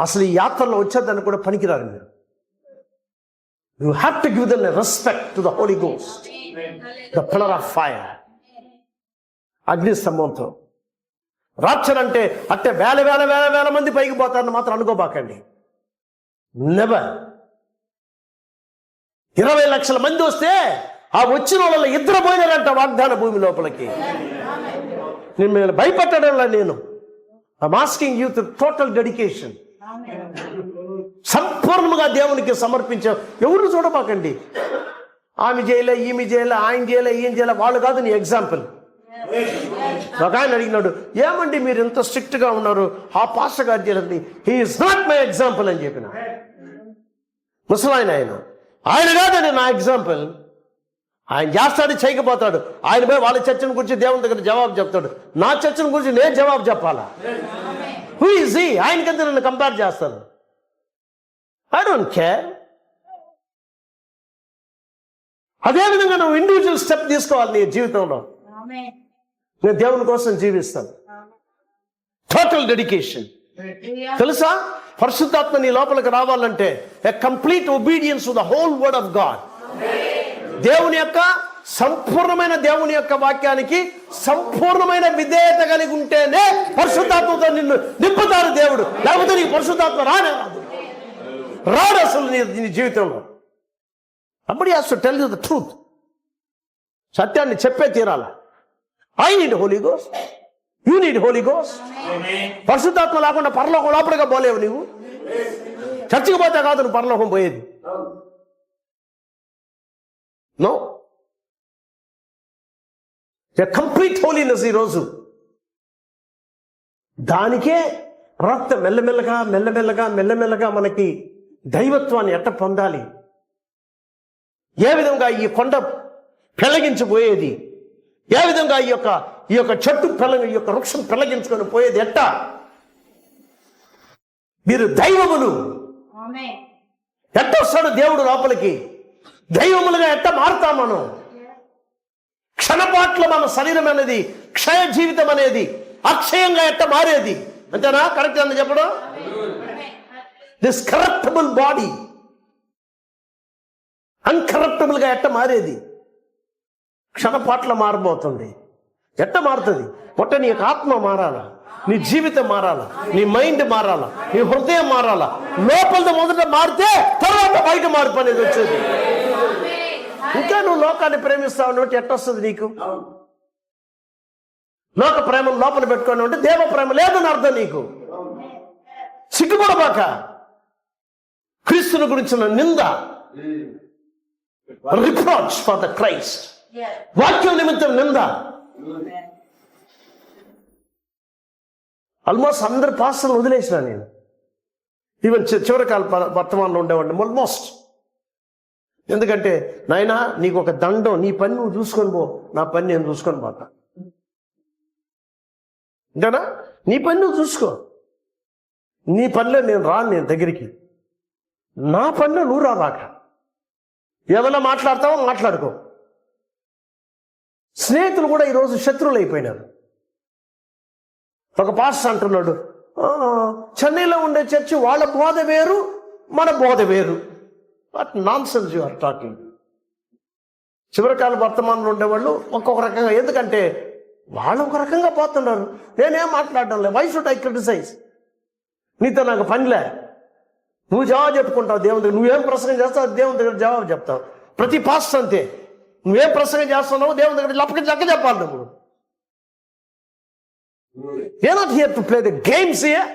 S2: అసలు ఈ యాత్రలో వచ్చేదాన్ని కూడా పనికిరారు మీరు. You have to give them respect to the Holi Ghost, the pillar of fire. అగ్నిస్తంభంతో రాప్చర్ అంటే అట్టే వేల వేల వేల వేల మంది పైకి పోతారని మాత్రం అనుకోబాకండి. నెవర్. 20 లక్షల మంది వస్తే ఆ వచ్చిన వాళ్ళలో 2 పోయినారంట వాగ్దాన భూమి లోపలికి. నేను మిమ్మల్ని భయపెట్టడంలా, నేను I asking you to total dedication. సంపూర్ణంగా దేవునికి సమర్పించే. ఎవరు చూడబాకండి, ఆమె చేయలే, ఈమె చేయలే, ఆయన చేయలే, ఈయన చేయలే, వాళ్ళు కాదు నీ ఎగ్జాంపుల్. ఒక ఆయన అడిగినాడు, ఏమండి మీరు ఎంత స్ట్రిక్ట్ గా ఉన్నారు, ఆ పాస్టర్ గారు చేయలేదు, he is not my example అని చెప్పిన. ముసలాయన ఆయన కాదండి నా ఎగ్జాంపుల్. ఆయన చేస్తాడు, చేయకపోతాడు. ఆయన పోయి వాళ్ళ చర్చను గురించి దేవుని దగ్గర జవాబు చెప్తాడు. నా చర్చను గురించి నేను జవాబు చెప్పాలా? Who is he? ఆయనకంతా నన్ను కంపేర్ చేస్తాను. I don't care. అదేవిధంగా నువ్వు ఇండివిజువల్ స్టెప్ తీసుకోవాలి నీ జీవితంలో. నేను దేవుని కోసం జీవిస్తాను. Total dedication. తెలుసా, పరిశుద్ధాత్మ నీ లోపలికి రావాలంటే a complete obedience to the whole word of God. దేవుని యొక్క సంపూర్ణమైన దేవుని యొక్క వాక్యానికి సంపూర్ణమైన విధేయత కలిగి ఉంటేనే పరిశుద్ధాత్మతో నిన్ను నింపుతారు దేవుడు. లేకపోతే నీకు పరిశుద్ధాత్మ రాడు అసలు నీ జీవితంలో. అప్పుడు has to tell you the truth. సత్యాన్ని చెప్పే తీరాల. I need Holy Ghost.
S1: You need Holy Ghost. పరిశుద్ధాత్మ లేకుండా పరలోకం లోపలిగా పోలేవు నువ్వు. చర్చికి పోతే కాదు నువ్వు పరలోకం పోయేది. నో, కంప్లీట్ హోలీనెస్ ఈరోజు. దానికే ప్రవక్త మెల్లమెల్లగా మనకి దైవత్వాన్ని ఎట్ట పొందాలి, ఏ విధంగా ఈ కొండ పెళ్ళగించిపోయేది, ఏ విధంగా ఈ యొక్క చెట్టు ఈ యొక్క వృక్షం పెళ్ళగించుకొని పోయేది ఎట్టా. మీరు దైవములు. ఎట్ట వస్తాడు దేవుడు లోపలికి? దైవములుగా ఎట్ట మారుతాం మనం? క్షణపాట్ల మన శరీరం అనేది, క్షయ జీవితం అనేది అక్షయంగా ఎట్ట మారేది? అంతేనా? కరెక్ట్ అని చెప్పడం. దిస్ కరప్టబుల్ బాడీ అన్కరప్టబుల్ గా ఎట్ట మారేది? క్షణపాట్ల మారబోతుంది. ఎట్ట మారుతుంది? మొట్ట నీ ఆత్మ మారాలా, నీ జీవితం మారాలా, నీ మైండ్ మారాలా, నీ హృదయం మారాలా. లోపల మొదట మారితే తర్వాత బయట మార్పు అనేది వచ్చేది. ఇంకా నువ్వు లోకాన్ని ప్రేమిస్తావు అంటే ఎట్టొస్తుంది నీకు? లోక ప్రేమను లోపల పెట్టుకోని అంటే దేవ ప్రేమ లేదని అర్థం నీకు. సిగ్గుపడబాక. క్రీస్తుని గురించిన నింద, రిప్రోచ్ ఫర్ ద క్రైస్ట్, వాక్యం నిమిత్తం నింద. ఆల్మోస్ట్ అందరి పాస్టర్లు వదిలేసిన నేను. ఈవెన్ చివరికాల వర్తమానంలో ఉండేవాడిని ఆల్మోస్ట్. ఎందుకంటే నాయనా నీకు ఒక దండం, నీ పని నువ్వు చూసుకొని పో, నా పని నేను చూసుకొని పోతా. ఇంకానా? నీ పని నువ్వు చూసుకో, నీ పనిలో నేను రాను, నేను దగ్గరికి. నా పనిలో నువ్వు రాక. ఏమైనా మాట్లాడతావో మాట్లాడుకో. స్నేహితులు కూడా ఈరోజు శత్రువులు అయిపోయినారు. ఒక పాస్టర్ అంటున్నాడు, చెన్నైలో ఉండే చర్చి వాళ్ళ బోధ వేరు, మన బోధ వేరు. What nonsense you are talking. చివరికాల వర్తమానంలో ఉండేవాళ్ళు ఒక్కొక్క రకంగా, ఎందుకంటే వాళ్ళు ఒక రకంగా పోతున్నారు. నేనేం మాట్లాడడం లేదు. Why should I criticize? నీతో నాకు పనిలే. నువ్వు జవాబు చెప్పుకుంటావు దేవుని దగ్గర. నువ్వేం ప్రసంగం చేస్తావు దేవుని దగ్గర జవాబు చెప్తావు. ప్రతి పాస్టర్ అంతే. నువ్వేం ప్రసంగం చేస్తున్నావు దేవుని దగ్గర లప్పకి చక్క చెప్పాలి. నువ్వు You're not here to play the games here.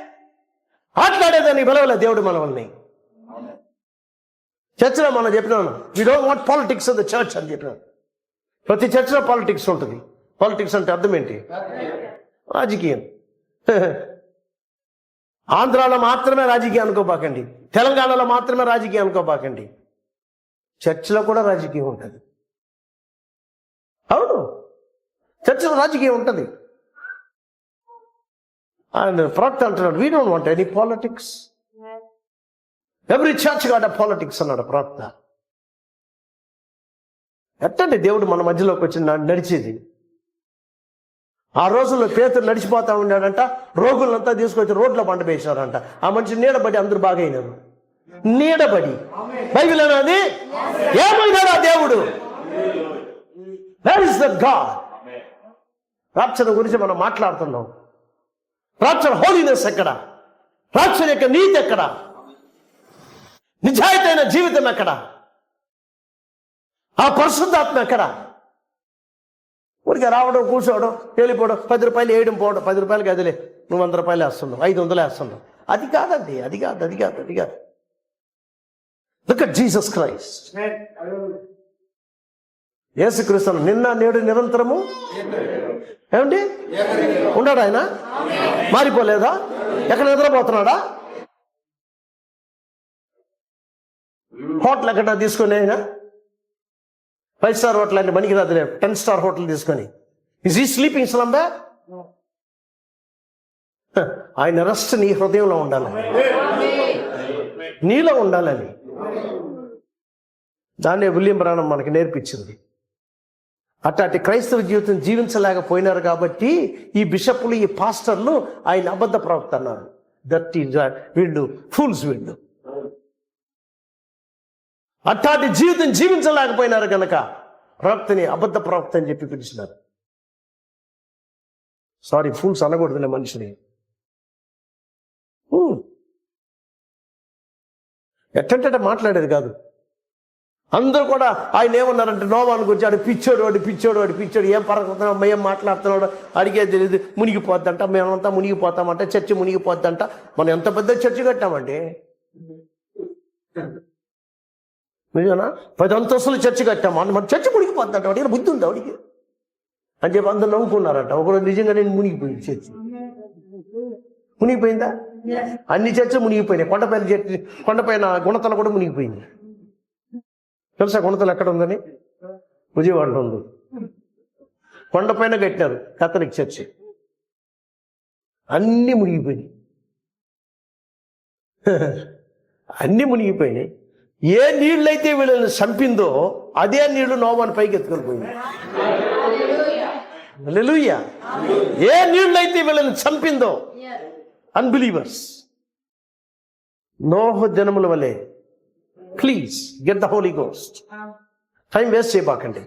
S1: ఆటలాడేదాన్ని పిలవలే దేవుడు మనల్ని. చర్చలో మనం చెప్పినాను, we don't want politics of the church అని చెప్పినాను. ప్రతి చర్చలో పాలిటిక్స్ ఉంటుంది. పాలిటిక్స్ అంటే అర్థం ఏంటి? రాజకీయం. ఆంధ్రాలో మాత్రమే రాజకీయం అనుకోబాకండి, తెలంగాణలో మాత్రమే రాజకీయం అనుకోబాకండి. చర్చిలో కూడా రాజకీయం ఉంటుంది. అవును, చర్చిలో రాజకీయం ఉంటుంది. అండ్ ప్రవక్త అంటున్నాడు, we don't want any politics. Every church got a politics అన్నాడు ప్రవక్త. ఎట్టండి దేవుడు మన మధ్యలోకి వచ్చి నడిచేది? ఆ రోజుల్లో పేతురు నడిచిపోతా ఉన్నాడంట, రోగులంతా తీసుకొచ్చి రోడ్లో పంట వేసినారంట. ఆ మనిషి నీడబడి అందరూ బాగా అయినారు. నీడబడి బైబిల్ అనేది ఏమైనారా దేవుడు? Where is the God? రాక్షణ గురించి మనం మాట్లాడుతున్నాం. రాక్షణ హోలీనెస్ ఎక్కడ? రాక్షణ యొక్క నీతి ఎక్కడ? నిజాయితీ అయిన జీవితం ఎక్కడ? ఆ పరిశుద్ధాత్మ ఎక్కడ? ఊరికే రావడం, కూర్చోవడం, వెళ్ళిపోవడం, 10 రూపాయలు వేయడం పోవడం. 10 రూపాయలకి అదిలే, నువ్వు 100 రూపాయలు వేస్తున్నావు, 500 వేస్తున్నావు. అది కాదండి, అది కాదు. Look at Jesus Christ. యేసుక్రీస్తు నిన్న నేడు నిరంతరము ఏమండి ఉన్నాడు. ఆయన మారిపోలేదా? ఎక్కడ నిద్రపోతున్నాడా? హోటల్ ఎక్కడ తీసుకొని, ఆయన 5 స్టార్ హోటల్ అంటే మనకి రాదు, 10 స్టార్ హోటల్ తీసుకొని, ఇస్ ఈ స్లీపింగ్ స్లంబర్? ఆయన రెస్ట్ నీ హృదయంలో ఉండాలి, నీలో ఉండాలని. దాన్నే విలియం బ్రానమ్ మనకి నేర్పించింది. అట్లాంటి క్రైస్తవ జీవితం జీవించలేకపోయినారు కాబట్టి ఈ బిషప్లు, ఈ పాస్టర్లు ఆయన అబద్ధ ప్రవక్త అన్నారు. దట్ ఈజ్ వీళ్ళు ఫూల్స్. వీళ్ళు అట్లాంటి జీవితం జీవించలేకపోయినారు కనుక ప్రవక్తని అబద్ధ ప్రవక్త అని చెప్పి పిలిచినారు. సారీ, ఫూల్స్ అనకూడదులే మనిషిని. ఎట్టంటే మాట్లాడేది కాదు.
S2: అందరూ కూడా ఆయన ఏమన్నారంటే నోవాను గురించి ఆడు పిచ్చోడు ఏం పరకుతున్నాడు, ఏం మాట్లాడుతున్నాడు అడిగే తెలియదు, మునిగిపోద్దంట, మేమంతా మునిగిపోతామంట, చర్చి మునిగిపోద్దంట. మనం ఎంత పెద్ద చర్చి కట్టామండి, నిజమా? 10 అంతస్తులు చర్చి కట్టాము, మన చర్చి మునిగిపోద్దంట, వాడికి బుద్ధి ఉంది వాడికి అని చెప్పి అందరూ నవ్వుకున్నారట. ఒకరోజు నిజంగా నేను మునిగిపోయింది చర్చి. మునిగిపోయిందా? అన్ని చర్చలు మునిగిపోయినాయి. కొండపైన గుణతల కూడా మునిగిపోయింది. తెలుసా గుణతలు ఎక్కడ ఉందని? విజయవాడలో ఉంది. కొండపైన కట్టారు కథలిక్ చర్చి, అన్నీ మునిగిపోయినాయి. అన్నీ మునిగిపోయినాయి. ఏ నీళ్ళైతే వీళ్ళని చంపిందో అదే నీళ్లు నోవాను పైకి ఎత్తుకొని పోయింది. హల్లెలూయా. ఏ నీళ్ళైతే వీళ్ళని చంపిందో, అన్బిలీవర్స్, నోహ జనముల వలె please get the Holi Ghost. Time waste చేయబాకండి.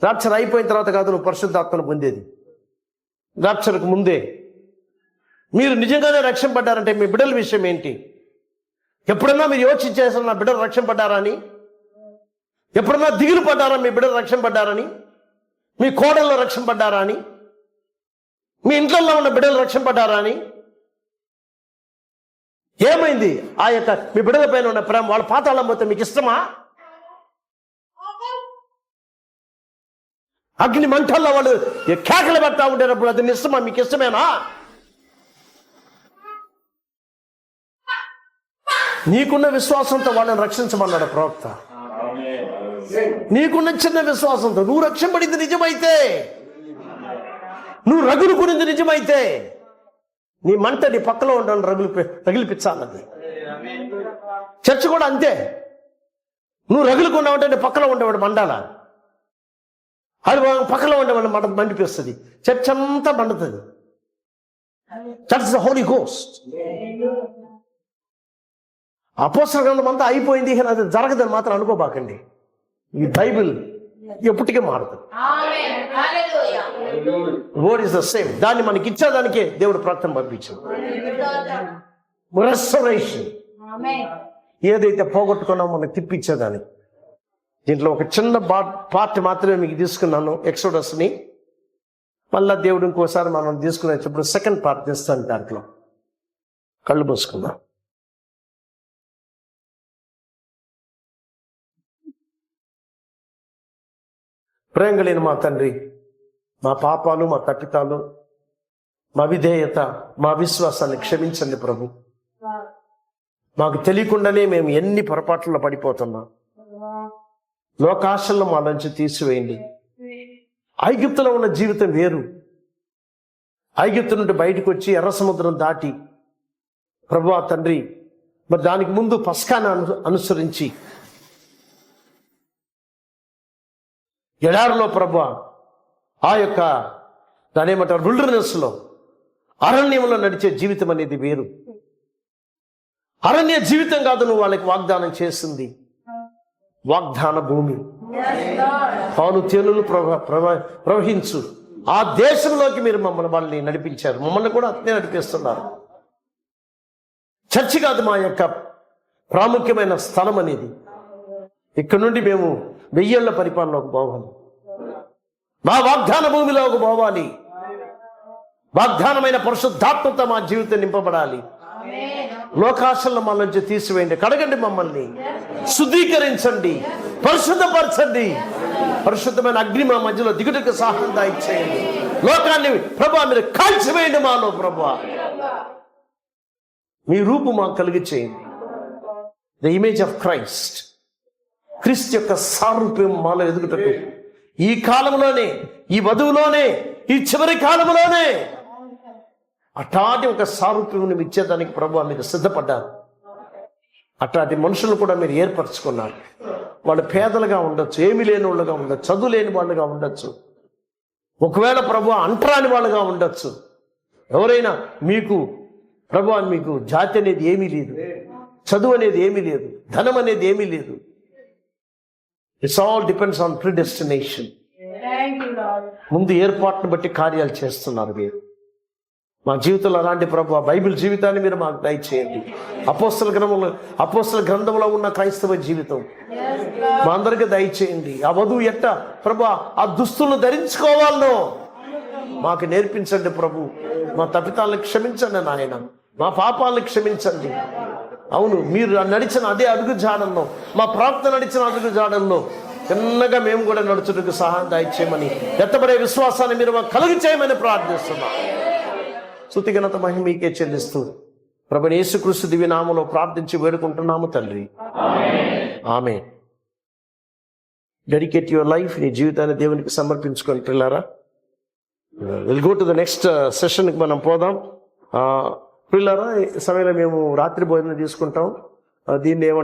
S2: రాప్చర్ అయిపోయిన తర్వాత కాదు నువ్వు పరిశుద్ధాత్మను పొందేది, రాప్చర్కు ముందే. మీరు నిజంగానే రక్షింపడ్డారంటే మీ బిడ్డల విషయం ఏంటి? ఎప్పుడన్నా మీరు యోచించేసారు నా బిడ్డలు రక్షింపడ్డారా అని? ఎప్పుడన్నా దిగులు పడ్డారా మీ బిడ్డలు రక్షింపడ్డారని? మీ కోడల్లో రక్షింపడ్డారా అని? మీ ఇంట్లో ఉన్న బిడ్డలు రక్షింపడ్డారా అని? ఏమైంది? ఆ యొక్క మీ బిడ్డల పైన ఉన్న ప్రేమ వాళ్ళ పాతాళం పోతే మీకు ఇష్టమా? అగ్ని మంటల్లో వాళ్ళు కేకలు పెడతా ఉండేటప్పుడు అది ఇష్టమా? మీకు ఇష్టమేనా? నీకున్న విశ్వాసంతో వాళ్ళని రక్షించమన్నాడు ప్రవక్త. నీకున్న చిన్న విశ్వాసంతో నువ్వు రక్షింపడింది నిజమైతే, నువ్వు రగులుకునింది నిజమైతే, నీ మంట నీ పక్కలో ఉండాలని రగిలిపించాలది. చర్చ్ కూడా అంతే. నువ్వు రగులుకున్నావంటే నీ పక్కలో ఉండేవాడు మండాల, అది పక్కలో ఉండేవాడు మండిపిస్తుంది. చర్చ్ అంతా మండుతుంది. Church the Holi ghost. అపోస్తల గ్రంథం అంతా అయిపోయింది, అది జరగదని మాత్రం అనుకోబాకండి. ఈ బైబిల్ ఎప్పటికీ మారుతుంది. Word is the same. దాన్ని మనకి ఇచ్చేదానికే దేవుడు ప్రకటన పంపించాడు. రెస్టరేషన్, ఏదైతే పోగొట్టుకున్నామో మనకి తిప్పించేదానికి. దీంట్లో ఒక చిన్న పార్ట్ మాత్రమే మీకు తీసుకున్నాను, ఎక్సోడస్ని. మళ్ళా దేవుడు ఇంకోసారి మనం తీసుకునేటప్పుడు సెకండ్ పార్ట్ తీస్తాను. దాంట్లో కళ్ళు మూసుకుందాం. ప్రేమ కలిగిన మా తండ్రి, మా పాపాలు, మా తప్పితాలు, మా విధేయత, మా విశ్వాసాన్ని క్షమించండి ప్రభు. మాకు తెలియకుండానే మేము ఎన్ని పొరపాట్లలో పడిపోతున్నాం. లోకాశలను మా నుంచి తీసివేయండి. ఐగుప్తులో ఉన్న జీవితం వేరు. ఐగుప్తు నుండి బయటకు వచ్చి ఎర్ర సముద్రం దాటి ప్రభువా తండ్రి, మరి దానికి ముందు పస్కాను అనుసరించి ఎడారిలో ప్రభువా ఆ యొక్క దాని ఏమంటారు విల్డర్నెస్లో, అరణ్యంలో నడిచే జీవితం అనేది వేరు. అరణ్య జీవితం కాదు నువ్వు వాళ్ళకి వాగ్దానం చేసింది, వాగ్దాన భూమి. పాలు తేనెలు ప్రవహించు ఆ దేశంలోకి మీరు వాళ్ళని నడిపించారు. మమ్మల్ని కూడా అట్నే నడిపిస్తున్నారు. చర్చి కాదు మా యొక్క ప్రాముఖ్యమైన స్థలం అనేది. ఇక్కడ నుండి మేము 1000 ఏళ్ల పరిపాలనలోకి పోవాలి. మా వాగ్దాన భూమిలోకి పోవాలి. వాగ్దానమైన పరిశుద్ధాత్మతో మా జీవితం నింపబడాలి. లోకాశలను మన నుంచి తీసివేయండి. కడగండి, మమ్మల్ని శుద్ధీకరించండి, పరిశుద్ధపరచండి. పరిశుద్ధమైన అగ్ని మా మధ్యలో దిగుటకు సహాయం దయచేయండి. లోకాన్ని ప్రభువా మీరు కాల్చివేయండి మాలో. ప్రభువా మీ రూపు మాకు కలిగి చేయండి. ద ఇమేజ్ ఆఫ్ క్రైస్ట్, క్రీస్తు యొక్క సారూప్యం మాలో ఎదుగుటకు ఈ కాలంలోనే, ఈ వధువులోనే, ఈ చివరి కాలంలోనే అట్లాంటి ఒక సారూప్యం ఇచ్చేదానికి ప్రభువా మీరు సిద్ధపడ్డారు. అట్లాంటి మనుషులు కూడా మీరు ఏర్పరచుకున్నారు. వాళ్ళు పేదలుగా ఉండొచ్చు, ఏమీ లేని వాళ్ళుగా ఉండొచ్చు, చదువు లేని వాళ్ళుగా ఉండొచ్చు, ఒకవేళ ప్రభువా అంటరాని వాళ్ళుగా ఉండొచ్చు. ఎవరైనా మీకు ప్రభువా మీకు జాతి అనేది ఏమీ లేదు, చదువు అనేది ఏమీ లేదు, ధనం అనేది ఏమీ లేదు. It's all depends on predestination. ముందు ఏర్పాటును బట్టి కార్యాలు చేస్తున్నారు మీరు.
S1: మా జీవితంలో అలాంటి ప్రభు బైబిల్ జీవితాన్ని మీరు మాకు దయచేయండి. అపోస్తల గ్రంథంలో ఉన్న క్రైస్తవ జీవితం మా అందరికీ దయచేయండి. ఆ వధువు ఎట్ట ప్రభు ఆ దుస్తులను ధరించుకోవాలనో మాకు నేర్పించండి ప్రభు. మా తప్పితాలను క్షమించండి నాయన, మా పాపాలను క్షమించండి. అవును, మీరు నడిచిన అదే అడుగు జాడల్లో, మా ప్రాప్త నడిచిన అడుగు జాడల్లో తిన్నగా మేము కూడా నడుచుటకు సహాయం దయచేయమని, ఎత్తబడే విశ్వాసాన్ని మీరు మాకు కలుగు చేయమని ప్రార్థిస్తున్నాం. స్తుతి ఘనత మహిమ మీకే చెల్లిస్తూ ప్రభువైన యేసుక్రీస్తు దివ్య నామములో ప్రార్థించి వేడుకుంటున్నాము తండ్రి, ఆమేన్. డెడికేట్ యువర్ లైఫ్, నీ జీవితాన్ని దేవునికి సమర్పించుకొని పిల్లారా. Will go to the next సెషన్కి మనం పోదాం. పిల్లారా, ఈ సమయంలో మేము రాత్రి భోజనం తీసుకుంటాం. దీన్ని ఏమంటారు?